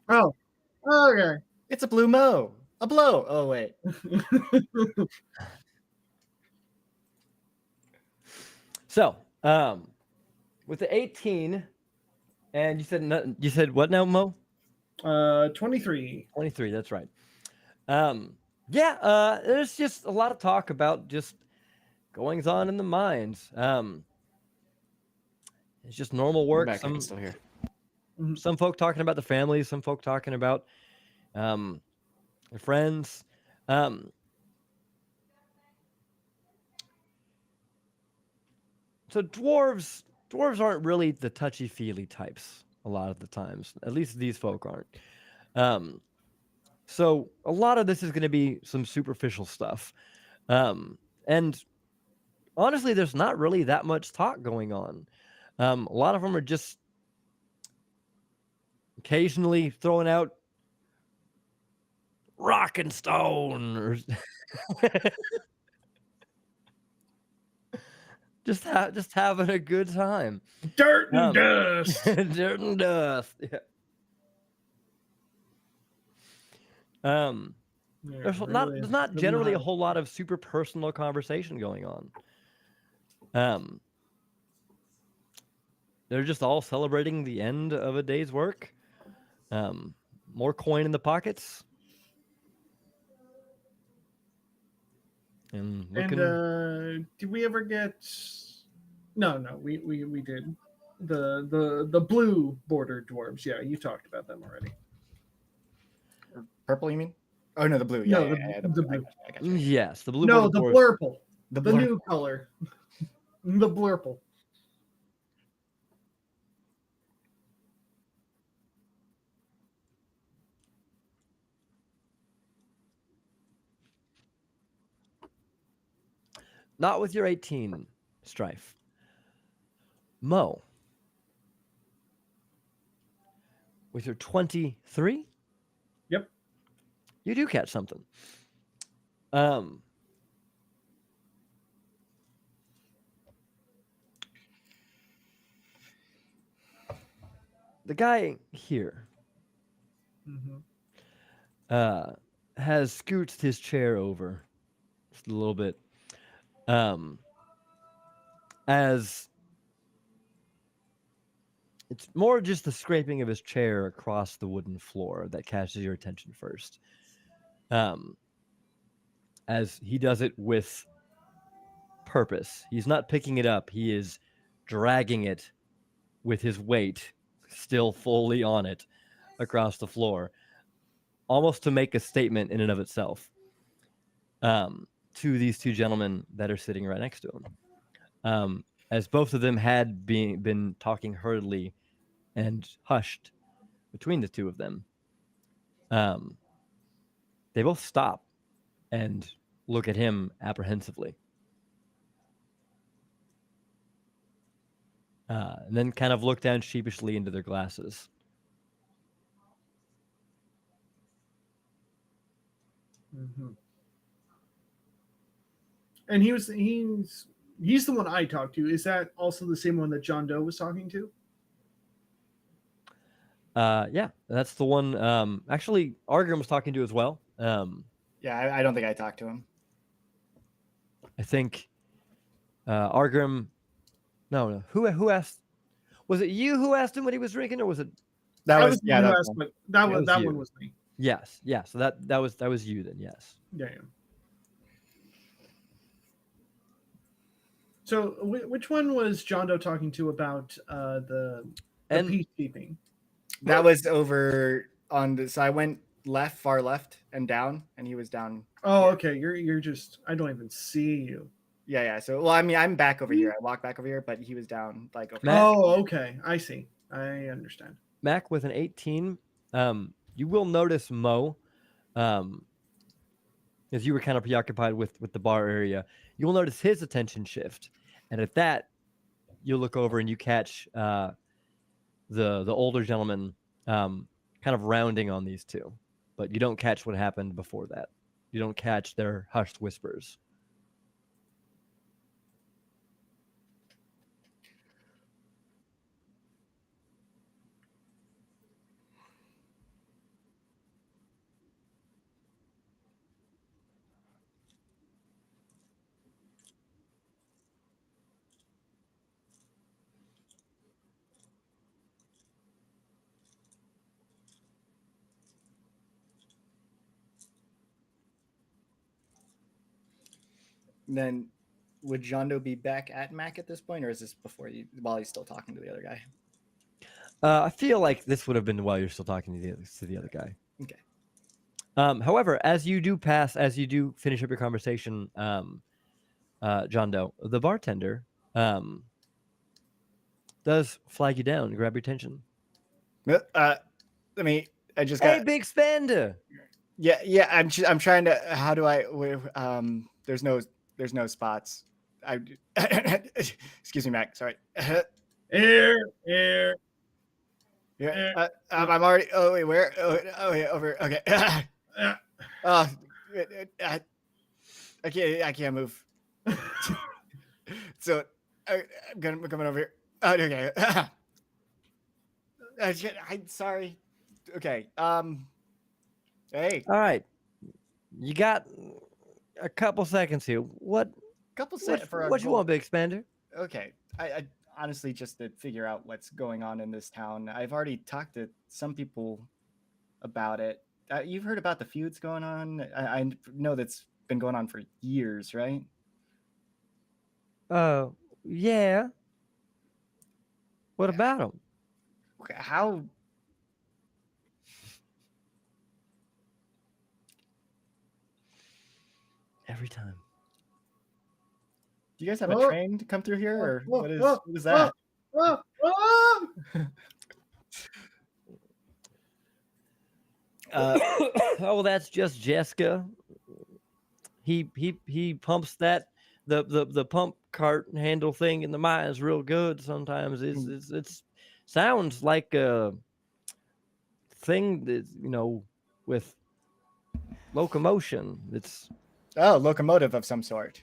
Oh, okay. It's a blue mo. A blow. Oh, wait. So, with the 18, and you said what now, Mo? 23. 23, that's right. Yeah, there's just a lot of talk about just goings on in the mines. It's just normal work. Back, I can still hear. Some folk talking about the families, some folk talking about their friends. So dwarves aren't really the touchy-feely types a lot of the times. At least these folk aren't. So a lot of this is going to be some superficial stuff. And honestly, there's not really that much talk going on. A lot of them are just occasionally throwing out rock and stone or just having a good time. Dirt and dust. Dirt and dust. Yeah. There's not generally a whole lot of super personal conversation going on. They're just all celebrating the end of a day's work. More coin in the pockets. And looking... did we ever get? No, we did. The blue border dwarves. Yeah, you talked about them already. Purple, you mean? Oh no, the blue. No, Yeah, the blue. I got you. Yes, the blue. No, the dwarves. blurple. The new color. The blurple. Not with your 18, Strife. Mo. With your 23? Yep. You do catch something. The guy here has scooched his chair over just a little bit. As it's more just the scraping of his chair across the wooden floor that catches your attention first. As he does it with purpose. He's not picking it up. He is dragging it with his weight still fully on it across the floor, almost to make a statement in and of itself to these two gentlemen that are sitting right next to him. As both of them had been talking hurriedly and hushed between the two of them, they both stop and look at him apprehensively. And then kind of look down sheepishly into their glasses. And he's the one I talked to. Is that also the same one that John Doe was talking to? Yeah, that's the one. Actually, Argrim was talking to as well. Yeah, I don't think I talked to him. I think Argrim. No. Who asked? Was it you who asked him what he was drinking, or was it? That I was was the yeah. one who That asked, was but that was that you. one was me. Yes. Yeah. So that was you then. Yes. Yeah. So which one was John Doe talking to about the And peacekeeping? that was over on the. So I went left, far left, and down, and he was down. Oh, okay. You're just. I don't even see you. Yeah. So well, I mean, I'm back over here. I walked back over here, but he was down like over. Matt- Oh, okay. I see. I understand. Mac with an 18. You will notice Mo, as you were kind of preoccupied with the bar area. You will notice his attention shift, and at that, you'll look over and you catch the older gentleman kind of rounding on these two, but you don't catch what happened before that. You don't catch their hushed whispers. And then, would Jondo be back at Mac at this point, or is this before you while he's still talking to the other guy? I feel like this would have been while you're still talking to the other guy. Okay. However, as you do finish up your conversation, John Doe, the bartender does flag you down and grab your attention. I just got. Hey, big spender. Yeah. I'm trying to. How do I? There's no spots. Excuse me, Mac. Sorry. Here. Yeah. I'm already. Oh wait, where? Oh yeah, over. Okay. Oh, I can't move. So I'm coming over here. Oh, okay. I'm sorry. Okay. Hey. All right, you got a couple seconds here. What you want, big spender? Okay. I honestly just to figure out what's going on in this town. I've already talked to some people about it. You've heard about the feuds going on. I know that's been going on for years, right? Yeah. What about them? How? Every time. Do you guys have a Oh. train to come through here, or Oh, what is oh, what is that? Oh. Oh, that's just Jessica. He pumps the pump cart handle thing in the mines real good. Sometimes it's sounds like a thing that with locomotion. It's Oh, locomotive of some sort.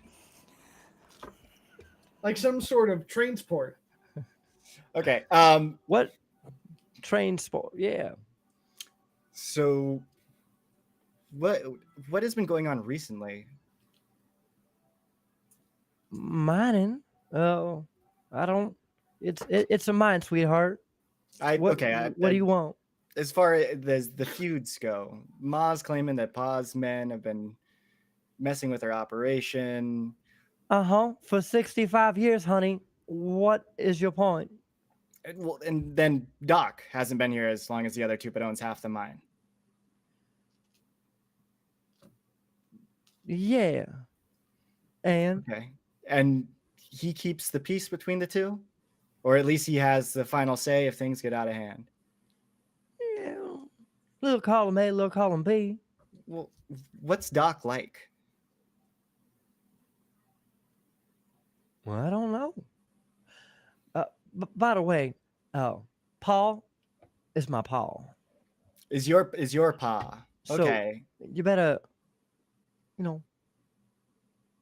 Like some sort of transport. Okay. what train sport? Yeah. So what has been going on recently? Mining. Oh, I don't. It's a mine, sweetheart. What do you want? As far as the feuds go, Ma's claiming that Pa's men have been messing with her operation. For 65 years, honey. What is your point? And then Doc hasn't been here as long as the other two, but owns half the mine. Yeah. And Okay. And he keeps the peace between the two? Or at least he has the final say if things get out of hand. yeah, little column A, little column B. Well, what's Doc like? Well, I don't know. By the way, Paul is my Paul. Is your Pa? So Okay. you better,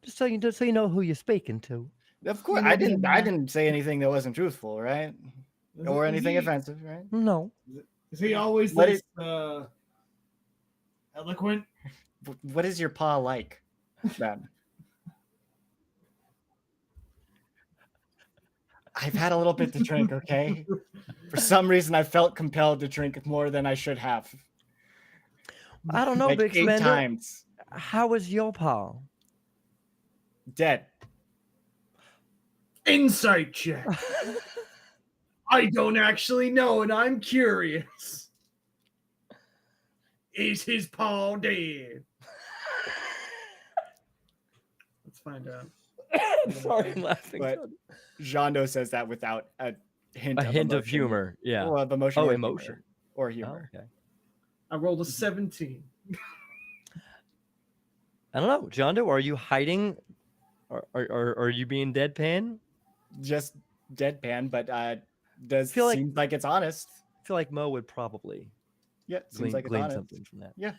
just so you know who you're speaking to. Of course, I didn't say anything that wasn't truthful, right? Or anything offensive, right? No. Is he always What this eloquent? What is your paw like, then? I've had a little bit to drink, okay? For some reason, I felt compelled to drink more than I should have. I don't know, Like Big 8 Commander. times. How is your paw? Dead. Insight check. I don't actually know, and I'm curious. Is his paw dead? Let's find out. Sorry, I'm laughing. But Jondo says that without a hint A hint of emotion. humor. Yeah. Well, of emotion. Oh, or emotion. Humor. Or Oh, humor. okay. I rolled a 17. I don't know, Jondo. Are you hiding? Or are you being deadpan? Just deadpan, but does Feel like- seems like it's honest. I feel like Mo would probably Yeah, seems glean, like it's glean honest. something from that. Yeah.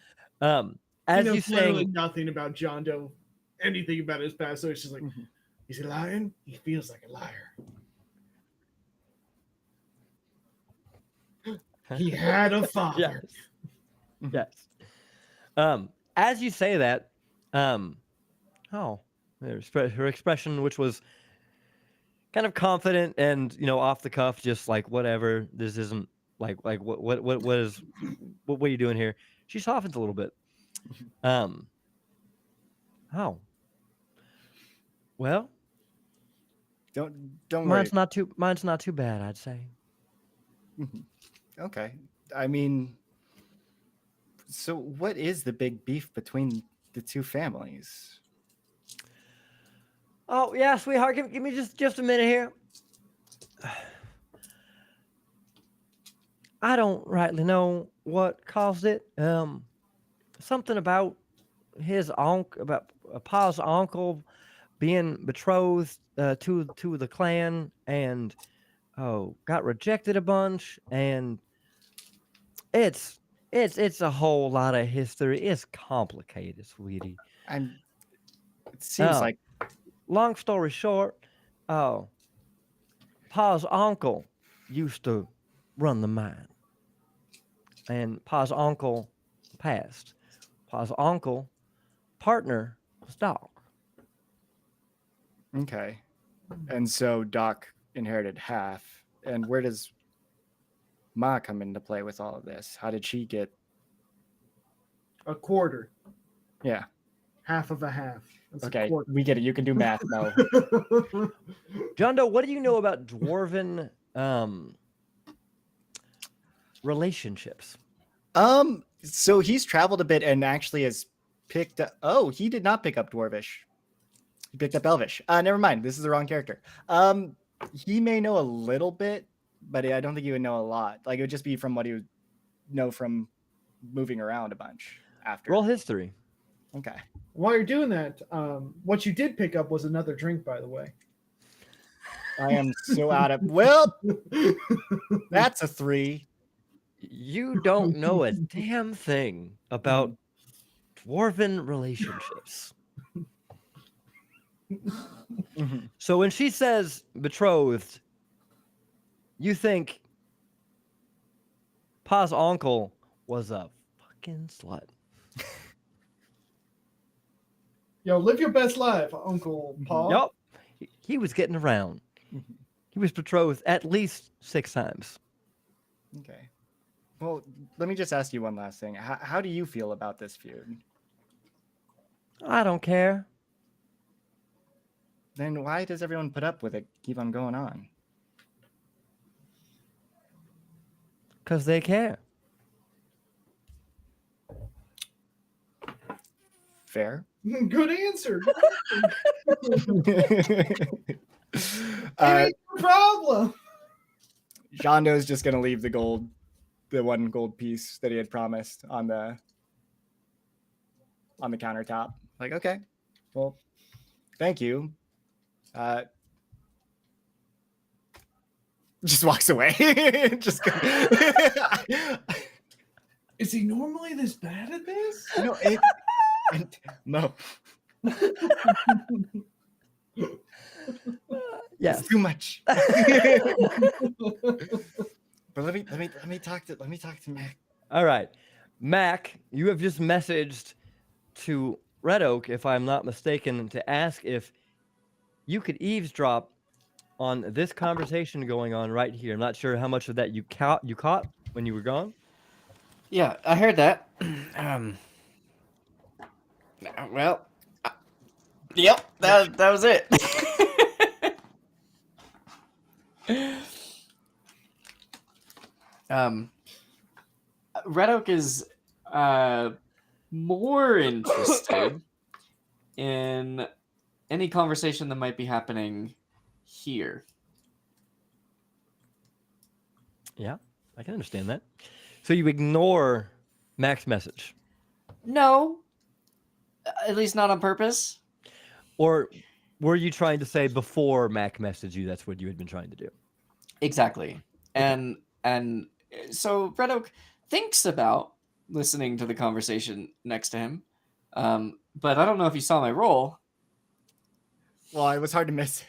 As He you knows literally saying, nothing about John Doe, anything about his past. So it's just like, Mhm. is he lying? He feels like a liar. He had a father. yes. As you say that, her expression, which was kind of confident and off the cuff, just like whatever. This isn't like what are you doing here? She softens a little bit. Oh. Well, Don't mine's worry. not too bad, I'd say. Mhm. Okay. I mean, so what is the big beef between the two families? Oh yeah, sweetheart, give me just a minute here. I don't rightly know what caused it. Something about his uncle, about Pa's uncle being betrothed to the clan, and got rejected a bunch, and it's a whole lot of history. It's complicated, sweetie. It seems Oh. like Long story short, Pa's uncle used to run the mine, and Pa's uncle passed. Pa's uncle partner was Doc. okay. And so Doc inherited half. And where does Ma come into play with all of this? How did she get? A quarter. Yeah. Half of a half. That's a Okay, quarter. we get it. You can do math, Mo. John Doe, what do you know about dwarven relationships? So he's traveled a bit and actually has picked up. Oh, he did not pick up Dwarvish. He picked up Elvish. Never mind. This is the wrong character. He may know a little bit, but I don't think he would know a lot. Like it would just be from what he would know from moving around a bunch after. Roll history. Okay. While you're doing that, what you did pick up was another drink, by the way. I am so out of. Well, that's a 3. You don't know a damn thing about dwarven relationships. Mhm. So when she says betrothed, you think Pa's uncle was a fucking slut. Yo, live your best life, Uncle Paul. Yup. He was getting around. He was betrothed at least 6 times. Okay. Well, let me just ask you one last thing. How do you feel about this feud? I don't care. Then why does everyone put up with it? Keep on going on. Because they care. Fair. Good answer. It uh, ain't your problem. Jondo's just gonna leave the one gold piece that he had promised on the countertop. Like, okay, well, thank you. Just walks away. Just Is he normally this bad at this? No. Yes. It's too much. But let me talk to Mac. All right, Mac, you have just messaged to Red Oak, if I'm not mistaken, to ask if you could eavesdrop on this conversation going on right here. I'm not sure how much of that you caught when you were gone. Yeah, I heard that. Well, yep, that was it. Red Oak is more interested in any conversation that might be happening here. Yeah, I can understand that. So you ignore Mac's message, No, at least not on purpose. or were you trying to say before Mac messaged you that's what you had been trying to do? Exactly. And so Red Oak thinks about listening to the conversation next to him. But I don't know if you saw my roll. Well, it was hard to miss.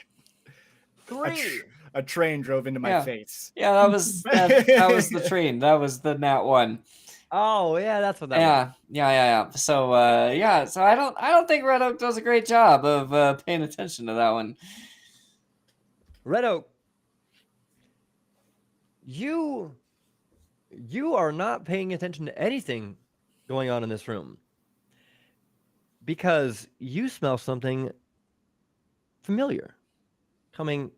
A train drove into my Yeah. face. Yeah, that was that was the train. That was the nat one. Oh yeah, that's what that was. Yeah. So so I don't think Red Oak does a great job of paying attention to that one. Red Oak, you are not paying attention to anything going on in this room because you smell something familiar coming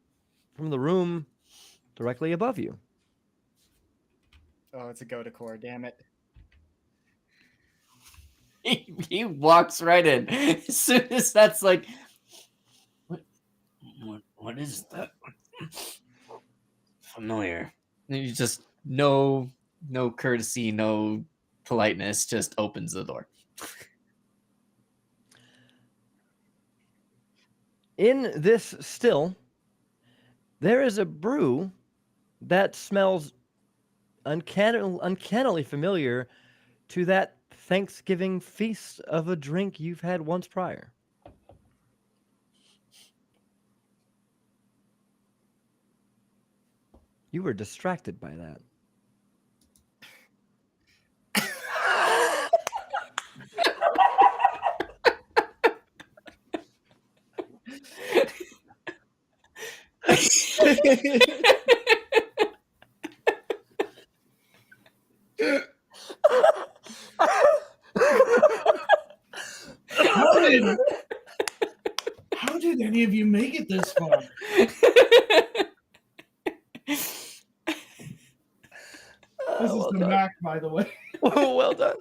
from the room directly above you. Oh, it's a go to core, damn it. He walks right in as soon as that's like, What is that? Familiar. you just no courtesy, no politeness, just opens the door. In this still, there is a brew that smells uncannily familiar to that Thanksgiving feast of a drink you've had once prior. You were distracted by that. How did any of you make it this far? This is the Mac, by the way. Well done.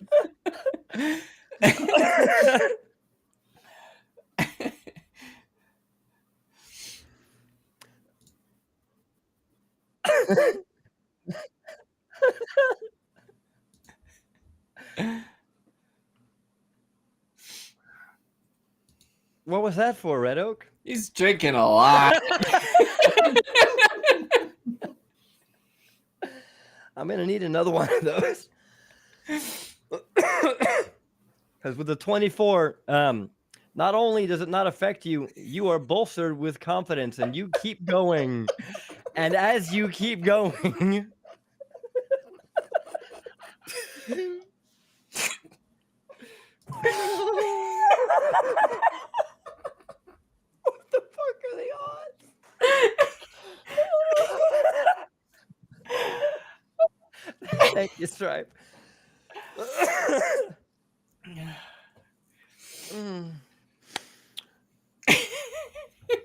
What was that for, Red Oak? He's drinking a lot. I'm gonna need another one of those. Because with the 24, not only does it not affect you, you are bolstered with confidence, and you keep going. And as you keep going, what the fuck are the odds? Thank you, Stripe.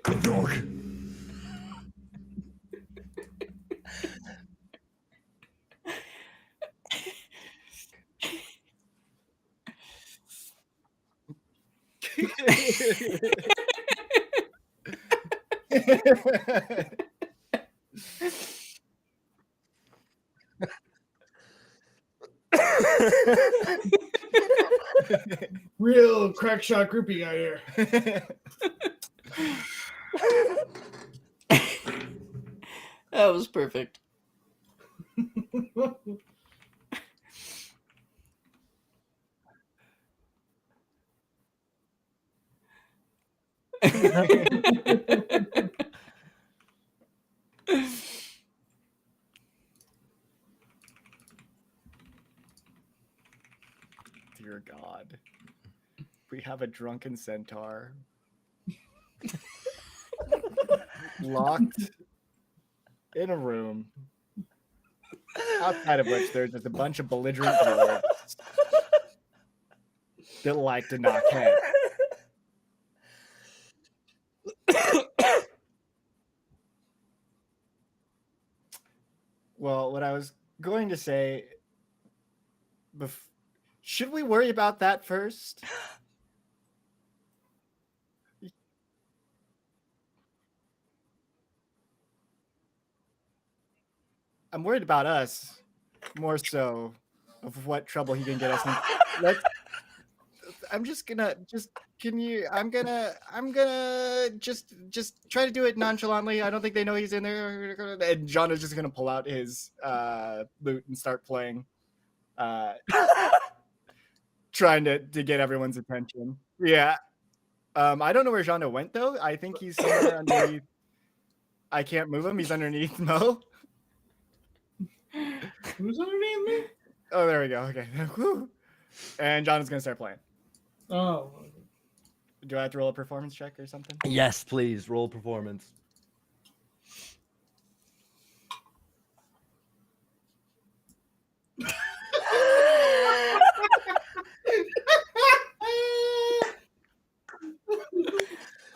Good dog. Real crack shot groupie guy here. That was perfect. We have a drunken centaur. Locked in a room. Outside of which there's just a bunch of belligerent dwarves that like to knock heads. Well, what I was going to say, should we worry about that first? I'm worried about us, more so of what trouble he can get us in. I'm gonna just try to do it nonchalantly. I don't think they know he's in there. And John is just gonna pull out his lute and start playing, trying to get everyone's attention. Yeah. I don't know where Jono went though. I think he's somewhere underneath. I can't move him. He's underneath Mo. Who's underneath me? Oh, there we go. Okay. And John is gonna start playing. Oh. Do I have to roll a performance check or something? Yes, please roll performance.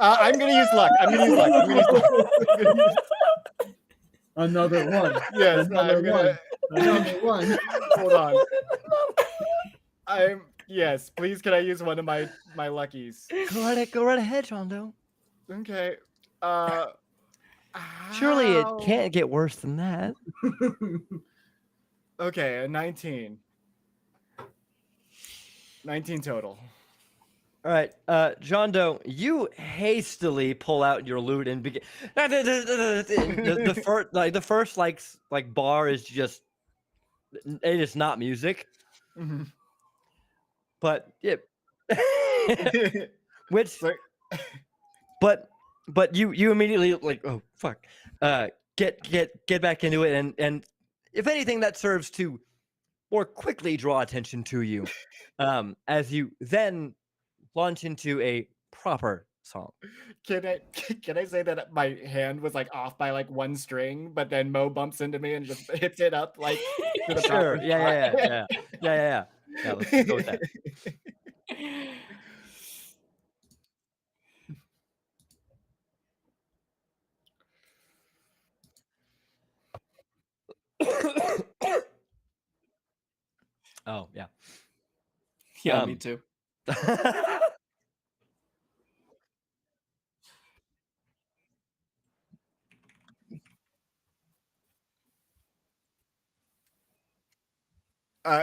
I'm gonna use luck. Another one. Yes, Another one. Hold on. Yes. Please, can I use one of my luckies? Go right ahead, Shondo. Okay. Surely it can't get worse than that. Okay, a 19. 19 total. All right, John Doe, you hastily pull out your lute and begin. The first bar is just, it is not music, but yeah, but you immediately like, oh fuck, get back into it, and if anything, that serves to more quickly draw attention to you, as you then launch into a proper song. Can I say that my hand was like off by like one string, but then Mo bumps into me and just hits it up like to the Sure. proper Yeah. Yeah, let's go with that. Oh, yeah. Yeah, me too.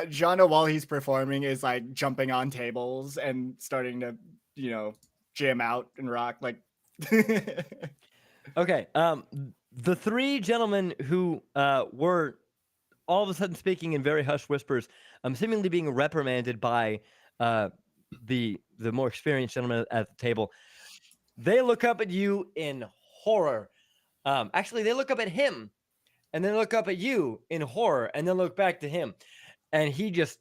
Jana, while he's performing, is like jumping on tables and starting to, jam out and rock. Like, Okay. The three gentlemen who were all of a sudden speaking in very hushed whispers, seemingly being reprimanded by the more experienced gentleman at the table, they look up at you in horror. Actually, they look up at him, and then look up at you in horror, and then look back to him, and he just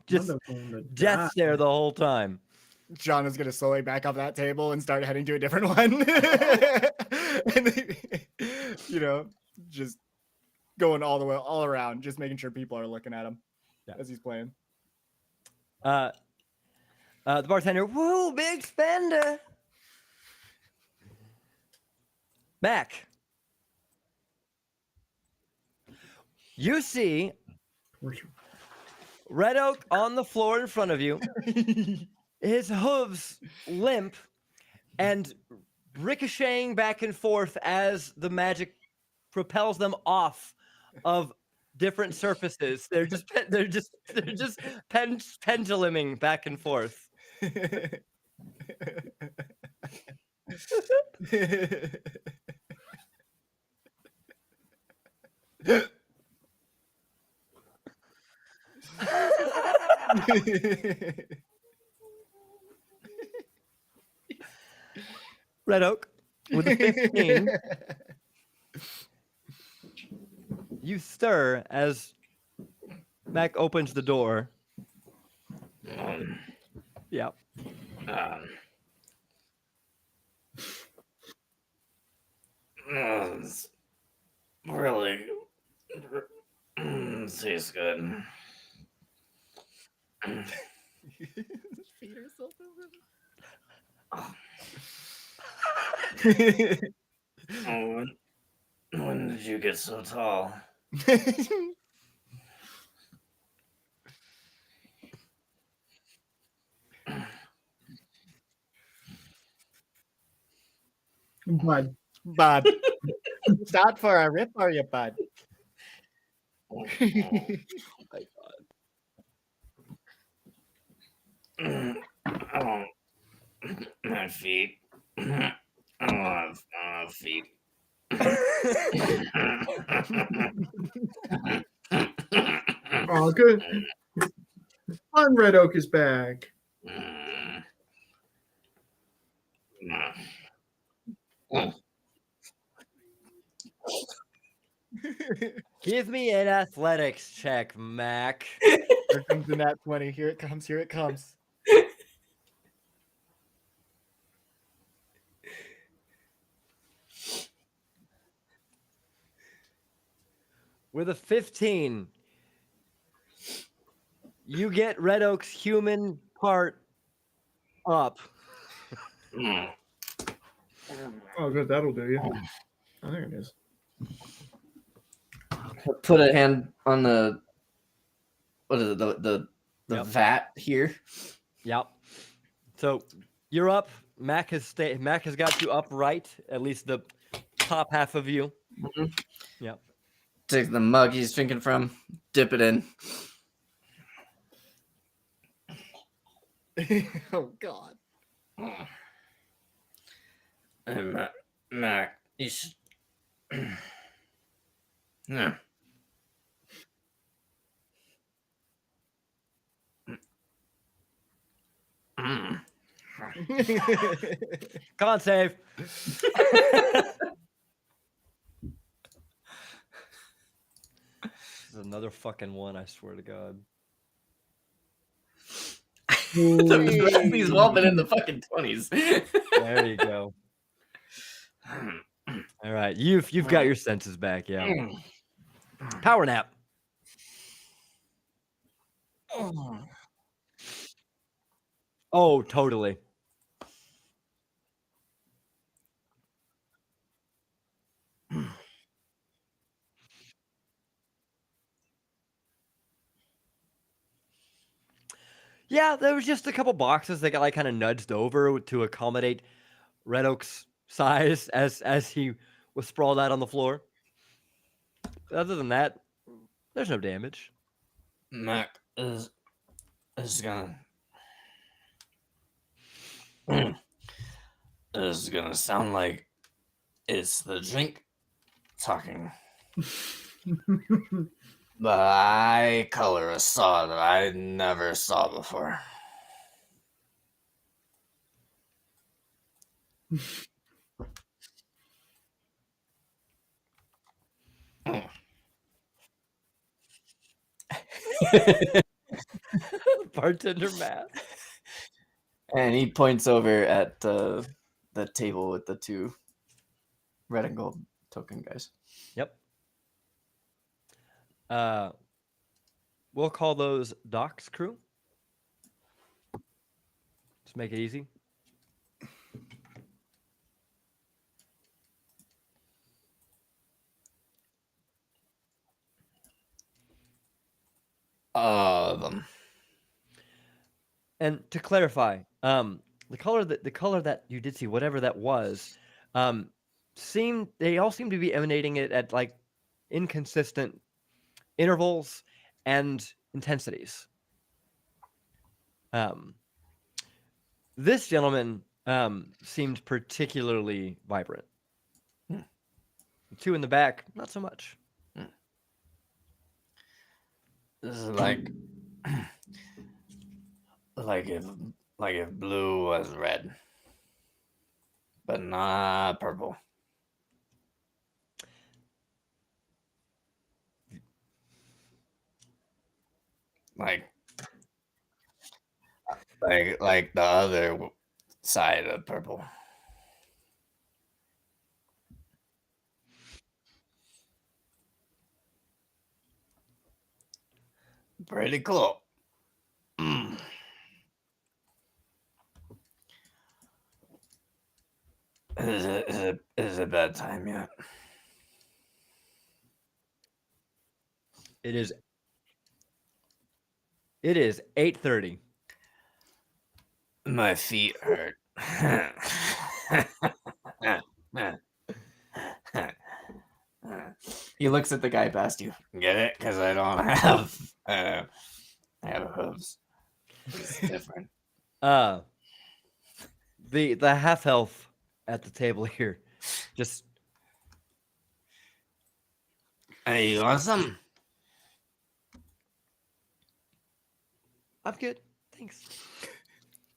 death stare the whole time. John is gonna slowly back off that table and start heading to a different one. And just going all around, just making sure people are looking at him as he's playing. The bartender, woo, big spender. Mac, you see Red Oak on the floor in front of you, his hooves limp and ricocheting back and forth as the magic propels them off of different surfaces. They're just penduluming back and forth. Red Oak with a 15. You stir as Mac opens the door. Um, Yeah. um, it's really tastes good. Feed herself Oh, when did you get so tall? Bud. Bud. Start for a rip, are you, bud? Oh, my God. My feet. I don't have feet. Oh, good. Fun Red Oak is back. Give me an athletics check, Mac. Here comes the nat 20. Here it comes. Here it comes. With a 15, you get Red Oak's human part up. Oh, good. That'll do you. Oh, there it is. Put a hand on the what is it? The Yep. vat here. Yep. So you're up. Mac has got you upright, at least the top half of you. Mhm. Yep. Take the mug he's drinking from, dip it in. Oh, God. Hey, Mac, you should. Yeah. Con save. This is another fucking one, I swear to God. The rest of these have all been in the fucking 20s. There you go. All right, you've got your senses back, yeah. Power nap. Oh, totally. Yeah, there was just a couple boxes that got like kind of nudged over to accommodate Red Oak's size as he was sprawled out on the floor. Other than that, there's no damage. Mac is gonna is gonna sound like it's the drink talking. But I color a saw that I never saw before. Bartender Matt. And he points over at the table with the two red and gold token guys. Yep. We'll call those Doc's crew. Just make it easy. All of them. And to clarify, the color that you did see, whatever that was, they all seem to be emanating it at like inconsistent intervals and intensities. This gentleman seemed particularly vibrant. The two in the back, not so much. This is like if blue was red, but not purple. like the other side of purple. Pretty cool. Mm. Is it bedtime yet? It is 8:30. My feet hurt. He looks at the guy past you. Get it? Because I don't have I have hooves. It's different. The half elf at the table here, just Hey, you want some? I'm good, thanks.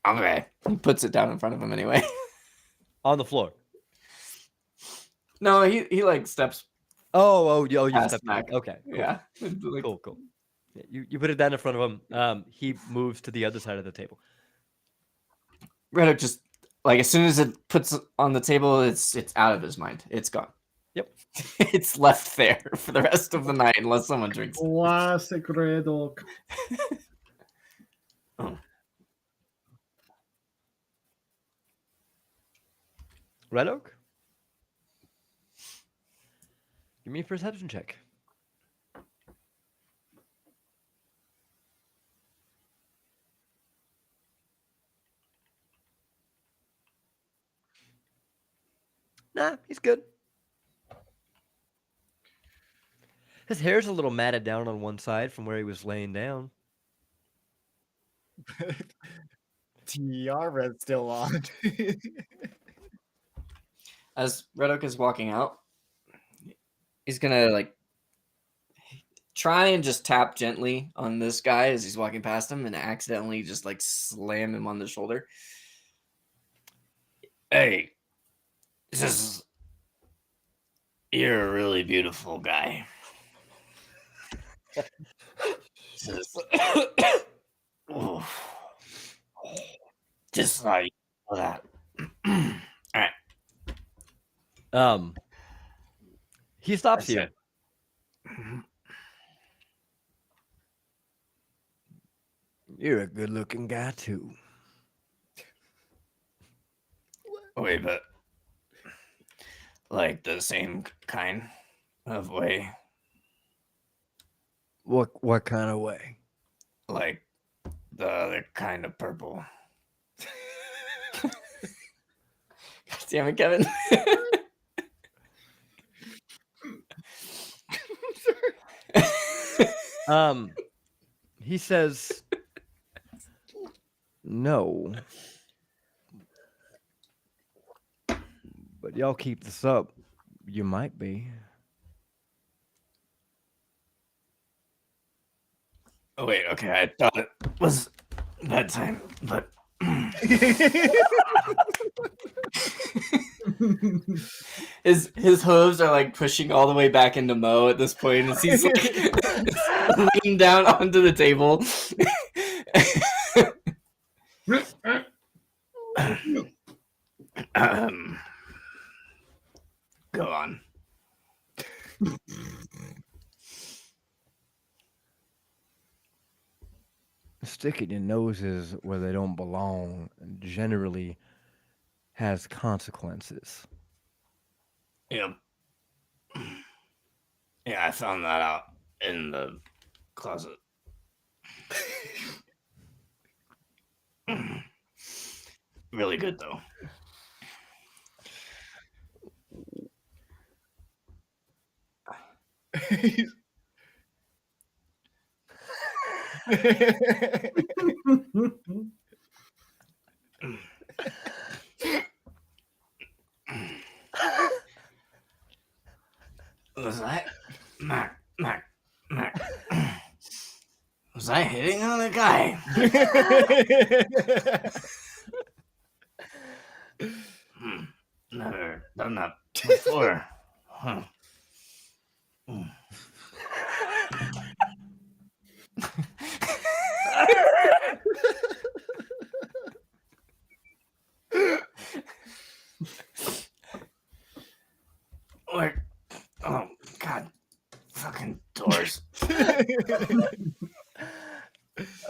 Okay. He puts it down in front of him anyway. On the floor. No, he like steps. You Past stepped Mac. back. Okay, cool. Yeah. Like, Cool. Yeah, you put it down in front of him. He moves to the other side of the table. Redo just like as soon as it puts on the table, it's out of his mind. It's gone. Yep. It's left there for the rest of the night unless someone drinks it. Classic Red Oak. Red Oak? Give me a perception check. Nah, he's good. His hair's a little matted down on one side from where he was laying down. Tiara's still on. As Red Oak is walking out, he's gonna like try and just tap gently on this guy as he's walking past him and accidentally just like slam him on the shoulder. Hey, you're a really beautiful guy. Just thought you know that. All right. He stops That's you. it. You're a good-looking guy too. Wait, but like the same kind of way, What kind of way? like the other kind of purple. God damn it, Kevin. He says, No. But y'all keep this up, you might be. Oh wait, okay, I thought it was bedtime, but His hooves are like pushing all the way back into Mo at this point as he's like leaning down onto the table. go on. Sticking your noses where they don't belong generally has consequences. Yeah. Yeah, I found that out in the closet. Really good though. Was I Mac? Was I hitting on a guy? Never done that before. Huh.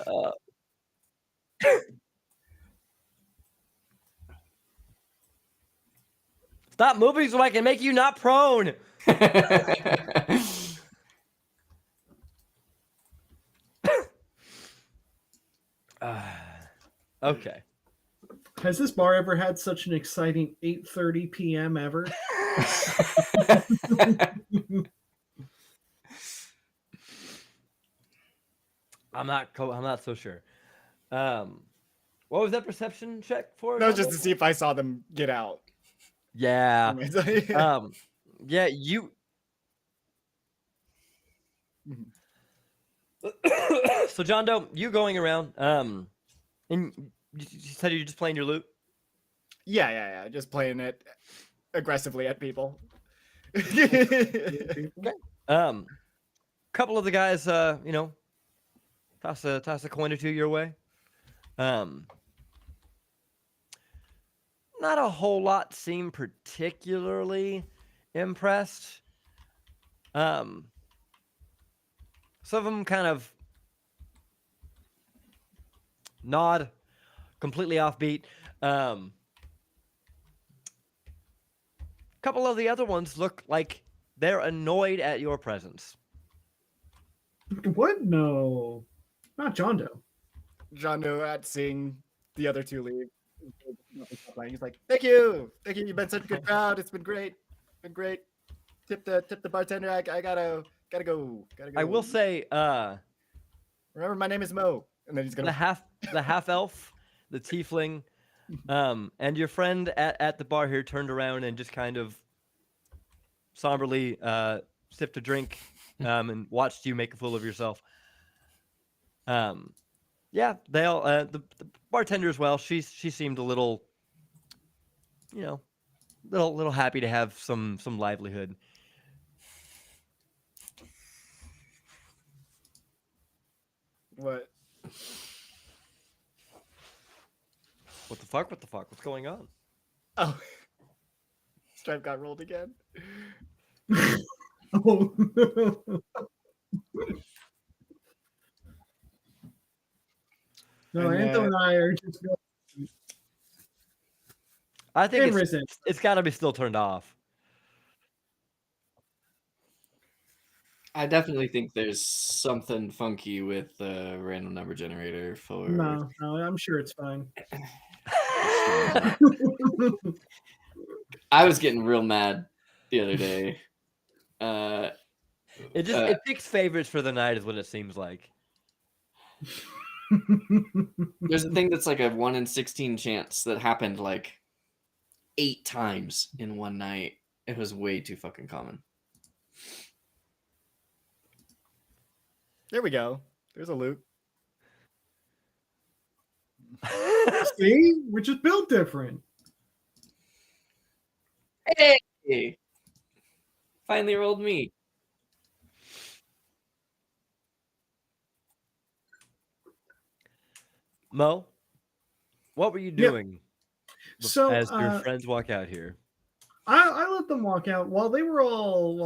Uh, Stop moving so I can make you not prone. Okay. Has this bar ever had such an exciting 8:30 p.m. ever? I'm not so sure. What was that perception check for? That was just Jondo? to see if I saw them get out. Yeah. Yeah. Yeah, you So John Doe, you going around, and you said you're just playing your lute? Yeah. Just playing it aggressively at people. Couple of the guys, toss a coin or two your way. Not a whole lot seem particularly impressed. Some of them kind of nod, completely offbeat. Couple of the other ones look like they're annoyed at your presence. What? No, not John Doe. John Doe at seeing the other two leave. He's like, "Thank you. You've been such a good crowd. It's been great. Tip the bartender. I gotta go. I will say, remember my name is Mo." And then he's gonna the half elf, the tiefling, and your friend at the bar here turned around and just kind of somberly sipped a drink, and watched you make a fool of yourself. Yeah, they all the bartender as well. She seemed a little, little happy to have some livelihood. What? What the fuck? What's going on? Oh, Stripe got rolled again. Oh. No, And, Anthony and I are just going. I think Risen. it's got to be still turned off. I definitely think there's something funky with the random number generator for. No, I'm sure it's fine. I was getting real mad the other day. It picks favorites for the night, is what it seems like. There's a thing that's like a 1 in 16 chance that happened like 8 times in one night. It was way too fucking common. There we go. There's a loot. See, we're just built different. Hey! Finally rolled me. Mo, what were you Yep. doing So as your friends walk out here? I let them walk out while they were all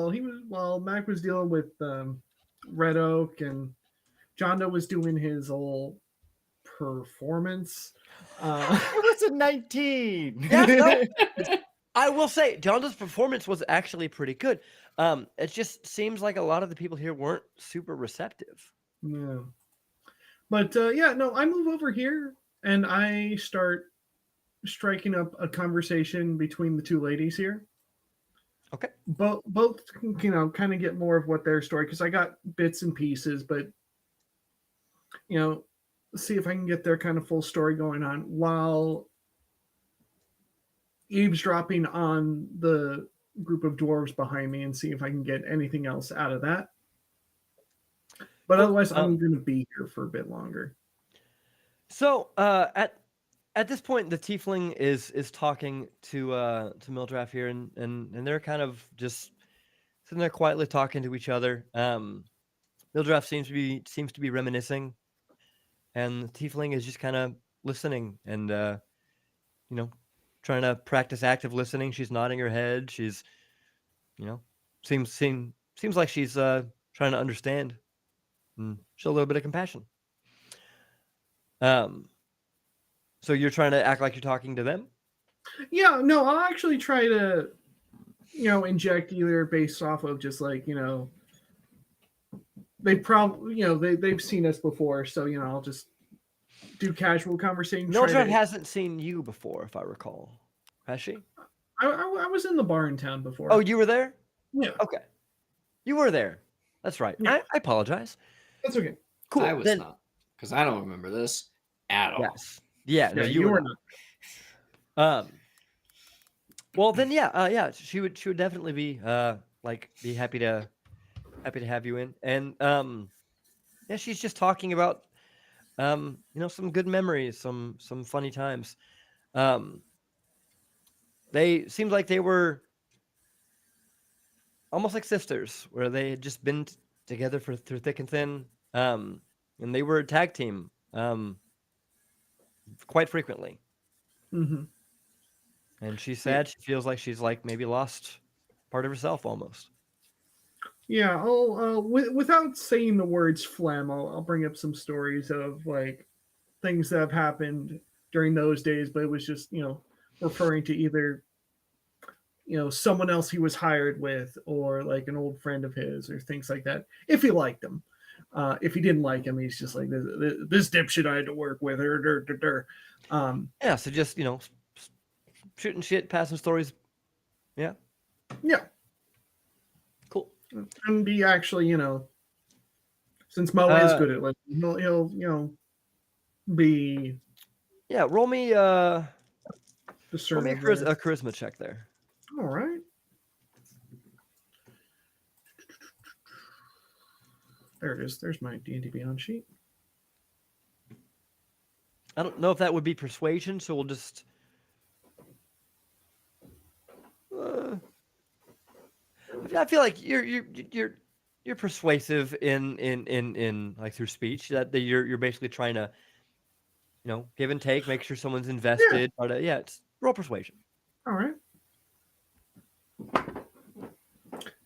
while Mac was dealing with Red Oak and John Doe was doing his old performance. It was a 19. Yeah, no, I will say John Doe's performance was actually pretty good. It just seems like a lot of the people here weren't super receptive. Yeah. But I move over here and I start striking up a conversation between the two ladies here. Okay. Both kind of get more of what their story, because I got bits and pieces, but see if I can get their kind of full story going on while eavesdropping on the group of dwarves behind me and see if I can get anything else out of that. But otherwise, I'm going to be here for a bit longer. So at this point, the tiefling is talking to Mildraff here, and they're kind of just sitting there quietly talking to each other. Mildraff seems to be reminiscing, and the tiefling is just kind of listening and trying to practice active listening. She's nodding her head. She's seems like she's trying to understand and show a little bit of compassion. So you're trying to act like you're talking to them? Yeah, no, I'll actually try to, inject either based off of just like, they probably, they've seen us before. So, I'll just do casual conversation. Mildred hasn't seen you before, if I recall. Has she? I was in the bar in town before. Oh, you were there? Yeah. Okay. You were there. That's right. Yeah. I apologize. That's okay. Cool. I was not, because I don't remember this at all. Yes. Yeah, no, Yeah, you were not. not. Well then yeah, she would definitely be be happy to have you in. And yeah, she's just talking about some good memories, some funny times. They seemed like they were almost like sisters, where they had just been together through thick and thin. And they were a tag team quite frequently. Mm-hmm. And she's sad. She feels like she's maybe lost part of herself almost. Yeah, I'll without saying the words phlegm, I'll bring up some stories of like things that have happened during those days, but it was just referring to either someone else he was hired with or like an old friend of his or things like that. If he liked him, if he didn't like him, he's just like this dipshit I had to work with. Yeah, so just shooting shit, passing stories. Yeah. Yeah. Cool. And be actually, since Mo is good at listening, he'll be. Yeah, roll me a discernive. charisma check there. All right. There it is. There's my D&D Beyond sheet. I don't know if that would be persuasion, so we'll just. I feel like you're persuasive in like through speech that you're basically trying to, give and take, make sure someone's invested. Yeah. But it's roll persuasion. All right.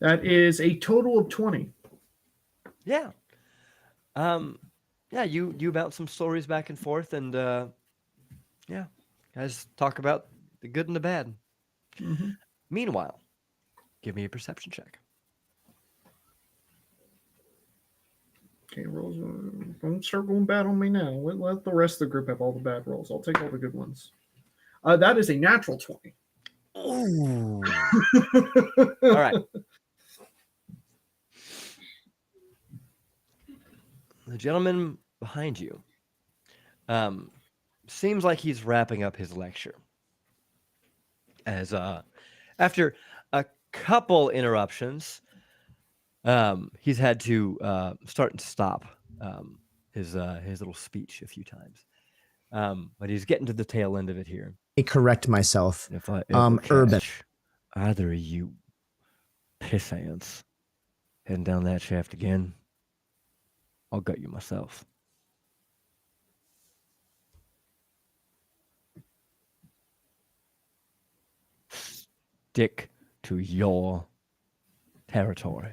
That is a total of 20. Yeah. Yeah, you bounce some stories back and forth, and yeah, guys talk about the good and the bad. Mm-hmm. Meanwhile, give me a perception check. Okay, rolls. Don't start going bad on me now. Let the rest of the group have all the bad rolls. I'll take all the good ones. That is a natural 20. Ooh. All right. The gentleman behind you seems like he's wrapping up his lecture. As after a couple interruptions, he's had to start and stop his little speech a few times. But he's getting to the tail end of it here. Correct myself. If I ever Urban. catch either of you pissants heading down that shaft again, I'll gut you myself. Stick to your territory.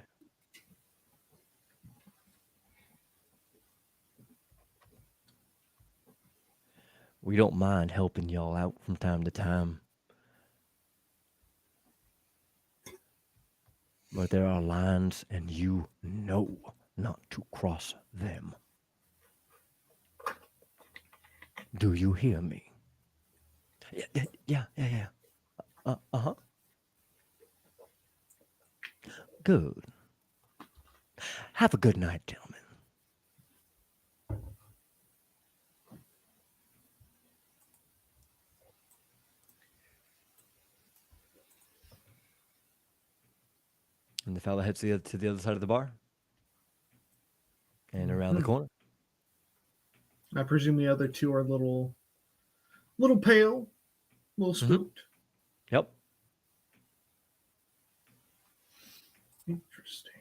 We don't mind helping y'all out from time to time. But there are lines, and you know not to cross them. Do you hear me? Yeah. Uh-huh. Good. Have a good night, gentlemen. And the fella heads to the other side of the bar. And around the corner. I presume the other two are a little pale, a little spooked. Yep. Interesting.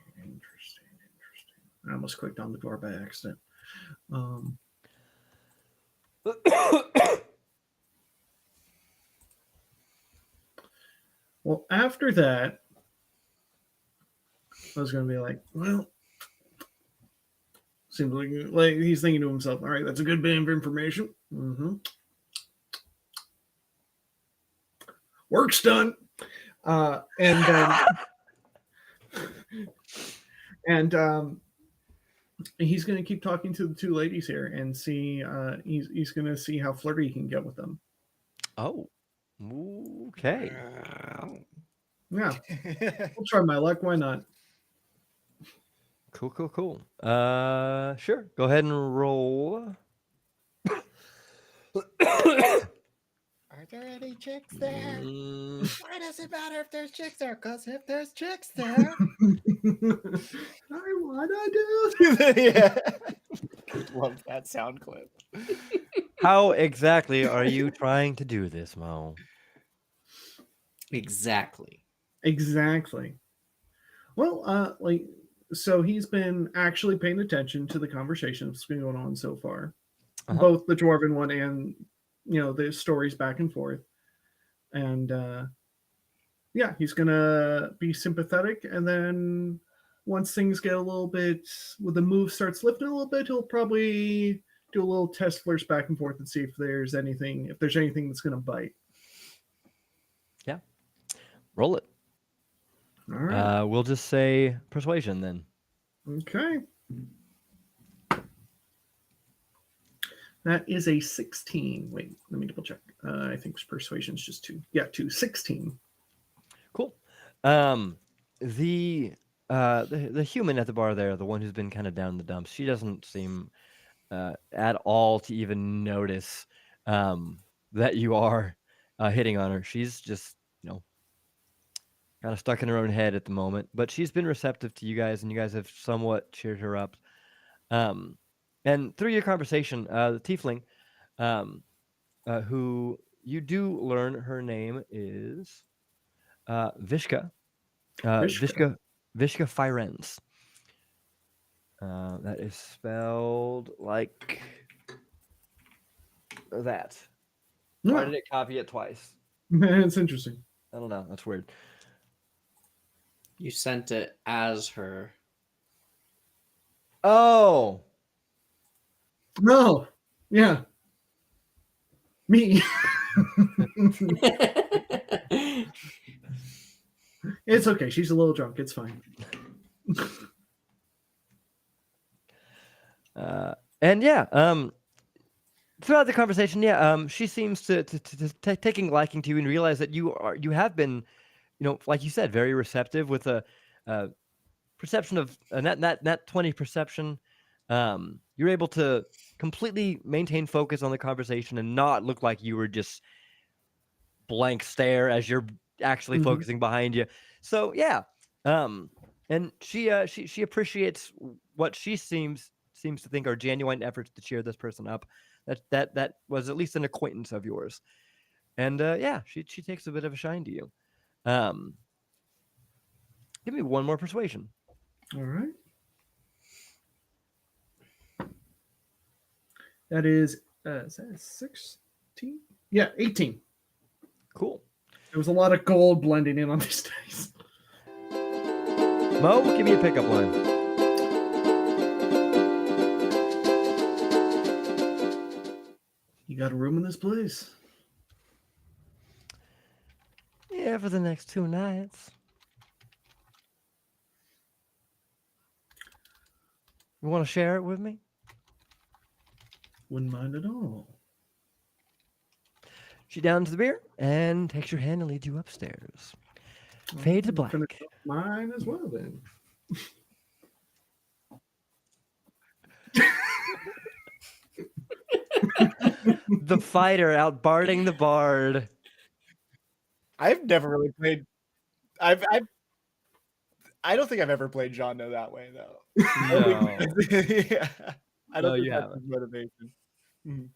I almost clicked on the door by accident. Well, after that, I was going to be like, well, Seems like he's thinking to himself, all right, that's a good bit of information. Mm-hmm. Work's done. And he's going to keep talking to the two ladies here and see. He's going to see how flirty he can get with them. Oh, okay. Yeah, I'll try my luck. Why not? Cool. Sure. Go ahead and roll. Are there any chicks there? Why does it matter if there's chicks there? Because if there's chicks there, I wanna do. Yeah. Love that sound clip. How exactly are you trying to do this, Mo? Exactly. Exactly. Well, so he's been actually paying attention to the conversation that's been going on so far, both the dwarven one and the stories back and forth, and yeah, he's gonna be sympathetic, and then once things get a little bit, when the move starts lifting a little bit, he'll probably do a little test flirts back and forth and see if there's anything that's gonna bite. Yeah, roll it. All right. We'll just say persuasion then. Okay. That is a 16. Wait, let me double check. I think persuasion's just 2. Yeah, 2. 16. Cool. The human at the bar there, the one who's been kind of down in the dumps, she doesn't seem at all to even notice that you are hitting on her. She's just, kind of stuck in her own head at the moment, but she's been receptive to you guys, and you guys have somewhat cheered her up. And through your conversation, the tiefling, who you do learn her name is Vishka. Vishka Firenz. That is spelled like that. Why did it copy it twice? It's interesting. I don't know. That's weird. You sent it as her. Oh. No. Yeah. Me. It's okay. She's a little drunk. It's fine. And yeah, throughout the conversation, she seems to taking liking to you and realize that you have been, like you said, very receptive with a perception of net 20 perception. You're able to completely maintain focus on the conversation and not look like you were just blank stare as you're actually focusing behind you. So yeah, and she appreciates what she seems to think are genuine efforts to cheer this person up. That was at least an acquaintance of yours, and yeah, she takes a bit of a shine to you. Give me one more persuasion. All right. That is that 16? Yeah, 18. Cool. There was a lot of gold blending in on these dice. Mo, give me a pickup line. You got a room in this place? Yeah, for the next 2 nights. You want to share it with me? Wouldn't mind at all. She downs the beer and takes your hand and leads you upstairs. Fade to black. Finish off mine as well, then. The fighter outbarding the bard. I've never really played. I don't think I've ever played John Doe that way though. No. Yeah. I don't No, think you that's haven't. his motivation. Mhm.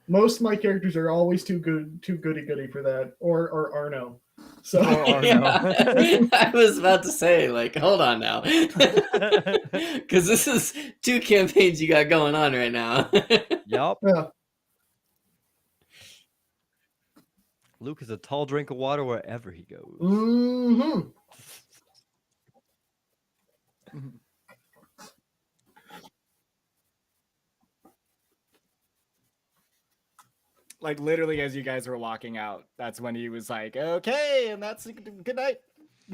Most of my characters are always too goody for that, or Arno. So I was about to say, like, hold on now, because this is 2 campaigns you got going on right now. Yup. yeah. Luke is a tall drink of water wherever he goes. Mm-hmm. Like literally as you guys were walking out, that's when he was like, "Okay, and that's good night."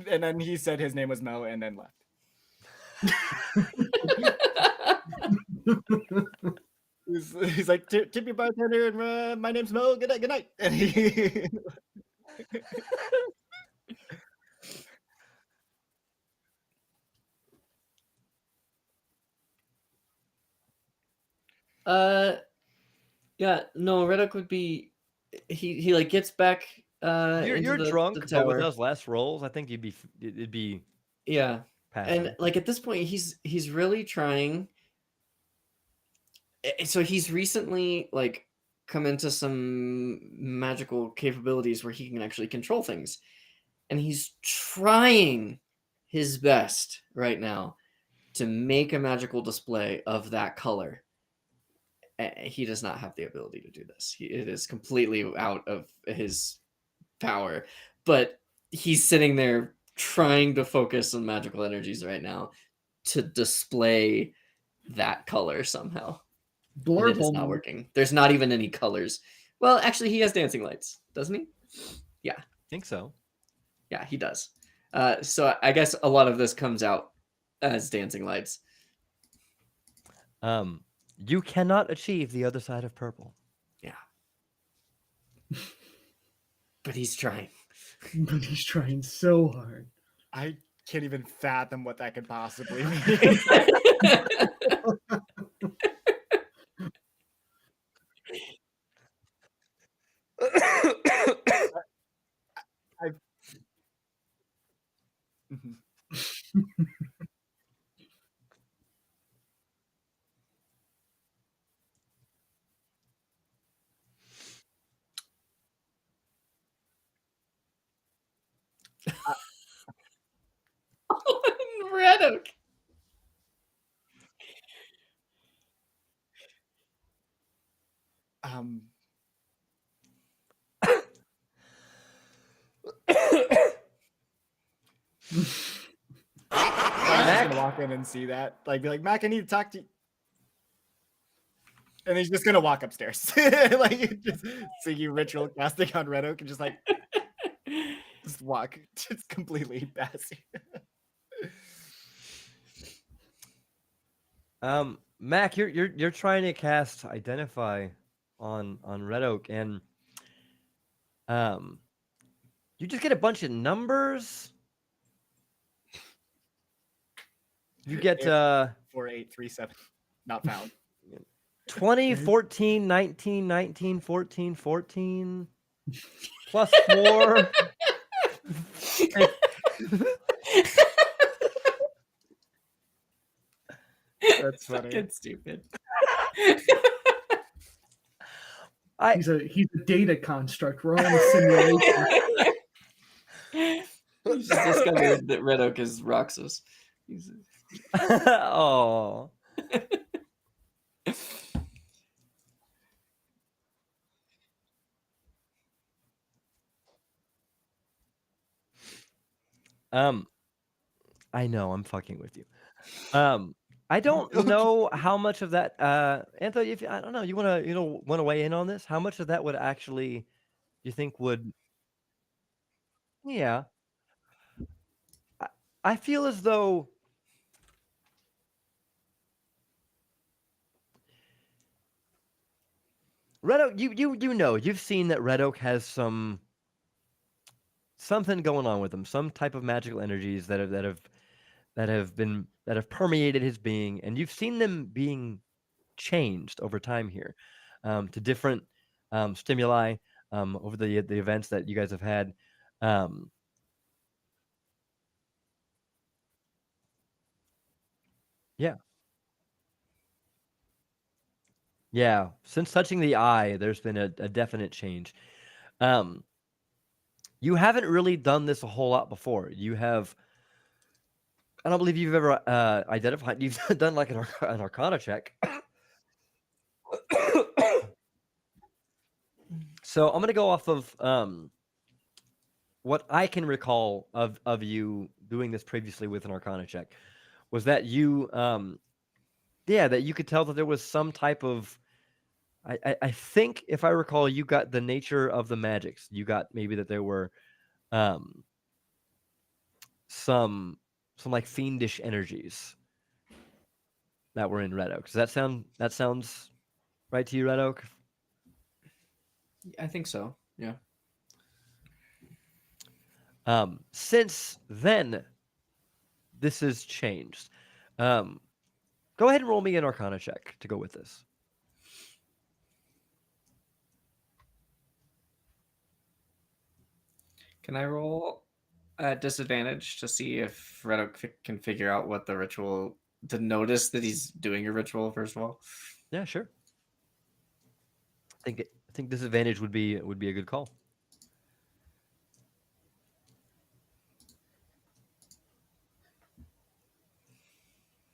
And then he said his name was Mo, and then left. He's like, "Tip your bartender, and my name's Mo. Good night, good night." And he Yeah, no, Reddick would be he like gets back You're into the drunk, but with tower. those last rolls, I think it'd be Yeah. passing. And like at this point he's really trying. So he's recently like come into some magical capabilities where he can actually control things. And he's trying his best right now to make a magical display of that color. He does not have the ability to do this. It is completely out of his power. But he's sitting there trying to focus on magical energies right now to display that color somehow. And it is not working. There's not even any colors. Well, actually, he has dancing lights, doesn't he? Yeah. I think so. Yeah, he does. So I guess a lot of this comes out as dancing lights. You cannot achieve the other side of purple. Yeah. But he's trying. But he's trying so hard. I can't even fathom what that could possibly mean. Red Oak. I'm just gonna walk in and see that. Like, be like, "Mac, I need to talk to you." And he's just gonna walk upstairs. Like just singing ritual casting on Red Oak and just like just walk. Just completely passive. Mac, you're trying to cast Identify on Red Oak, and you just get a bunch of numbers. You get 4837. Not found. 20, 14, 19, 19, 14, 14, plus 4. That's funny. Fucking stupid. He's a data construct. We're all in a simulation. He's just discovered that Red Oak is Roxas. Oh. I know I'm fucking with you. I don't know how much of that, Anthony. If I don't know, you want to weigh in on this? How much of that would actually, you think would? Yeah, I feel as though Red Oak. You've seen that Red Oak has something going on with him, some type of magical energies that have permeated his being, and you've seen them being changed over time here, to different stimuli over the events that you guys have had. Yeah. Since touching the eye, there's been a definite change. You haven't really done this a whole lot before. You have. I don't believe you've ever identified. You've done like an Arcana check. So I'm gonna go off of what I can recall of you doing this previously with an Arcana check, was that you that you could tell that there was some type of I think if I recall, you got the nature of the magics. You got maybe that there were um some like fiendish energies that were in Red Oak. Does that sounds right to you, Red Oak? I think so. Yeah. Since then, this has changed. Go ahead and roll me an Arcana check to go with this. Can I roll at disadvantage to see if Red Oak can figure out what the ritual, to notice that he's doing a ritual, first of all? Yeah, sure. I think disadvantage would be a good call.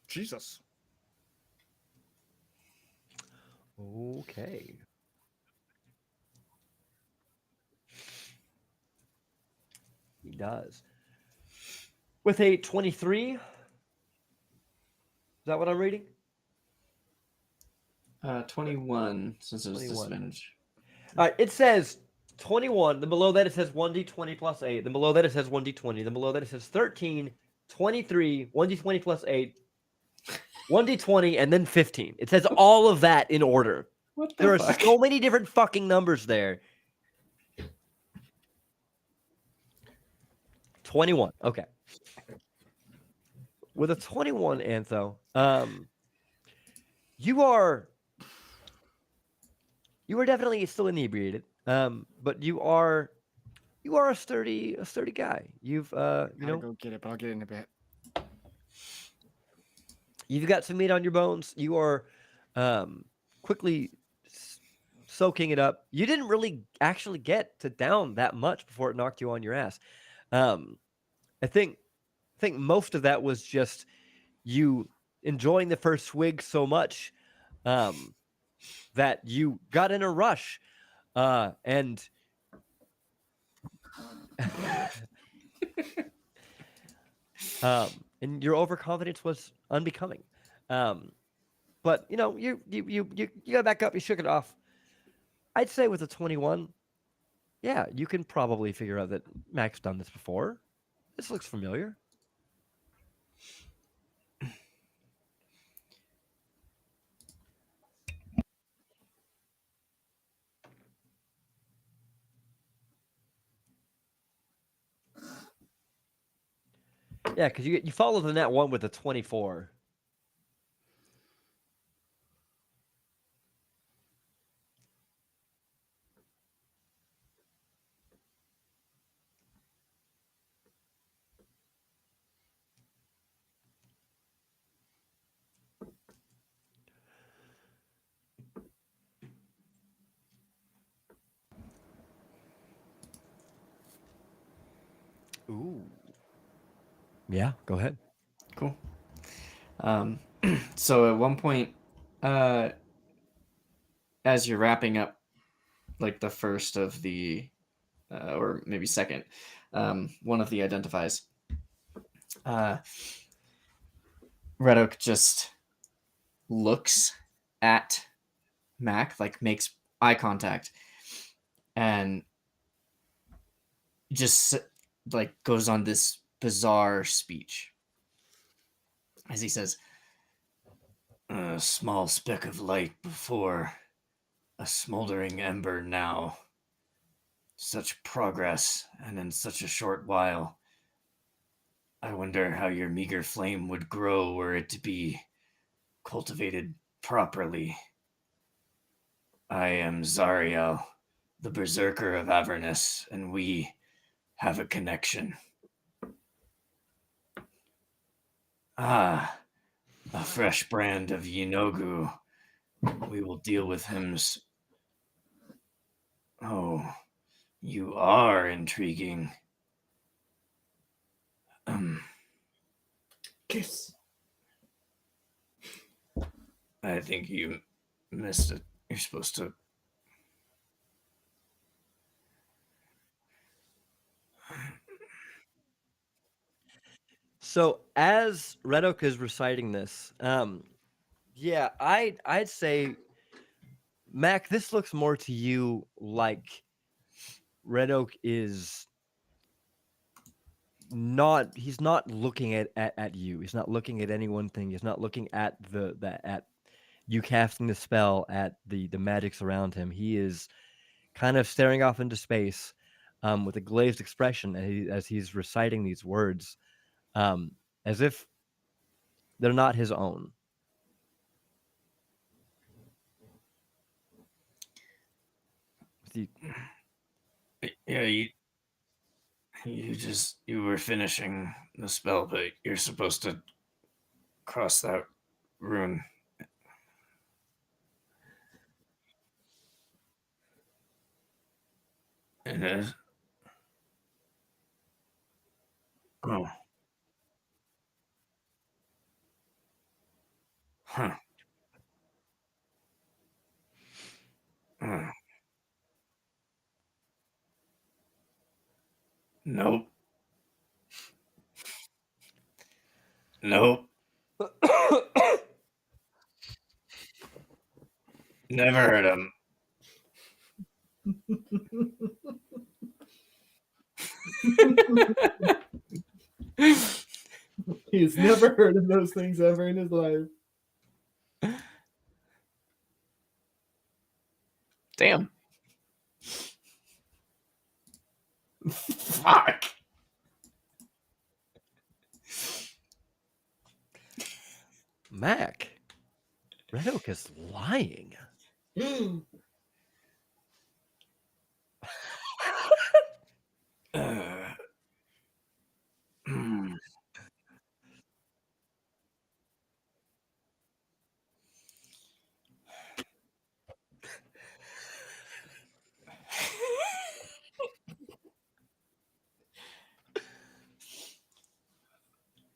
Jesus. Okay. He does. With a 23. Is that what I'm reading? 21, since it's 21. disadvantage. All right, it says 21. Then below that it says 1d20 plus 8. Then below that it says 1d20. Then below that it says 13, 23, 1d20 plus 8, 1d20, and then 15. It says all of that in order. What the There are fuck? so many different fucking numbers there. 21. Okay. With a 21, Antho, you are definitely still inebriated. But you are a sturdy guy. You've Gotta go get it, but I'll get it in a bit. you've got some meat on your bones. You are quickly soaking it up. You didn't really actually get to down that much before it knocked you on your ass. I think most of that was just you enjoying the first swig so much that you got in a rush and and your overconfidence was unbecoming. But you know, you got back up, you shook it off. I'd say with a 21, yeah, you can probably figure out that Mac's done this before. This looks familiar. Yeah, because you follow the net one with a 24. Ooh. Yeah, go ahead. Cool. So at one point, as you're wrapping up, like the first of the, or maybe second, one of the identifies, Red Oak just looks at Mac, like makes eye contact, and just like goes on this bizarre speech as he says, "A small speck of light before, a smoldering ember now. Such progress, and in such a short while. I wonder how your meager flame would grow were it to be cultivated properly. I am Zariel, the berserker of Avernus, and we have a connection." "Ah, a fresh brand of Yinogu. We will deal with him. Oh, you are intriguing. Kiss. I think you missed it. You're supposed to..." So as Red Oak is reciting this, yeah, I'd say Mac, this looks more to you like Red Oak is not. He's not looking at you. He's not looking at any one thing. He's not looking at at you casting the spell, at the magics around him. He is kind of staring off into space, with a glazed expression as he's reciting these words, as if they're not his own. The- Yeah, you were finishing the spell, but you're supposed to cross that rune. It is. Oh. Huh. Uh, nope. Nope. Never heard him. He's never heard of those things ever in his life. Damn. Fuck. Mac, Red Oak is lying. Hmm.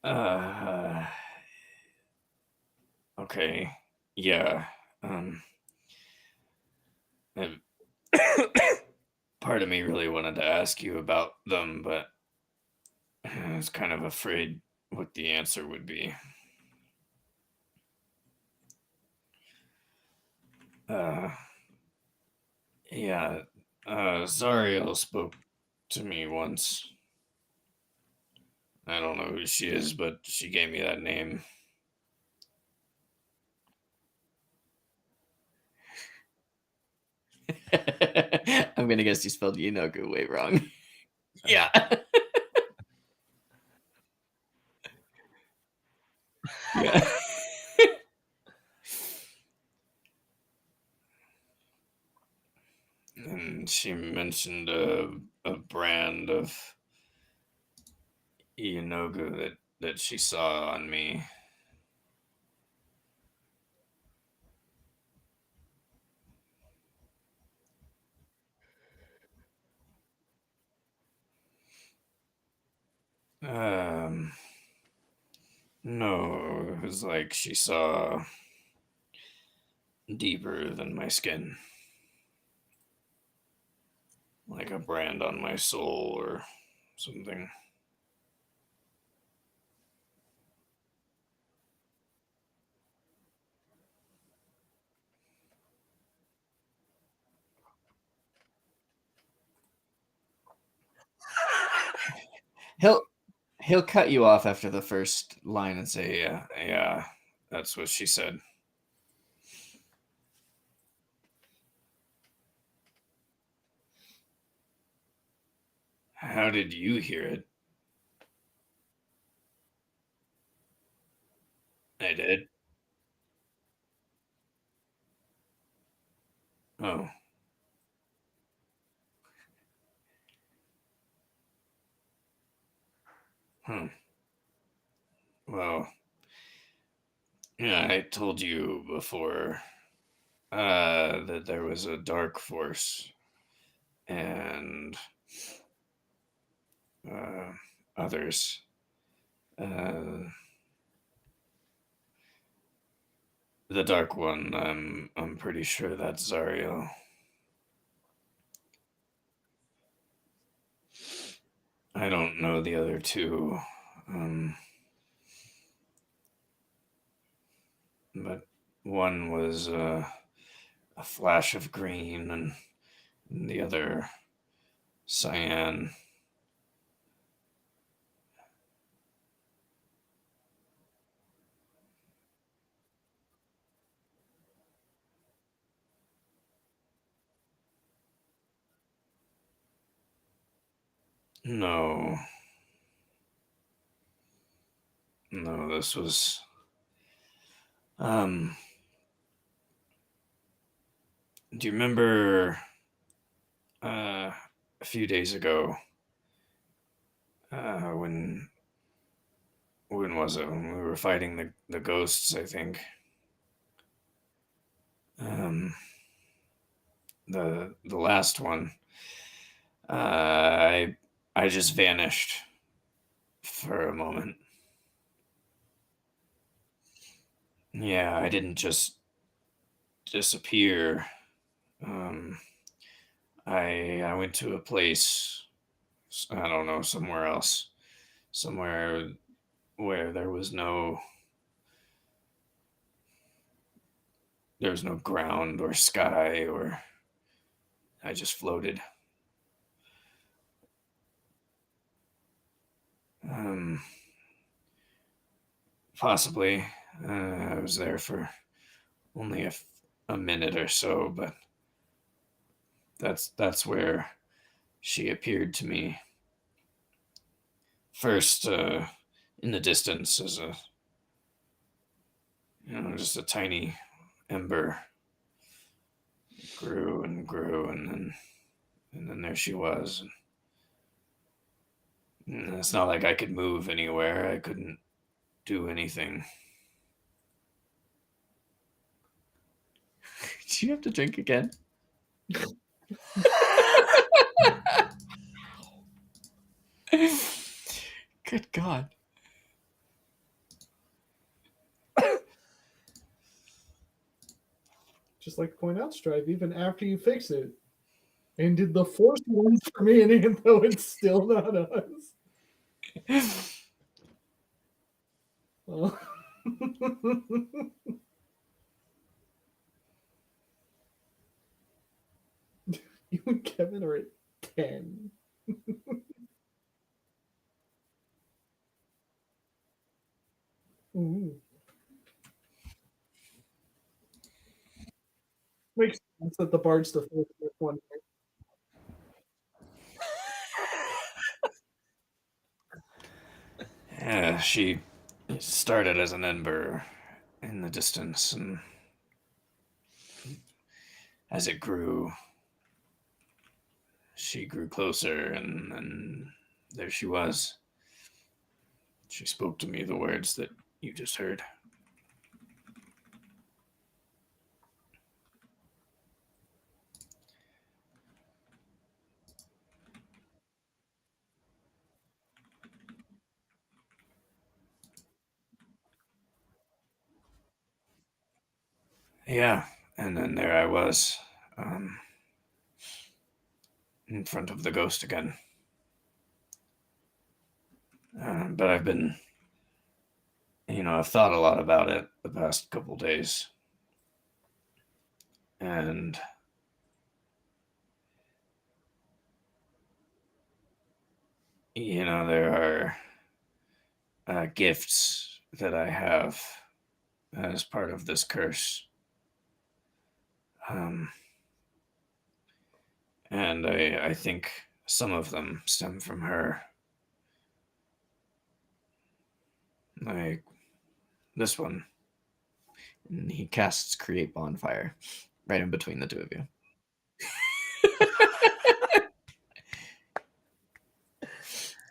Uh, okay. Yeah. And part of me really wanted to ask you about them, but I was kind of afraid what the answer would be. Uh, yeah. Zariel spoke to me once. I don't know who she is, but she gave me that name. I'm gonna guess you spelled Yenogu way wrong. Yeah. Yeah. And she mentioned a brand of Yenogu that she saw on me. Um, no, it was like she saw deeper than my skin. Like a brand on my soul or something. He'll cut you off after the first line and say, yeah, that's what she said. How did you hear it? I did. Oh. Hmm. Well, yeah, I told you before that there was a dark force and uh, others. Uh, the dark one, I'm pretty sure that's Zariel. I don't know the other two. But one was a flash of green, and the other cyan. No. No, this was do you remember a few days ago when was it, when we were fighting the ghosts, I think. um the last one, I just vanished for a moment. Yeah, I didn't just disappear. um I went to a place, I don't know, somewhere else, somewhere where there was no ground or sky, or I just floated. Um, Possibly. I was there for only a minute or so, but that's where she appeared to me. First, in the distance, as a just a tiny ember, grew and grew, and then there she was. And it's not like I could move anywhere. I couldn't do anything. Do you have to drink again? Good God. Just like to point out, Strife, even after you fix it, and did the force ones for me, and even though it's still not us. Oh. You and Kevin are at 10. Ooh. Makes sense that the bard's the first one. Yeah, she started as an ember in the distance, and as it grew, she grew closer, and there she was. She spoke to me the words that you just heard. Yeah, and then there I was, in front of the ghost again. But I've thought a lot about it the past couple days. And there are gifts that I have as part of this curse. Um, and I think some of them stem from her. Like this one. And he casts Create Bonfire right in between the two of you.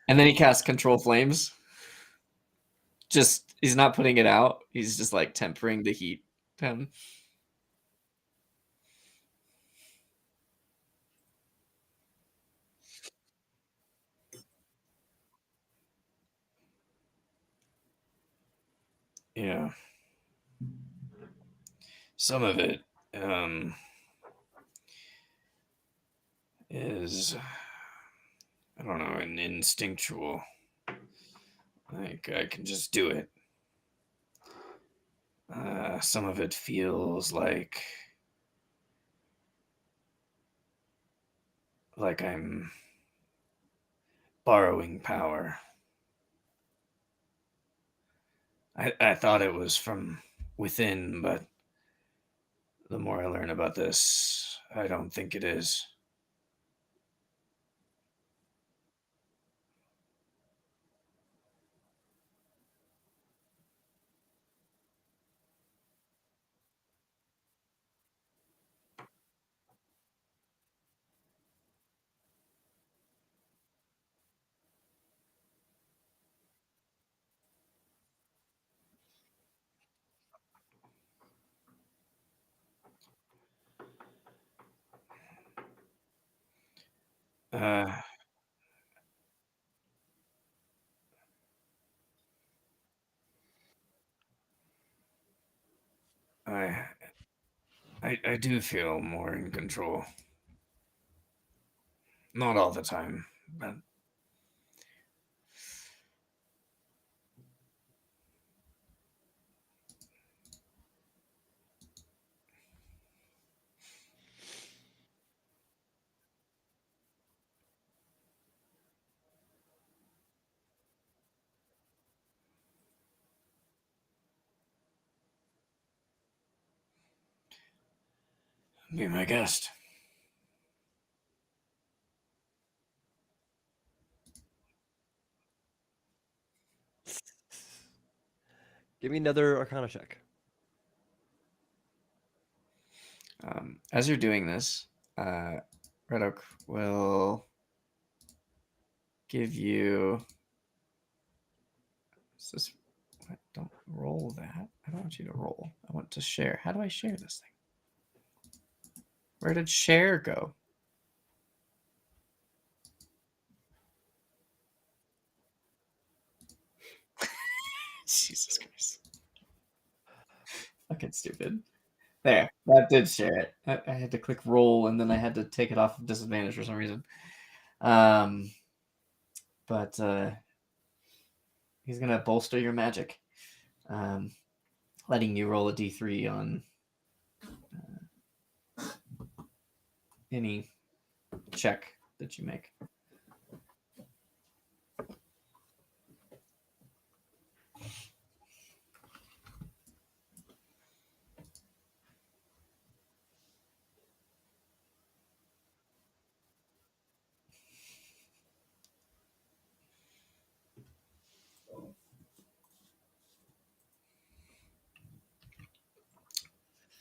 And then he casts Control Flames. Just, he's not putting it out. He's just like tempering the heat down. Yeah. Some of it is, I don't know, an instinctual. Like, I can just do it. Some of it feels like like I'm borrowing power. I thought it was from within, but the more I learn about this, I don't think it is. Uh, I, I do feel more in control. Not all the time, but be my guest. Give me another Arcana check. As you're doing this, Red Oak will give you. Is this, what? Don't roll that. I don't want you to roll. I want to share. How do I share this thing? Where did share go? Jesus Christ. Fucking stupid. There, that did share it. I had to click roll and then I had to take it off of disadvantage for some reason. But he's gonna bolster your magic, letting you roll a d3 on any check that you make.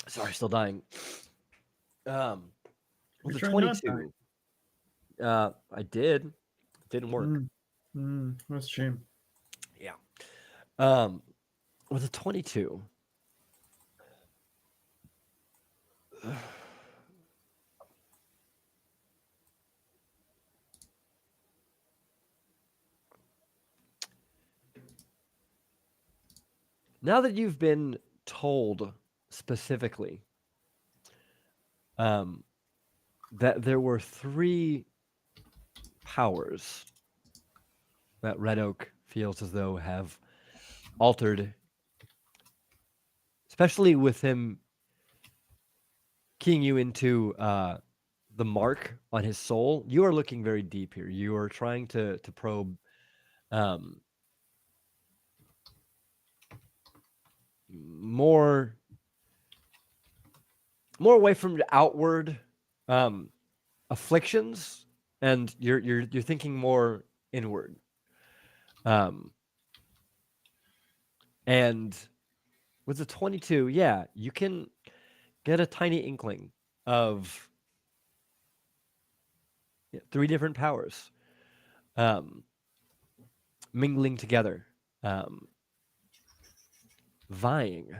Sorry, still dying. With a You're trying not to 22. I did. Didn't work. That's a shame. Yeah. With a 22. Now that you've been told specifically that there were 3 powers that Red Oak feels as though have altered, especially with him keying you into the mark on his soul, you are looking very deep here. You are trying to probe more away from the outward afflictions, and you're thinking more inward. And with the 22, yeah, you can get a tiny inkling of 3 different powers mingling together, vying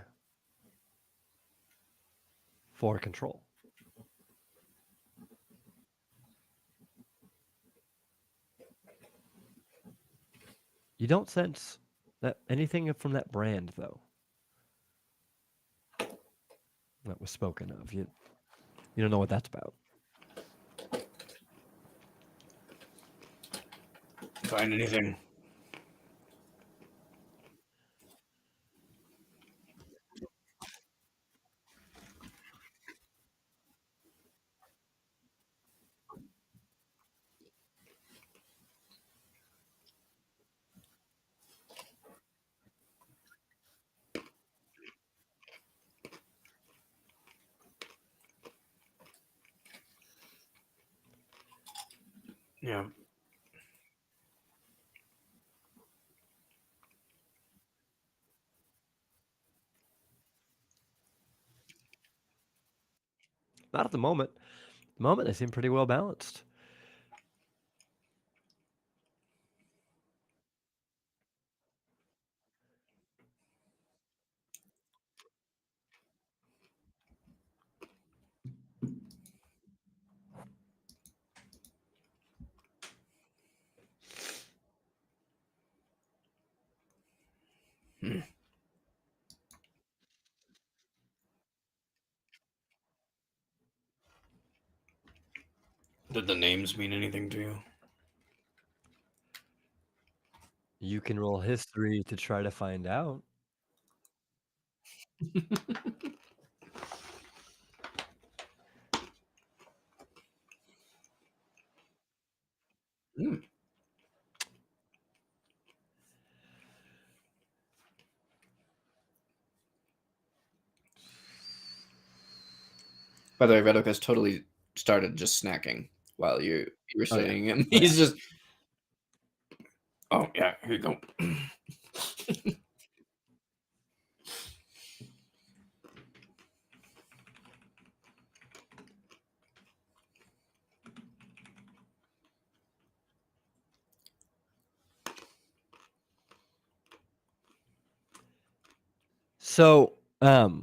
for control. You don't sense that anything from that brand, though, that was spoken of. You don't know what that's about. Find anything? Yeah. Not at the moment. At the moment, they seem pretty well balanced. Hmm. Did the names mean anything to you? You can roll history to try to find out. Hmm. By the way, Redok has totally started just snacking while you were Oh, yeah. saying, and Oh, yeah. he's just. Oh yeah, here you go. So, hmm.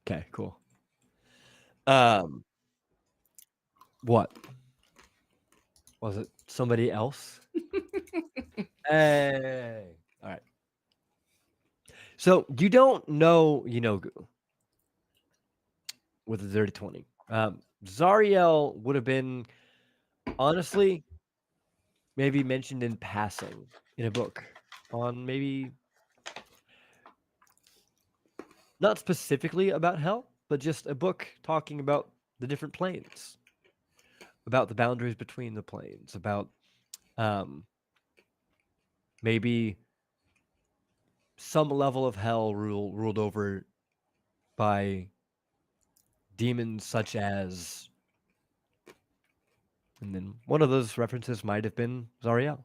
Okay, cool. What? Was it somebody else? Hey. All right. So you don't know Yinogu with a dirty 20. Zariel would have been, honestly, maybe mentioned in passing in a book on maybe not specifically about hell, but just a book talking about the different planes, about the boundaries between the planes, about maybe some level of hell ruled over by demons such as, and then one of those references might have been Zariel.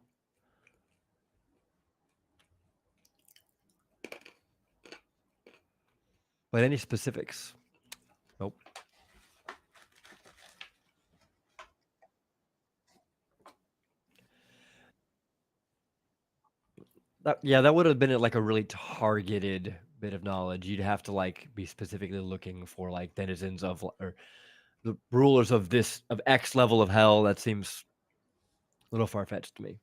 But any specifics? Nope. That would have been like a really targeted bit of knowledge. You'd have to like be specifically looking for like denizens of or the rulers of X level of hell. That seems a little far fetched to me.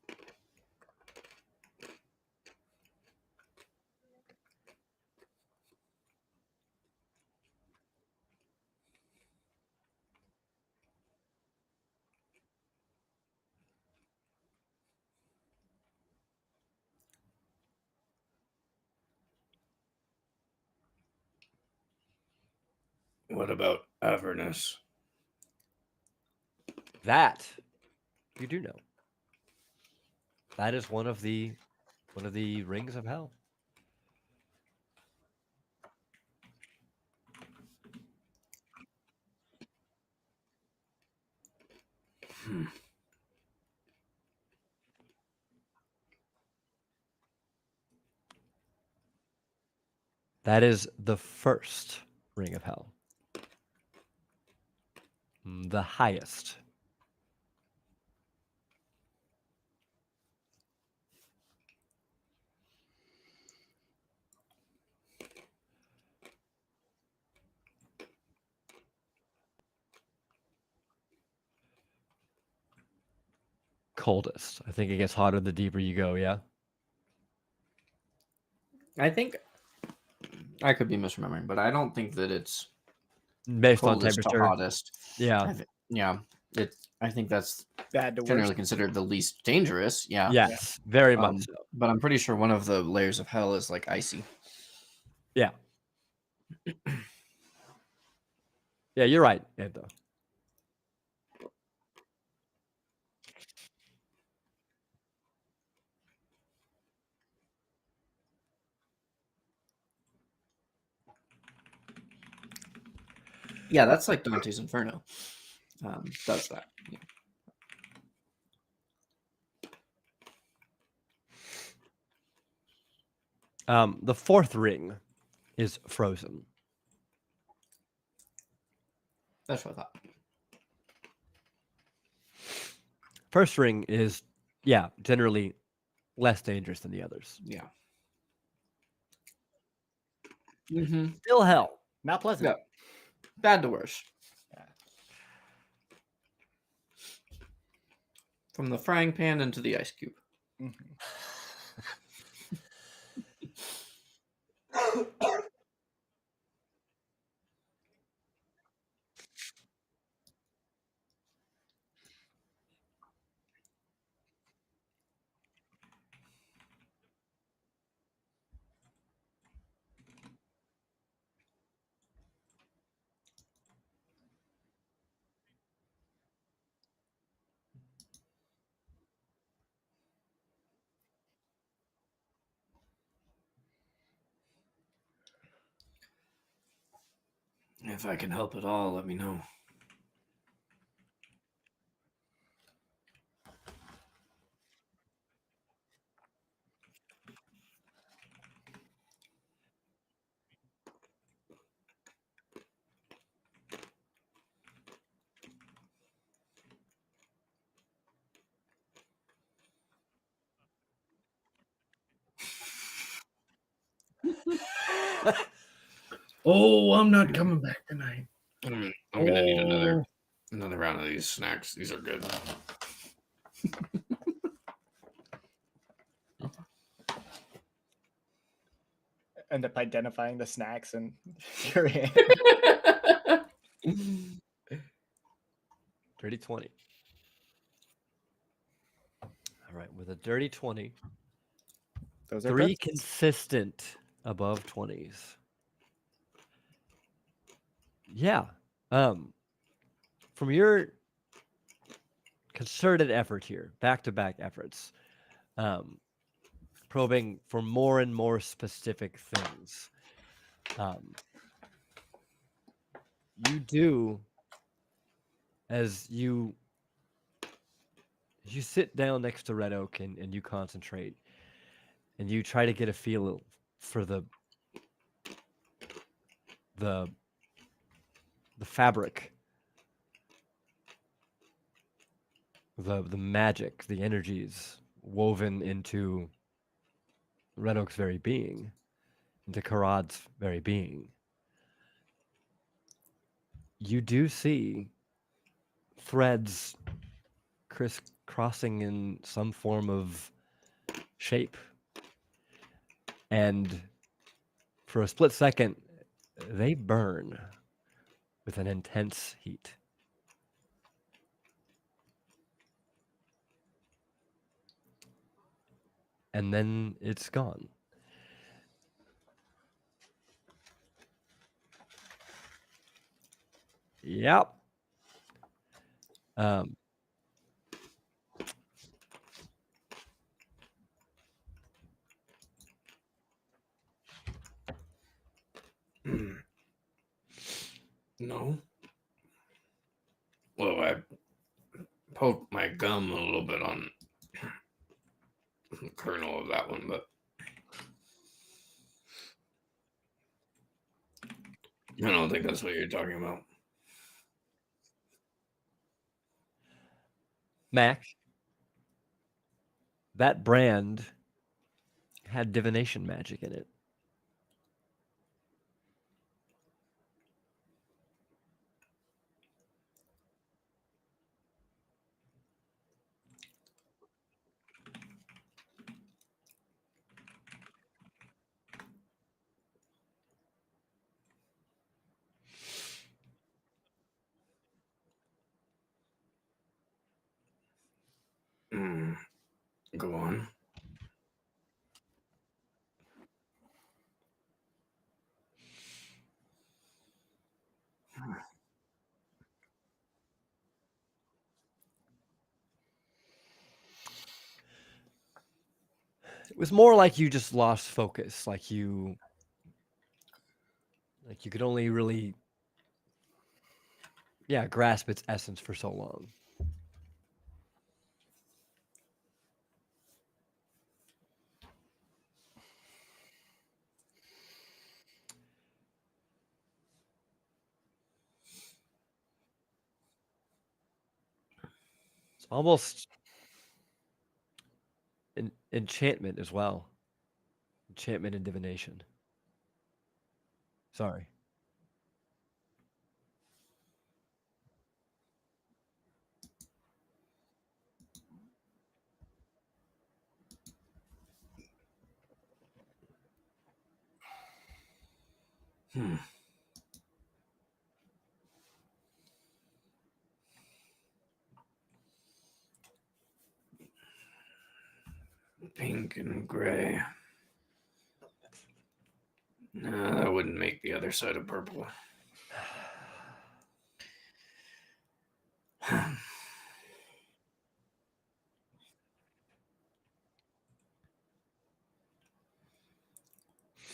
What about Avernus? That you do know. That is one of the rings of hell. Hmm. That is the first ring of hell. The highest. Coldest. I think it gets hotter the deeper you go, yeah? I think I could be misremembering, but I don't think that it's Based on coldest to temperature. hottest. Yeah. I think that's Bad to generally worst. considered the least dangerous. Yeah. Yes, very much so. But I'm pretty sure one of the layers of hell is like icy. Yeah. Yeah, you're right, Anto. Yeah, that's like Dante's Inferno. Does that? Yeah. The fourth ring is frozen. That's what I thought. First ring is, yeah, generally less dangerous than the others. Yeah. Mm-hmm. Still hell. Not pleasant. Yeah. Bad to worse. Yeah. From the frying pan into the ice cube. Mhm. If I can help at all, let me know. Oh, I'm not coming back tonight. I'm gonna need Oh. another round of these snacks. These are good. End up identifying the snacks and your hand. Dirty 20. All right, with a dirty 20, Those are 3 pretzels. consistent above 20s. Yeah. From your concerted effort here, back-to-back efforts, probing for more and more specific things, you do, as you sit down next to Red Oak and you concentrate and you try to get a feel for the fabric, the magic, the energies woven into Red Oak's very being, into Karad's very being. You do see threads crisscrossing in some form of shape. And for a split second, they burn with an intense heat. And then it's gone. Yep. Um, No. Well, I poked my gum a little bit on the kernel of that one, but I don't think that's what you're talking about. Mac, that brand had divination magic in it. Go on. was more like you just lost focus, like you could only really grasp its essence for so long. It's almost enchantment as well. Enchantment and divination. Sorry. Hmm. Pink and gray. No, that wouldn't make the other side of purple.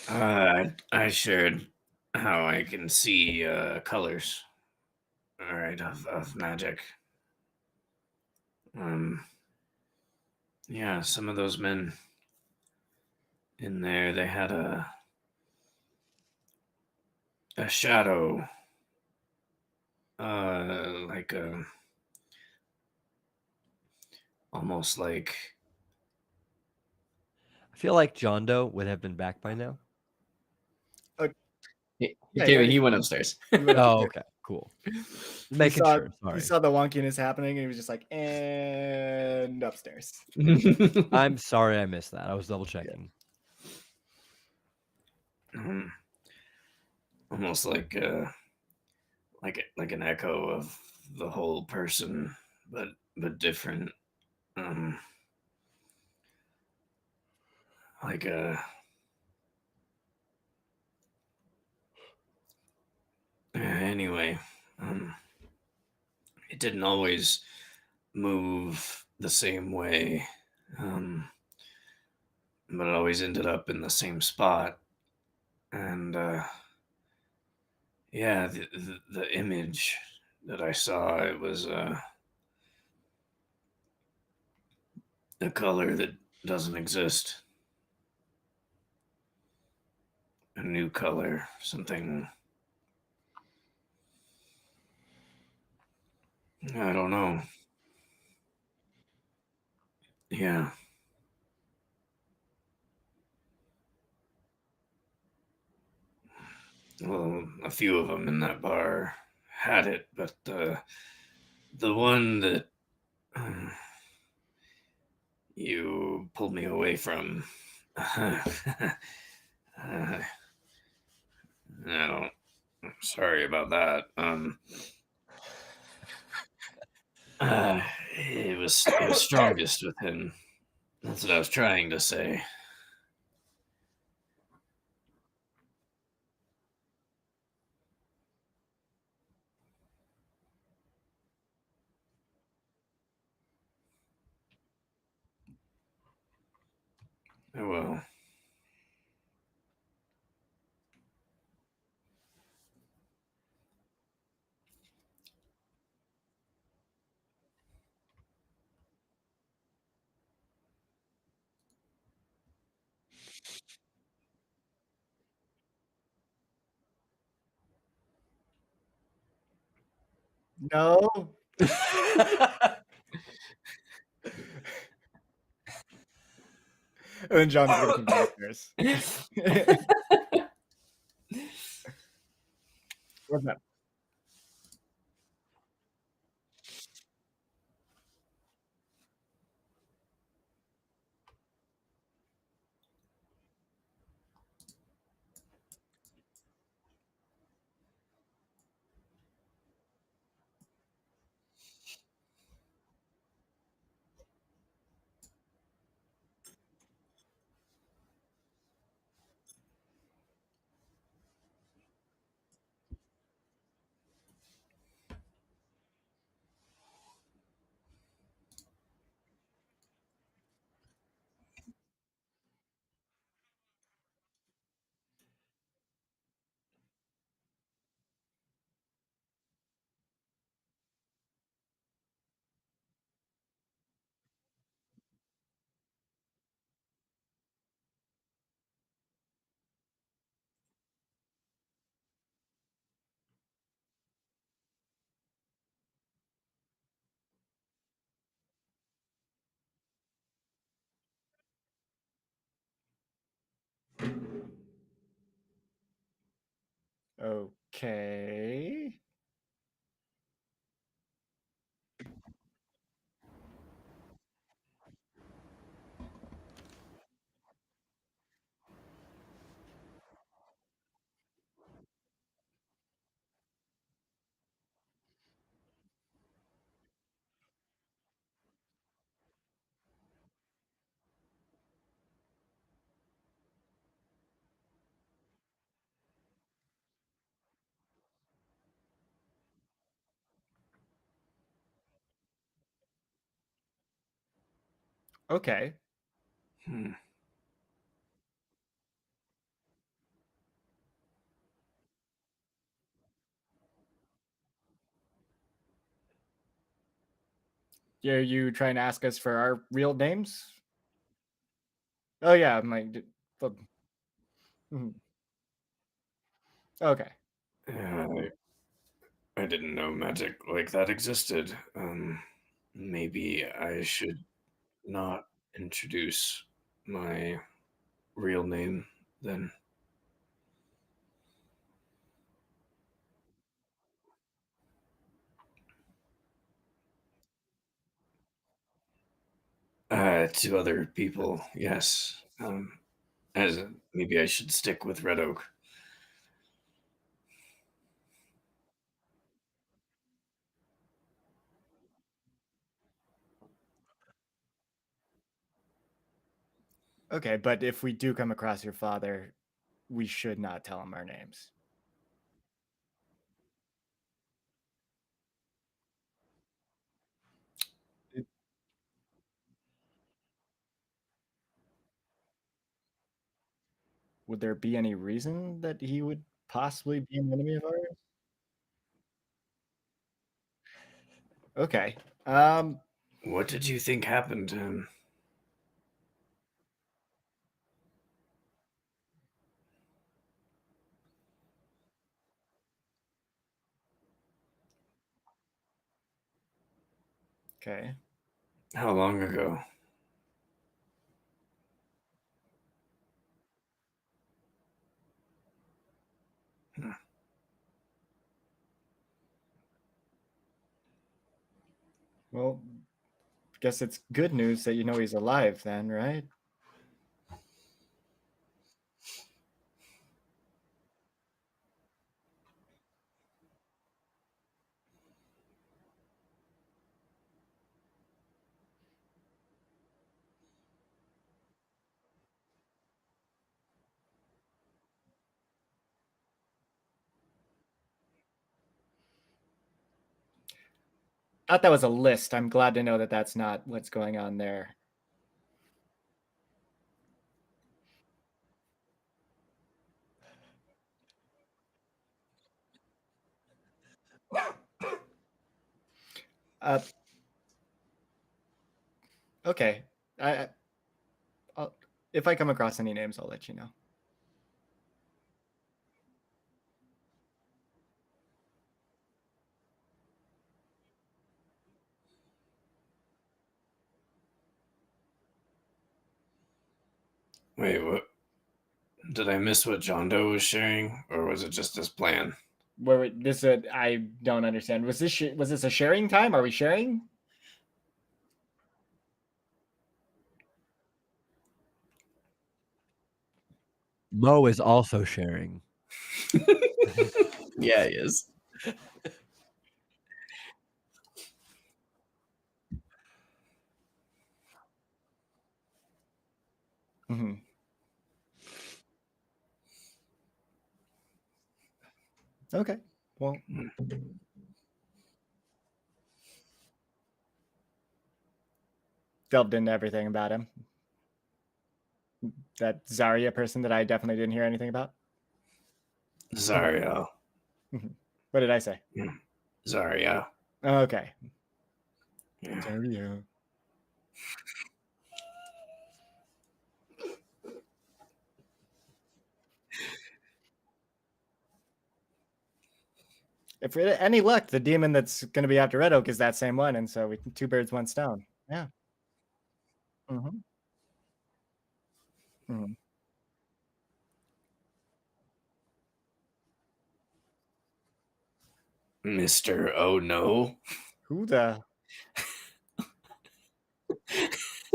I shared how I can see colors. All right, of magic. Yeah, some of those men in there, they had a shadow, like a almost like I feel like John Doe would have been back by now. He went upstairs. He went Oh, upstairs. okay, cool. He Making saw, sure. he Sorry. saw the wonkiness happening, and he was just like, and upstairs. I'm sorry I missed that. I was double checking. almost like an echo of the whole person, but different. Like anyway, it didn't always move the same way, but it always ended up in the same spot. And yeah, the image that I saw, it was a color that doesn't exist. A new color, something. I don't know. Yeah. Well, a few of them in that bar had it, but the one that you pulled me away from, I don't. I'm sorry about that. It was strongest with him. That's what I was trying to say. Oh, well. No. And then John's gonna come downstairs. What's that? Okay. Okay. Hmm. Are you trying to ask us for our real names? Oh yeah, mhm. Okay. I didn't know magic like that existed. Maybe I should not introduce my real name then. To other people, yes. As maybe I should stick with Red Oak. Okay, but if we do come across your father, we should not tell him our names. It- Would there be any reason that he would possibly be an enemy of ours? Okay. What did you think happened to him? Okay. How long ago? Hmm. Well, guess it's good news that you know he's alive then, right? Thought that was a list. I'm glad to know that that's not what's going on there. Uh, okay. I'll, if I come across any names, I'll let you know. Wait, what? Did I miss what John Doe was sharing, or was it just his plan? Where this? I don't understand. Was this a sharing time? Are we sharing? Mo is also sharing. Yeah, he is. Mm-hmm. Okay. Well, delved into everything about him. That Zarya person that I definitely didn't hear anything about. Zario. What did I say? Zario. Okay. Yeah. Zarya. If we're any luck, the demon that's going to be after Red Oak is that same one, and so we two birds, one stone. Yeah. Mm-hmm. Mm-hmm. Mr. Oh no. Who the?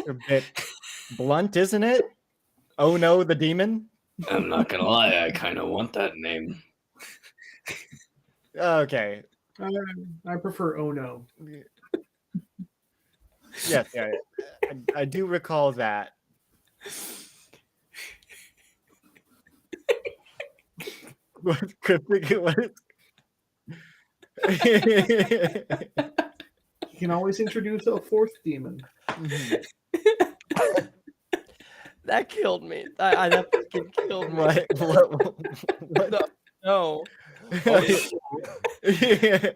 A bit blunt, isn't it? Oh no, the demon. I'm not gonna lie, I kind of want that name. Okay. I prefer oh no. Yes, yeah. I do recall that. What cryptic it was? You can always introduce a fourth demon. That killed me. That fucking killed me. What? No. Yeah.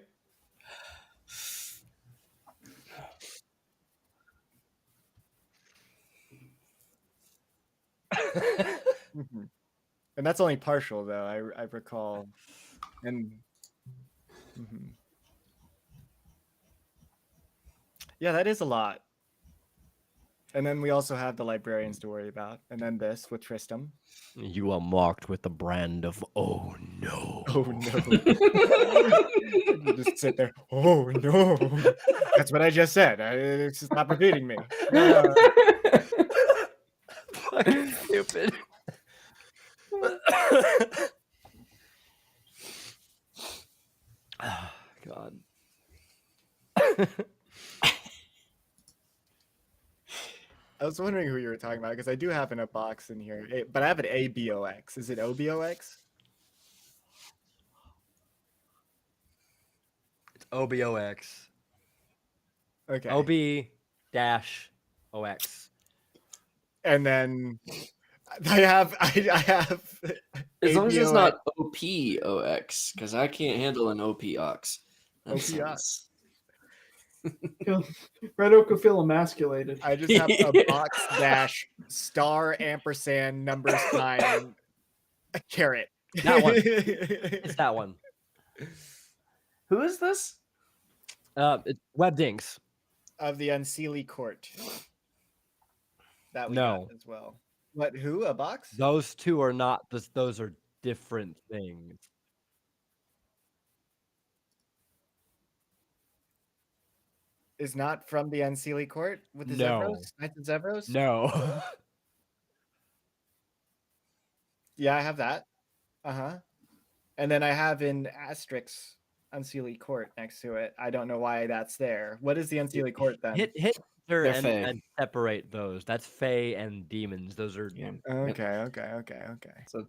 Mhm. And that's only partial, though. I recall, and mhm. Yeah, that is a lot. And then we also have the librarians to worry about, and then this with Tristram. You are marked with the brand of oh no. Oh no! You just sit there. Oh no! That's what I just said. It's just not repeating me. Fucking stupid. Oh, God. I was wondering who you were talking about because I do have a box in here, but I have an ABOX. Is it OBOX? It's OBOX. Okay. OB-OX. And then I have As long as it's ABOX. not OPOX, because I can't handle an OPOX. That OPOX. sounds- Red Oak will feel emasculated. I just have a box dash star ampersand number sign a carrot. That one. It's that one. Who is this? It's Webdings. Of the Unseelie Court. That we No. got as well. What? Who? A box? Those two are not. Those are different things. Is not from the Unseelie Court with the No. Zevros? Knights and Zevros? No. Yeah, I have that. Uh-huh. And then I have in asterisk Unseelie Court next to it. I don't know why that's there. What is the Unseelie Court then? hit enter They're Fae. and separate those. That's Fae and demons. Those are Yeah. Okay. So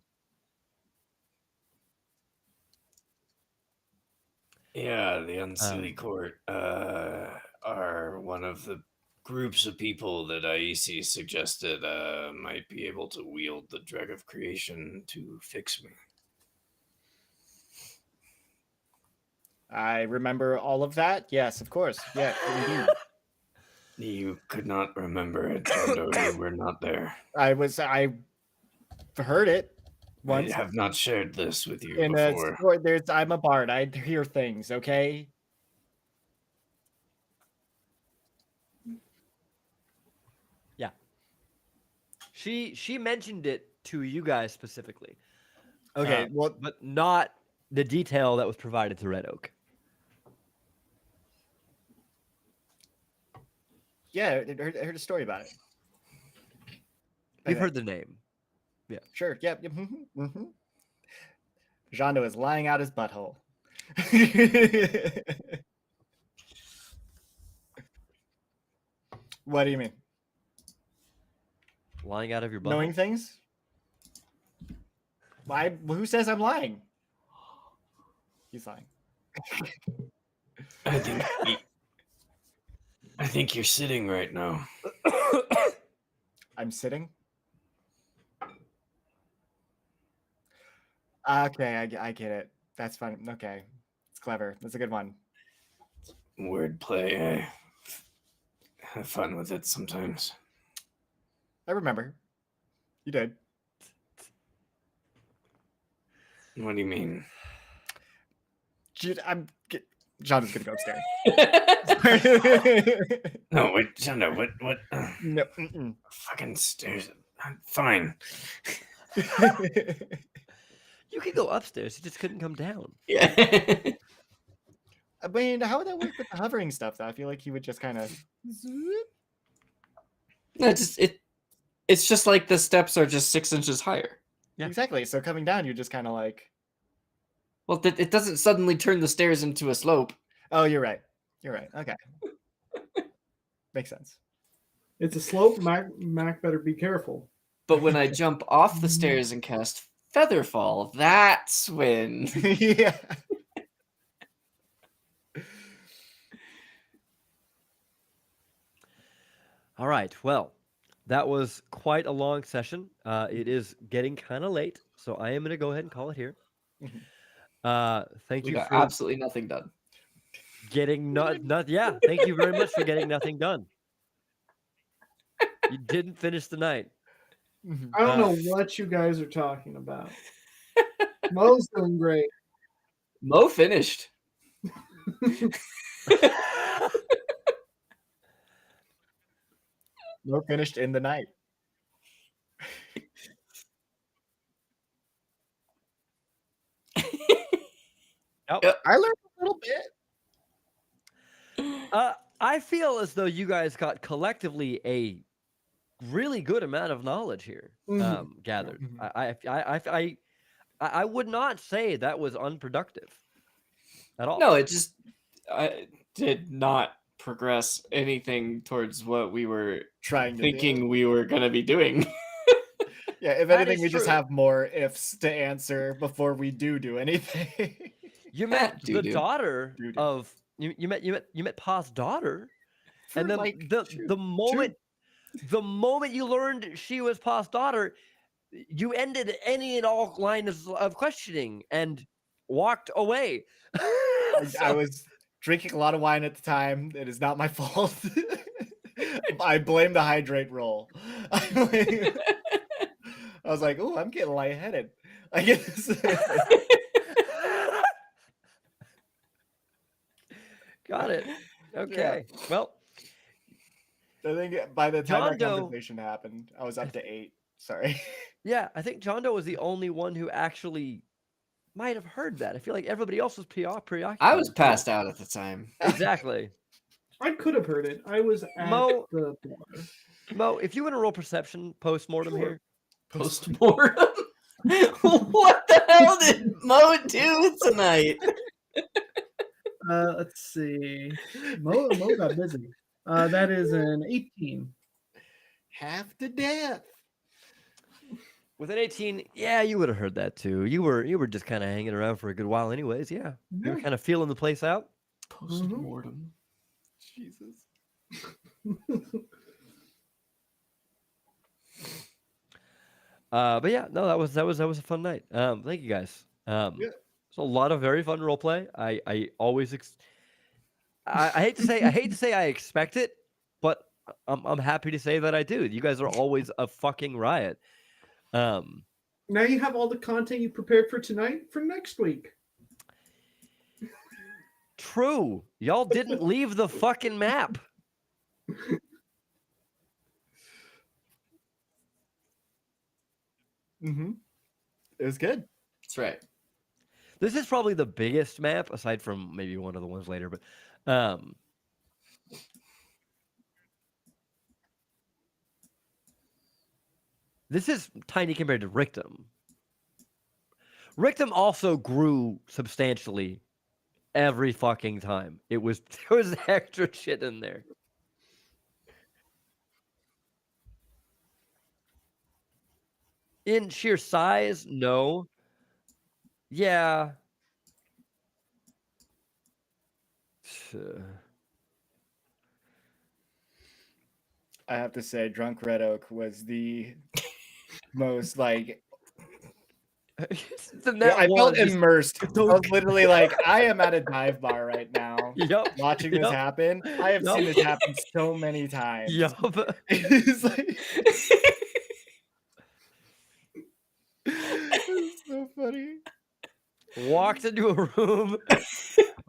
Yeah, the Unseelie Court are one of the groups of people that Aisi suggested might be able to wield the Dreg of Creation to fix me. I remember all of that. Yes, of course. Yeah, indeed. You could not remember it, Jondo. You were not there. I heard it once. I have not shared this with you In a before. story, I'm a bard. I hear things, okay? yeah. She mentioned it to you guys specifically. Okay, well, but not the detail that was provided to Red Oak. yeah, I heard a story about it. We've Okay. heard the name. Sure. Yep. Jondo is lying out his butthole. What do you mean? Lying out of your butt. Knowing things? Why? Who says I'm lying? He's lying. I think you're sitting right now. I'm sitting. Okay, I get it. That's fun. Okay, it's clever. That's a good one. Wordplay. I have fun with it sometimes. I remember. You did. What do you mean? John is gonna go upstairs. No, wait, Jondo, what? No. Mm-mm. Fucking stairs. I'm fine. You could go upstairs. You just couldn't come down. yeah. I mean, how would that work with the hovering stuff, though? I feel like he would just kind of. No, it's just like the steps are just 6 inches higher. Yeah. Exactly. So coming down, you're just kind of like. Well, it doesn't suddenly turn the stairs into a slope. Oh, you're right. You're right. Okay. Makes sense. It's a slope. Mac better be careful. But when I jump off the stairs and cast Featherfall, that's when. Yeah. All right. Well, that was quite a long session. It is getting kind of late, so I am going to go ahead and call it here. Thank We you got for absolutely nothing done. getting yeah. Thank you very much for getting nothing done. You didn't finish the night. I don't know what you guys are talking about. Mo's doing great. Mo finished. We're finished in the night. I learned a little bit. I feel as though you guys got collectively a really good amount of knowledge here gathered. Mhm. I would not say that was unproductive at all. No, I did not progress anything towards what we were Trying to thinking we were going to be doing. Yeah, if That anything, is we just true. have more ifs to answer before we do anything. You met the Doo-doo. daughter Doo-doo. of you met Pa's daughter, For and then like the moment you learned she was Pa's daughter, you ended any and all lines of questioning and walked away. I was drinking a lot of wine at the time. It is not my fault. I blame the hydrate roll. I was like, "Oh, I'm getting lightheaded." I guess. Got it. Okay. Well, I think by the time our John Doe- conversation happened, I was up to 8. Sorry. yeah, I think John Doe was the only one who actually might have heard that. I feel like everybody else was preoccupied. I was passed out at the time. Exactly. I could have heard it. I was at Mo- the bar. Mo, if you want to roll perception post-mortem here. Post-mortem? What the hell did Mo do tonight? Let's see. Mo got busy. That is an 18. Half to death. With an 18, yeah, you would have heard that too. You were just kind of hanging around for a good while anyways, yeah. You were Yeah. kind of feeling the place out. Post-mortem. Jesus. But yeah, no, that was a fun night. Thank you guys. Yeah. It's a lot of very fun role play. I always I hate to say I expect it, but I'm happy to say that I do. You guys are always a fucking riot. Now you have all the content you prepared for tonight for next week. True. Y'all didn't leave the fucking map. Mm-hmm. It was good. That's right. This is probably the biggest map, aside from maybe one of the ones later, but this is tiny compared to Rictum. Rictum also grew substantially every fucking time. There was extra shit in there. In sheer size, no. Yeah. I have to say, Drunk Red Oak was the most like. I felt immersed. I was literally like, I am at a dive bar right now, watching this happen. I have seen this happen so many times. It's like, it's so funny. Walked into a room.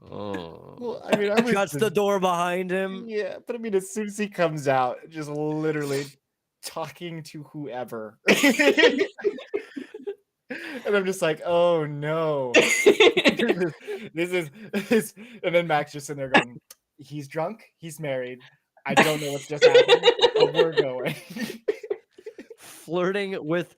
Oh. Well, I mean, I was shuts the door behind him. Yeah, but I mean, as soon as he comes out, just literally talking to whoever. And I'm just like, oh no. this is, and then Max just sitting there going, he's drunk, he's married. I don't know what's just happened, but we're going. Flirting with,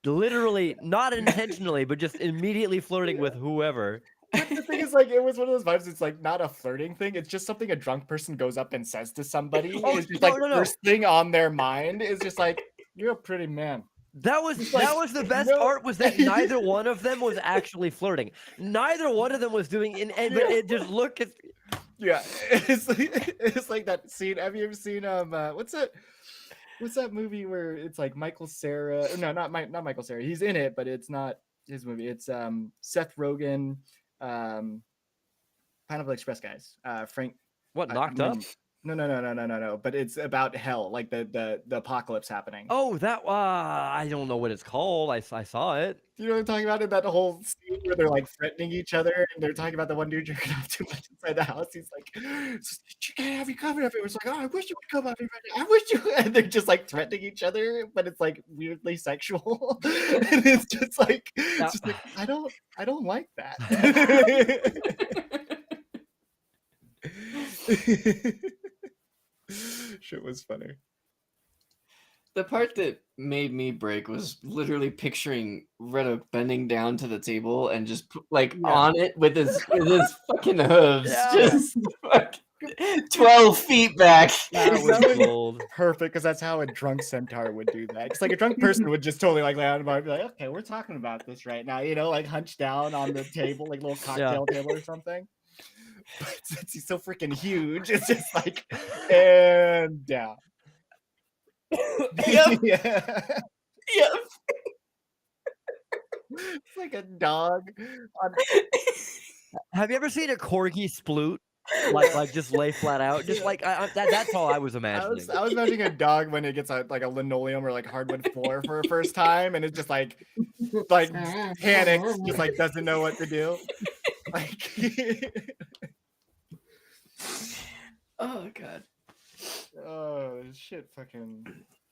literally, not intentionally, but just immediately flirting with whoever. But the thing is, like, it was one of those vibes. It's like not a flirting thing. It's just something a drunk person goes up and says to somebody. Oh, It's just no, like no, no. first thing on their mind is just like, you're a pretty man. That was It's like, the best no. part, was that neither one of them was actually flirting. Neither one of them was doing but it just looked at. Yeah, it's like that scene. Have you ever seen what's that movie where it's like Michael Cera? No, not Michael Cera. He's in it, but it's not his movie. It's Seth Rogen, Pineapple Express guys. Frank. What, Knocked Up? No. But it's about hell, like the apocalypse happening. Oh, that I don't know what it's called. I saw it. You know what I'm talking about? In that whole scene where they're like threatening each other, and they're talking about the one dude jerking off too much inside the house. He's like, "You can't have you coming up here." It's like, "Oh, I wish you would come up here. I wish you." And they're just like threatening each other, but it's like weirdly sexual, and it's just like, I don't like that. Shit was funny. The part that made me break was literally picturing Red Oak bending down to the table and just on it with his fucking hooves, just fucking 12 feet back. That was gold. Perfect, because that's how a drunk centaur would do that. It's like a drunk person would just totally like lay on the bar and be like, okay, we're talking about this right now, like hunched down on the table, like little cocktail table or something. But since he's so freaking huge, it's just like, and down. Yep. Yeah. Yep. It's like a dog. Have you ever seen a corgi sploot? Like just lay flat out, just like that's all I was imagining. I was imagining a dog when it gets like a linoleum or like hardwood floor for a first time, and it's just like panics, just like doesn't know what to do. Like, oh god. Oh shit! Fucking.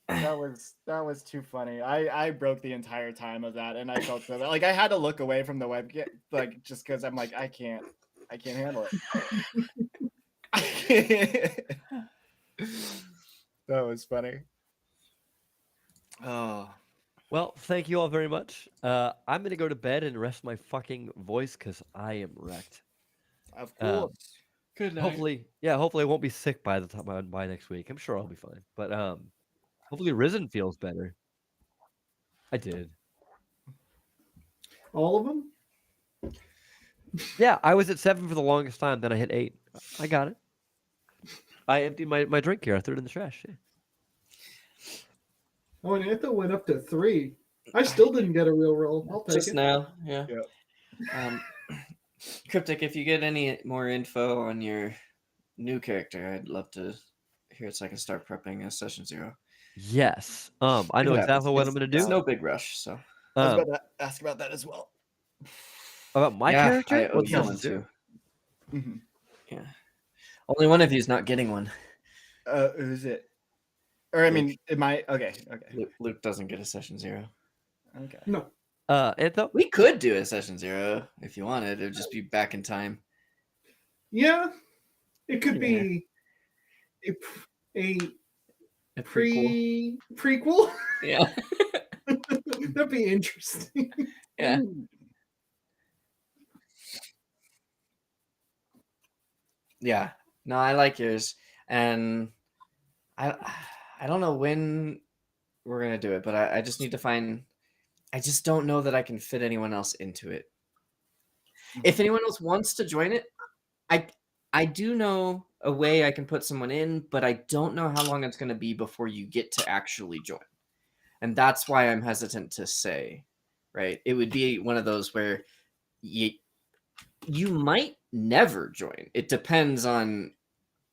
That was too funny. I broke the entire time of that, and I felt so bad. Like I had to look away from the webcam, like just because I'm like I can't handle it. That was funny. Oh, well, thank you all very much. I'm gonna go to bed and rest my fucking voice because I am wrecked. Of course. Good night. Hopefully I won't be sick by the time by next week. I'm sure I'll be fine. But hopefully Risen feels better. I did. All of them? Yeah, I was at 7 for the longest time. Then I hit 8. I got it. I emptied my drink here. I threw it in the trash. Yeah. Oh, and Antho went up to 3. I still didn't get a real roll. I'll take Just it. now, yeah. Cryptic, if you get any more info on your new character, I'd love to hear it so I can start prepping a session 0. Yes. I know exactly what I'm gonna do. It's no big rush, so. I was about to ask about that as well. About my character? I owe What's you that one to do? too. Mm-hmm. Yeah. Only one of you is not getting one. Who's it? Or I mean, it might. Okay. Luke doesn't get a session 0. Okay. No. Antho? We could do a session 0 if you wanted. It'd just be back in time. Yeah. It could be a prequel. Yeah. That'd be interesting. Yeah. Yeah. No, I like yours. And I don't know when we're gonna do it, but I just need to find. I just don't know that I can fit anyone else into it. If anyone else wants to join it, I do know a way I can put someone in, but I don't know how long it's going to be before you get to actually join. And that's why I'm hesitant to say, right? It would be one of those where you might never join. It depends on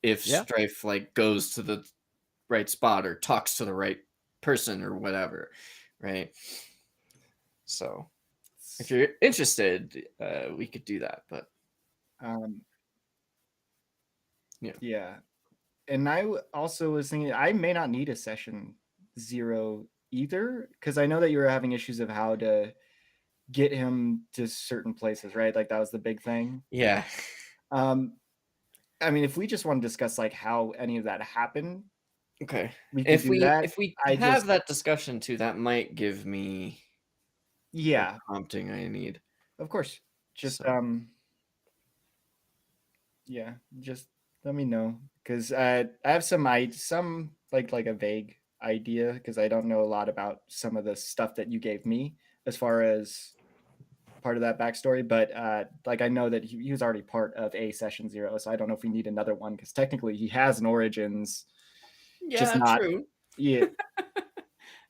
if Strife goes to the right spot or talks to the right person or whatever, right? So if you're interested, we could do that, but yeah. And I also was thinking I may not need a session 0 either, because I know that you were having issues of how to get him to certain places, right? Like that was the big thing. Yeah. I mean, if we just want to discuss like how any of that happened, Okay. we could do that. If we I have just that discussion too, that might give me the yeah, prompting I need. of course. Just So- yeah, just let me know because I have some like a vague idea because I don't know a lot about some of the stuff that you gave me as far as part of that backstory, but like I know that he was already part of a session 0, so I don't know if we need another one because technically he has an origins, Yeah, just not true. yeah.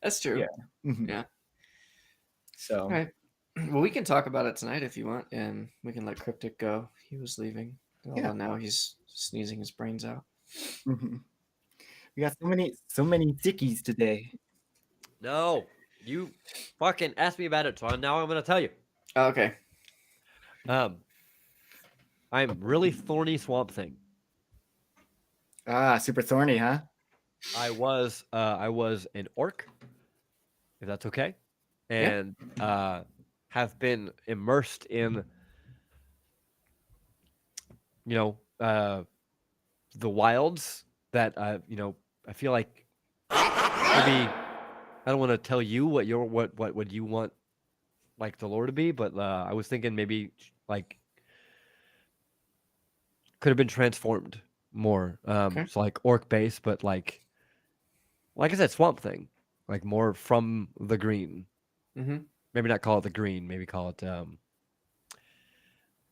That's true. Yeah. Mhm. Yeah. So All right. Well, we can talk about it tonight if you want, and we can let Cryptic go. He was leaving. Yeah. Although now he's sneezing his brains out. mhm. We got so many dickies today. No, you fucking asked me about it, so now I'm gonna tell you. Oh, okay. I'm really thorny Swamp Thing. Ah, super thorny, huh? I was an orc, if that's okay, and have been immersed in, the wilds that I feel like maybe I don't want to tell you what you want like the lore to be, but I was thinking maybe like could have been transformed more. Okay. So like orc base, but like I said, Swamp Thing, like more from the green. Mm-hmm. Maybe not call it the green. Maybe call it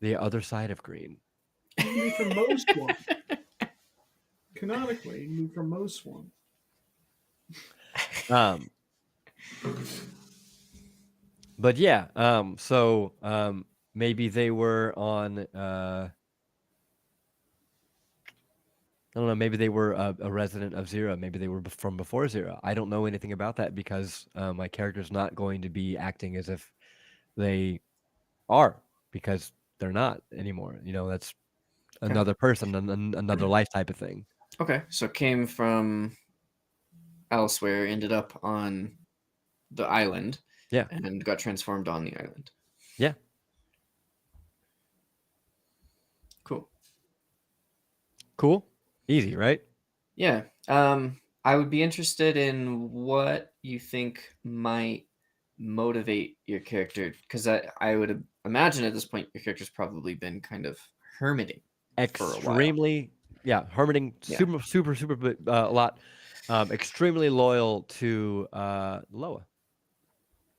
the other side of green. You can be from Moe Swamp. Canonically, you can be from Moe Swamp. But yeah, so maybe they were on I don't know, maybe they were a resident of Zero, maybe they were from before Zero. I don't know anything about that because my character's not going to be acting as if they are, because they're not anymore. That's Okay. another person, another life type of thing. Okay. So came from elsewhere, ended up on the island. Yeah. And got transformed on the island. Yeah. Cool. Cool. Easy, right? Yeah. I would be interested in what you think might motivate your character, because I would imagine at this point your character's probably been kind of hermiting for a while. Extremely, yeah, hermiting, Yeah. super a lot. Extremely loyal to Loa.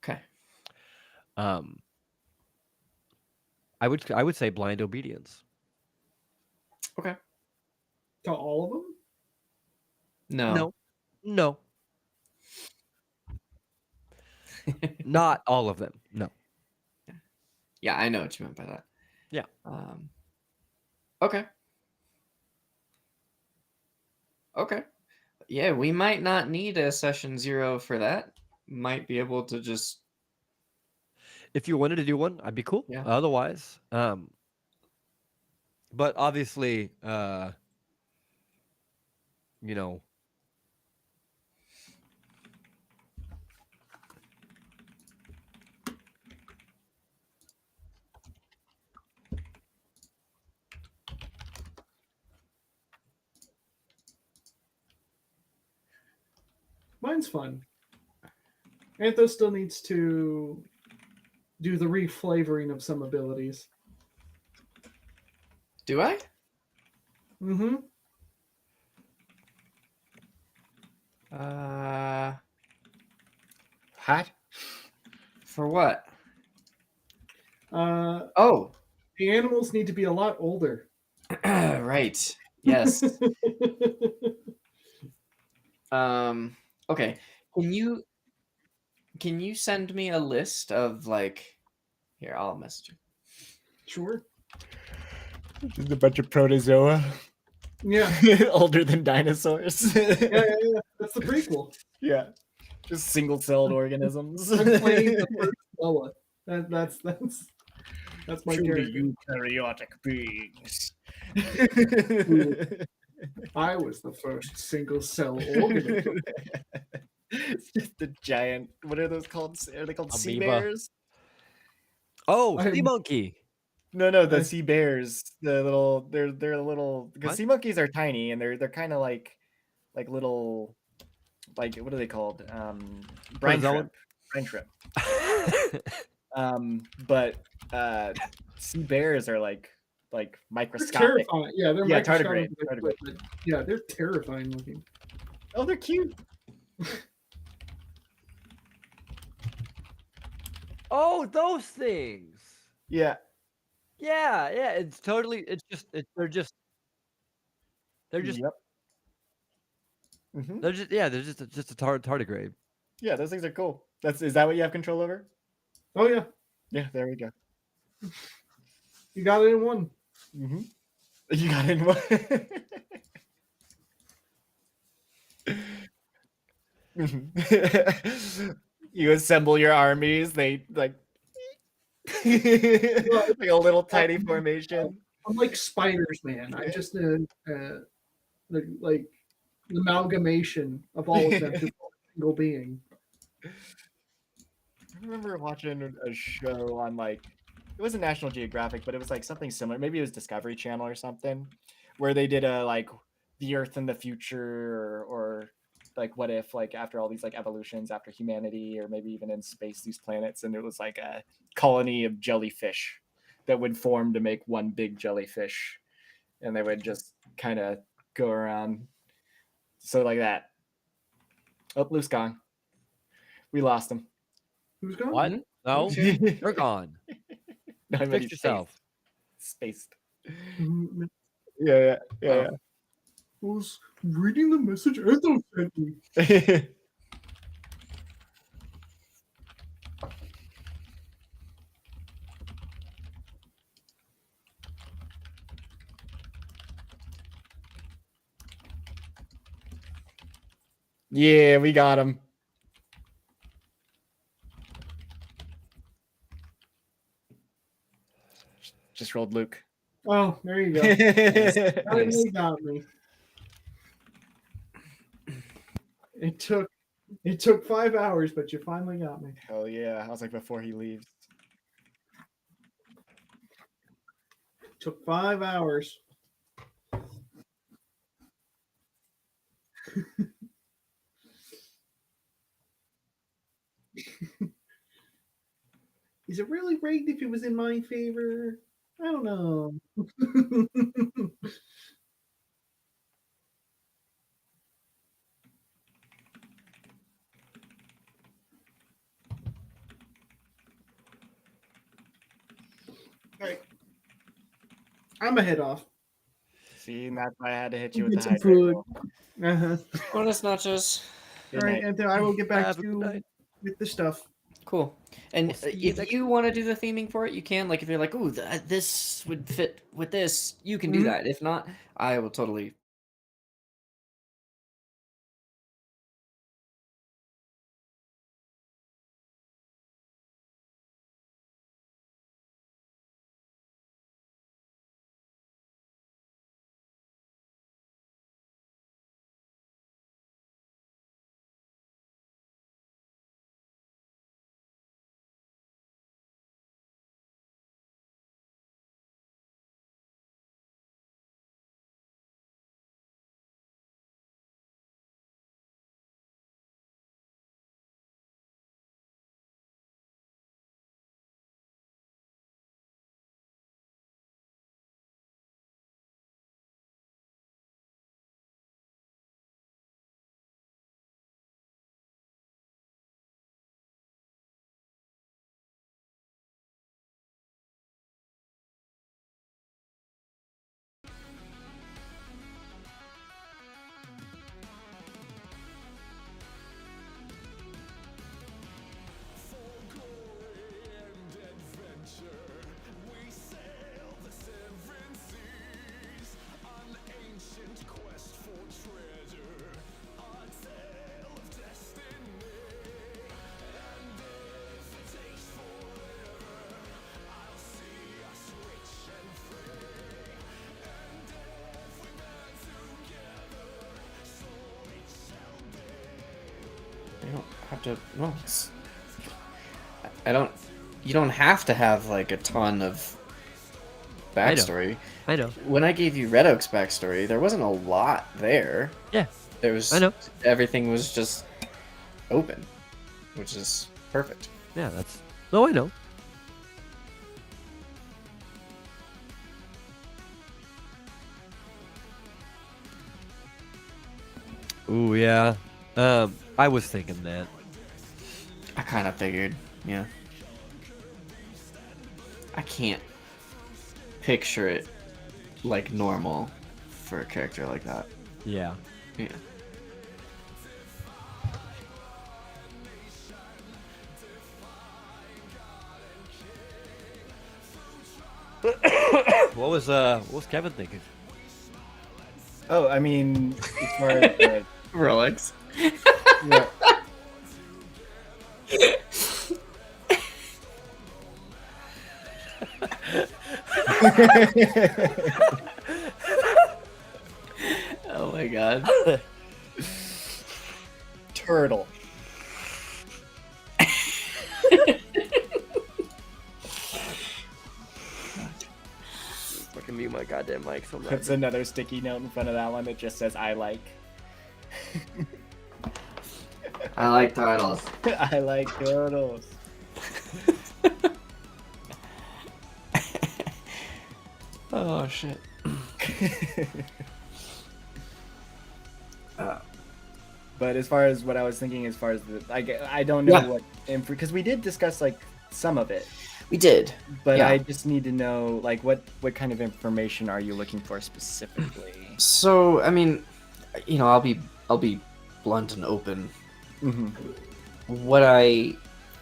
Okay. I would say blind obedience. Okay. To all of them? No. No. Not all of them. No. Yeah, I know what you meant by that. Yeah. Okay. Okay. Yeah, we might not need a session 0 for that. Might be able to just. If you wanted to do one, I'd be cool. Yeah. Otherwise, but obviously, Mine's fun. Anthos still needs to do the reflavoring of some abilities. Do I? Mm-hmm. Hot? For what? The animals need to be a lot older. Right. Yes. Okay. Can you send me a list of like, here, I'll message you. Sure. Just a bunch of protozoa. Yeah. Older than dinosaurs. Yeah. That's the prequel. Yeah. Just single-celled organisms. I'm playing the first Loa. That's my Truly character. eukaryotic beings. I was the first single-cell organism. It's just a giant. What are those called? Are they called sea Amoeba. bears? Oh, sea I'm- monkey. No, the Uh, sea bears, the little, they're little because What? sea monkeys are tiny and they're kind of like little, like what are they called? Brine Protozoan? shrimp. But sea bears are like they're microscopic. terrifying. Yeah, they're Yeah, microscopic. tardigrade. But yeah, they're terrifying looking. Oh, they're cute. Oh, those things. Yeah. Yeah, yeah. It's totally. It's just. They're just. They're just. Yep. Hmm. They're just. Yeah. They're just a tardigrade. Yeah, those things are cool. Is that what you have control over? Oh yeah, Yeah, there we go. you got it in one. Hmm. You got it in one. Mhm. You assemble your armies. They like like a little tiny formation. I'm like spiders, man. I'm just like an amalgamation of all of them to form a single being. I remember watching a show on like it wasn't National Geographic, but it was like something similar. Maybe it was Discovery Channel or something, where they did a like the Earth in the future, or like what if like after all these like evolutions after humanity, or maybe even in space these planets, and it was like a colony of jellyfish that would form to make one big jellyfish, and they would just kind of go around. So like that. Oh, Luke's gone. We lost him. Who's gone? What? No, No, you're gone. I meant Fix he's yourself. Spaced. Mhm. Yeah. I was reading the message Ethel sent me. Yeah, we got him. Just rolled Luke. Oh, there you go. Finally got me. It took 5 hours, but you finally got me. Hell yeah. I was like, before he leaves. Took 5 hours. Is it really rigged if it was in my favor? I don't know. All right. I'm a head off. See, and that's why I had to hit you Go with get the some hydrate food. roll. Uh-huh. Bonus nachos. Good All right, night. Anthony, I will get back Have to a good you night. with the stuff. Cool. And We'll see you if next you want to do the theming for it, you can. Like if you're like, ooh, this would fit with this, you can do Mhm. that. If not, I will totally. I don't have to. Well, I don't. you don't have to have like a ton of I know. backstory. I know. When I gave you Red Oak's backstory, there wasn't a lot there. Yeah. There was. I know. Everything was just open, which is perfect. Yeah, that's. No, I know. Ooh, yeah. I was thinking that. I kind of figured, yeah. I can't picture it like normal for a character like that. Yeah. Yeah. What was Kevin thinking? Oh, I mean, as far as Rolex. yeah. Oh my god. Turtle. Fucking mute my goddamn mic so Puts another sticky note in front of that one that just says "I like." I like titles. I like turtles. Oh shit. But as far as what I was thinking, as far as I don't know Yeah. what because we did discuss like some of it, We did. but Yeah. I just need to know like what kind of information are you looking for specifically? So, I mean, you know, I'll be blunt and open. Mm-hmm.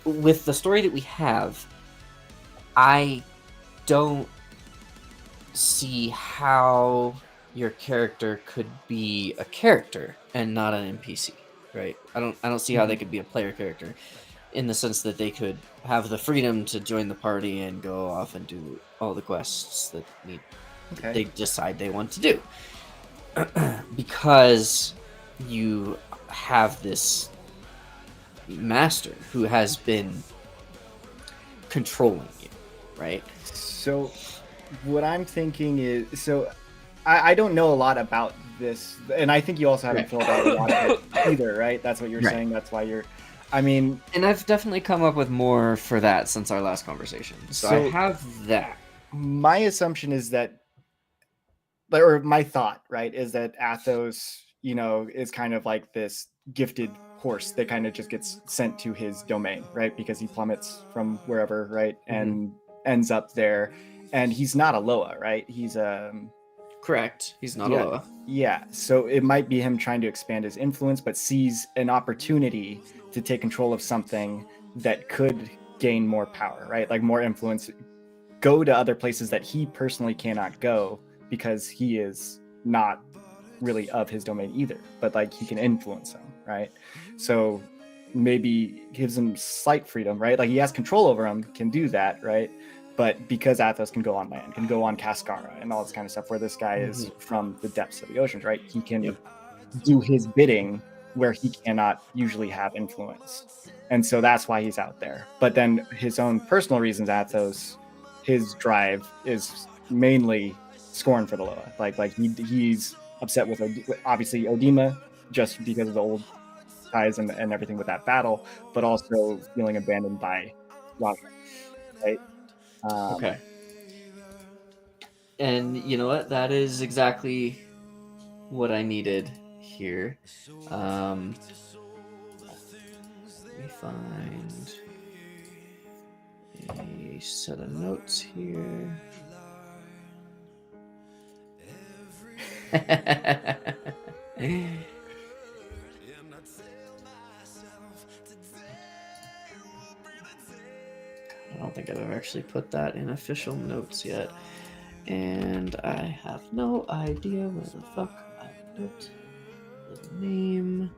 With the story that we have, I don't see how your character could be a character and not an NPC, right? I don't see how they could be a player character in the sense that they could have the freedom to join the party and go off and do all the quests that Okay. they decide they want to do. Because you have this master who has been controlling you, right? So, what I'm thinking is, I don't know a lot about this, and I think you also haven't Right. filled out a lot of it either, right? That's what you're Right. saying. That's why you're. I mean, And I've definitely come up with more for that since our last conversation. So I So- have that. my assumption is that, or my thought, right, is that Athos, is kind of like this gifted horse that kind of just gets sent to his domain, right? Because he plummets from wherever, right, and ends up there, and he's not a Loa, right? He's Correct. He's not Yeah. a Loa. Yeah, so it might be him trying to expand his influence, but sees an opportunity to take control of something that could gain more power, right? Like more influence, go to other places that he personally cannot go because he is not really of his domain either, but like he can influence them, right? So maybe gives him slight freedom, right? Like he has control over him, can do that, right? But because Athos can go on land, can go on Cascara and all this kind of stuff, where this guy is from the depths of the oceans, right? He can do his bidding where he cannot usually have influence. And so that's why he's out there. But then his own personal reasons, Athos, his drive is mainly scorn for the Loa. Like he's upset with obviously Odima just because of the old ties and everything with that battle, but also feeling abandoned by Roger, right? Okay. And you know what? That is exactly what I needed here. Let me find a set of notes here. I don't think I've ever actually put that in official notes yet. And I have no idea where the fuck I put the name.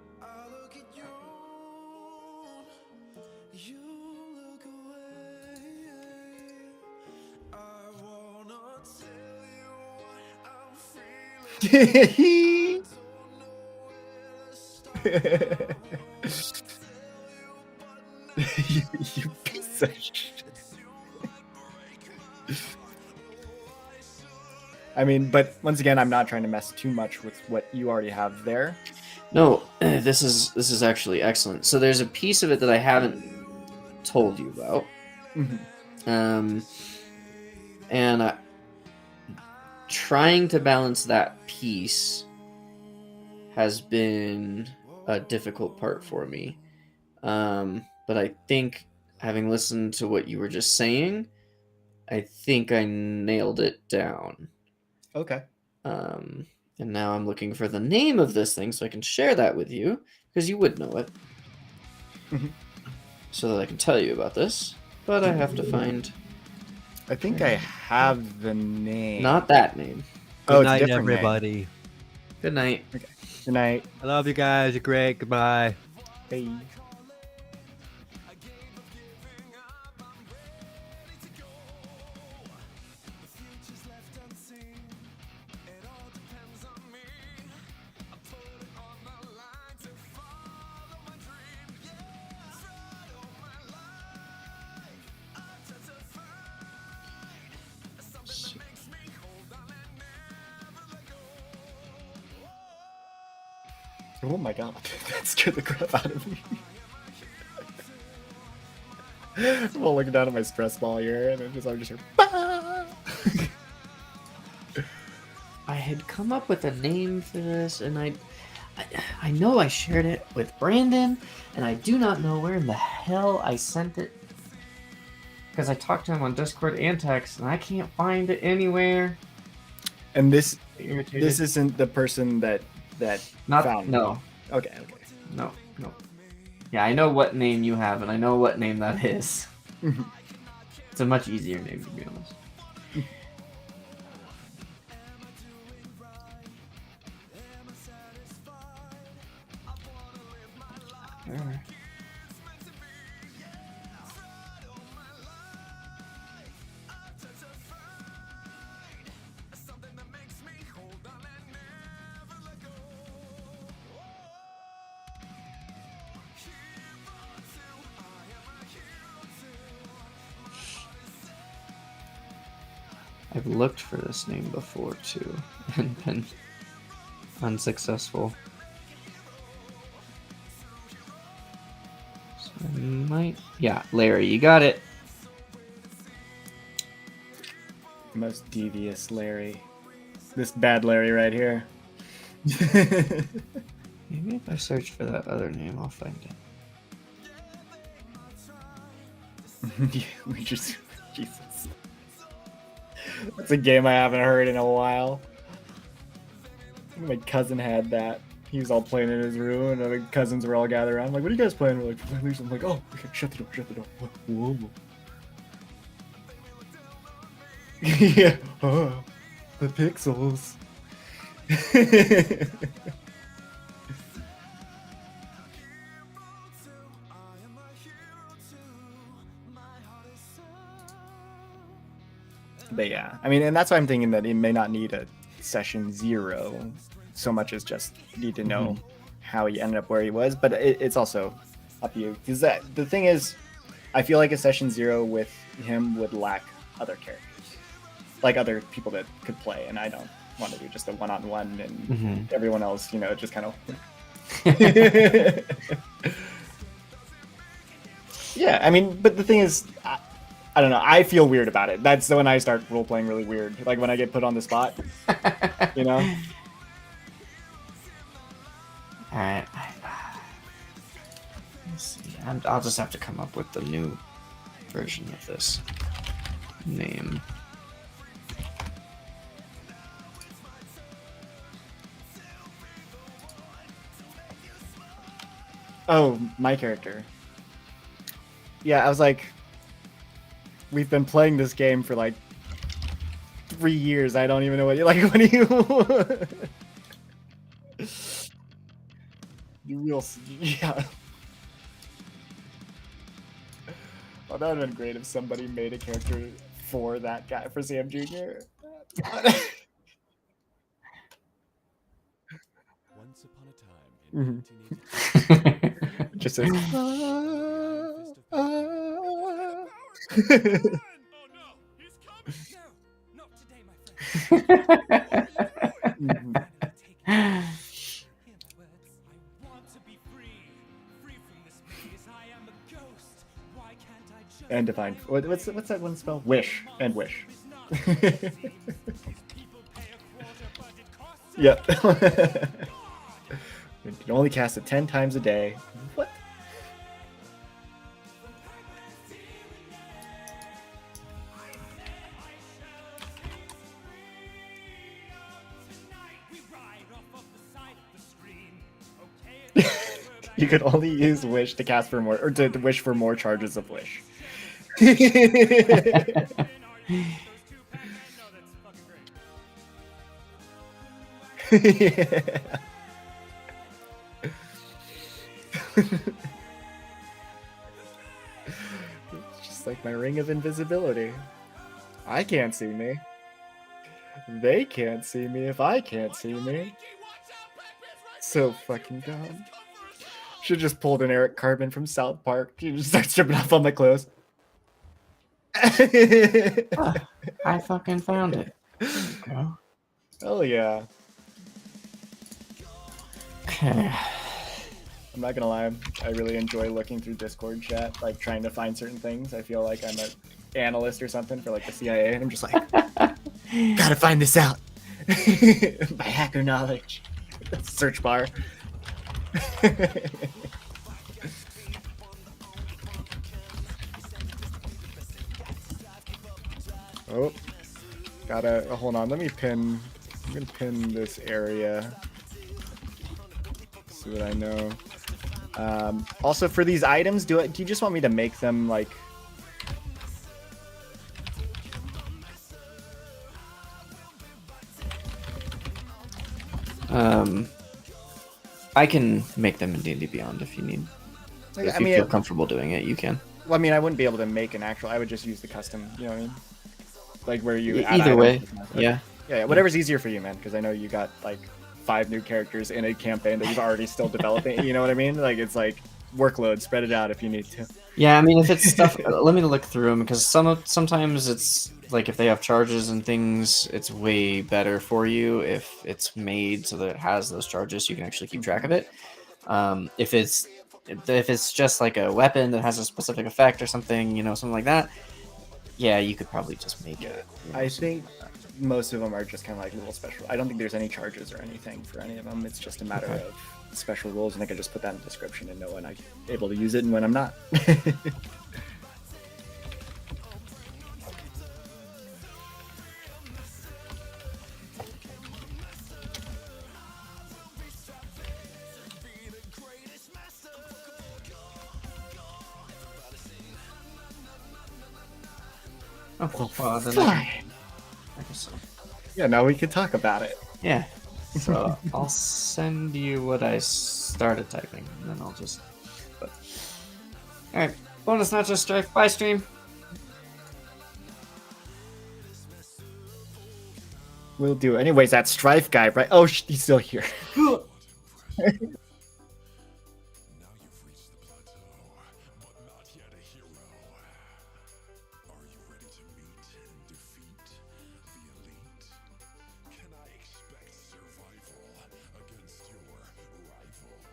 you piece of shit. I mean, but once again, I'm not trying to mess too much with what you already have there. No, this is actually excellent. So there's a piece of it that I haven't told you about. Mhm. And trying to balance that piece has been a difficult part for me. But I think, having listened to what you were just saying, I think I nailed it down. Okay. And now I'm looking for the name of this thing so I can share that with you, because you would know it. Mhm. So that I can tell you about this. But I have to find I think I have the name. not that name. Good Oh, it's a night, different name. everybody. Good night. Good night. I love you guys. You're great. Goodbye. Hey. Oh my god, that scared the crap out of me. I'm all looking down at my stress ball here, and I'm just here. I had come up with a name for this, and I know I shared it with Brandon, and I do not know where in the hell I sent it. Because I talked to him on Discord and text, and I can't find it anywhere. And this Irritated. this isn't the person that Not found no. me. Okay. No. Yeah, I know what name you have, and I know what name that is. It's a much easier name, to be honest. I've looked for this name before too, and been unsuccessful. So I might. Yeah, Larry, you got it. Most devious Larry. This bad Larry right here. Maybe if I search for that other name, I'll find it. We just Jesus. That's a game I haven't heard in a while. My cousin had that. He was all playing in his room, and other cousins were all gathered around. I'm like, what are you guys playing? We're like, I'm like, oh, okay, shut the door. Whoa. Yeah. Oh, the pixels. But yeah, I mean, and that's why I'm thinking that it may not need a session 0 so much as just need to know how he ended up where he was. But it's also up to you, because the thing is, I feel like a session 0 with him would lack other characters, like other people that could play, and I don't want to do just a one-on-one and everyone else, just kind of. Yeah, I mean, but the thing is, I don't know. I feel weird about it. That's when I start role playing really weird. Like when I get put on the spot, All right. Let's see. I'll just have to come up with the new version of this name. Oh, my character. Yeah, I was like, we've been playing this game for like 3 years. I don't even know what you like. What do you? You real? Yeah. Oh, that would have been great if somebody made a character for that guy, for Sam Jr. Once upon a time in 1982. Just says. Oh no, he's coming! No, not today. And divine. What's that one spell? Wish and wish. Yep. You can only cast it 10 times a day. What? You could only use wish to cast for more, or to wish for more charges of wish. Yeah. It's just like my ring of invisibility. I can't see me. They can't see me if I can't see me. So fucking dumb. Should just pulled an Eric Cartman from South Park. You just start stripping off all my clothes. I fucking found it. There you go. Hell yeah. Okay. I'm not gonna lie, I really enjoy looking through Discord chat, like trying to find certain things. I feel like I'm an analyst or something for like the CIA, and I'm just like, gotta find this out. My hacker knowledge. Search bar. Oh, gotta hold on. Let me pin. I'm gonna pin this area so that I know. Also, for these items, do you just want me to make them like? I can make them in D&D Beyond if you need. Like, If I you mean, feel comfortable doing it, you can. well, I mean, I wouldn't be able to make an actual. I would just use the custom. You know what I mean? Like where you. add Either way, items. yeah. Yeah, whatever's easier for you, man. Because I know you got like 5 new characters in a campaign that you've already still developing. You know what I mean? Like it's like workload, spread it out if you need to. Yeah, I mean, if it's stuff, let me look through them because sometimes it's like if they have charges and things, it's way better for you if it's made so that it has those charges. You can actually keep track of it. If it's just like a weapon that has a specific effect or something, something like that. Yeah, you could probably just make it. I think most of them are just kind of like little special. I don't think there's any charges or anything for any of them. It's just a matter of special rules, and I can just put that in the description and know when I'm able to use it and when I'm not. Oh, well, then Fine. I guess so. Yeah, now we can talk about it. Yeah. So I'll send you what I started typing, and then I'll just. All right, bonus not just Strife. Bye, stream. We'll do. Anyways, that Strife guy, right? Oh, he's still here. Now you've reached the plateau, but not yet a hero. Are you ready to meet and defeat the elite? Can I expect survival against your rival? And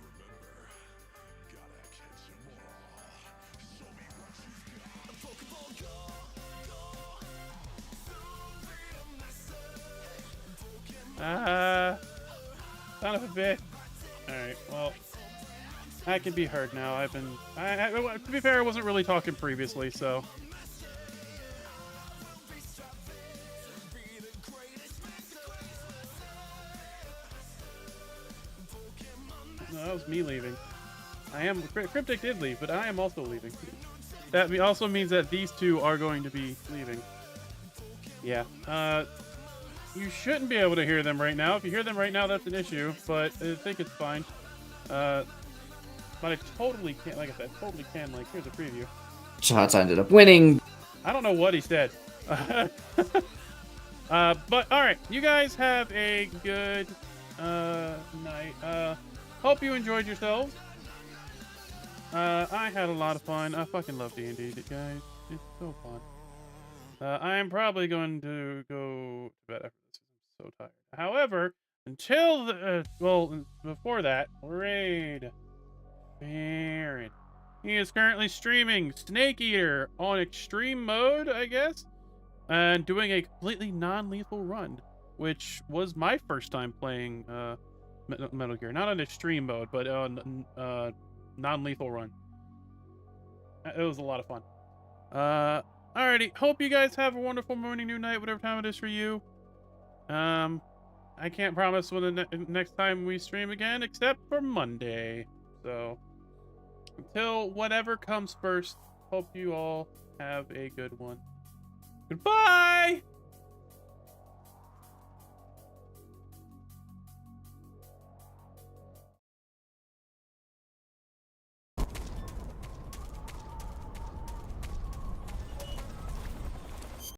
remember, gotta catch 'em all. Show me what you've got. Son of a bitch. Alright, well, I can be heard now. I've been. To be fair, I wasn't really talking previously, so. No, that was me leaving. Cryptic did leave, but I am also leaving. That also means that these two are going to be leaving. Yeah. You shouldn't be able to hear them right now. If you hear them right now, that's an issue, but I think it's fine. But I totally can, like I said, totally can. Like, here's a preview. Shots ended up winning. I don't know what he said. But alright, you guys have a good night. Hope you enjoyed yourselves. I had a lot of fun. I fucking love D&D, guys. It's so fun. I'm probably going to go to bed after this. I'm so tired. However, until before that, raid Baron. He is currently streaming Snake Eater on extreme mode, I guess, and doing a completely non-lethal run, which was my first time playing Metal Gear. Not on extreme mode, but on non-lethal run. It was a lot of fun. Alrighty. Hope you guys have a wonderful morning, noon, night, whatever time it is for you. I can't promise when the next time we stream again, except for Monday. So, until whatever comes first, hope you all have a good one. Goodbye!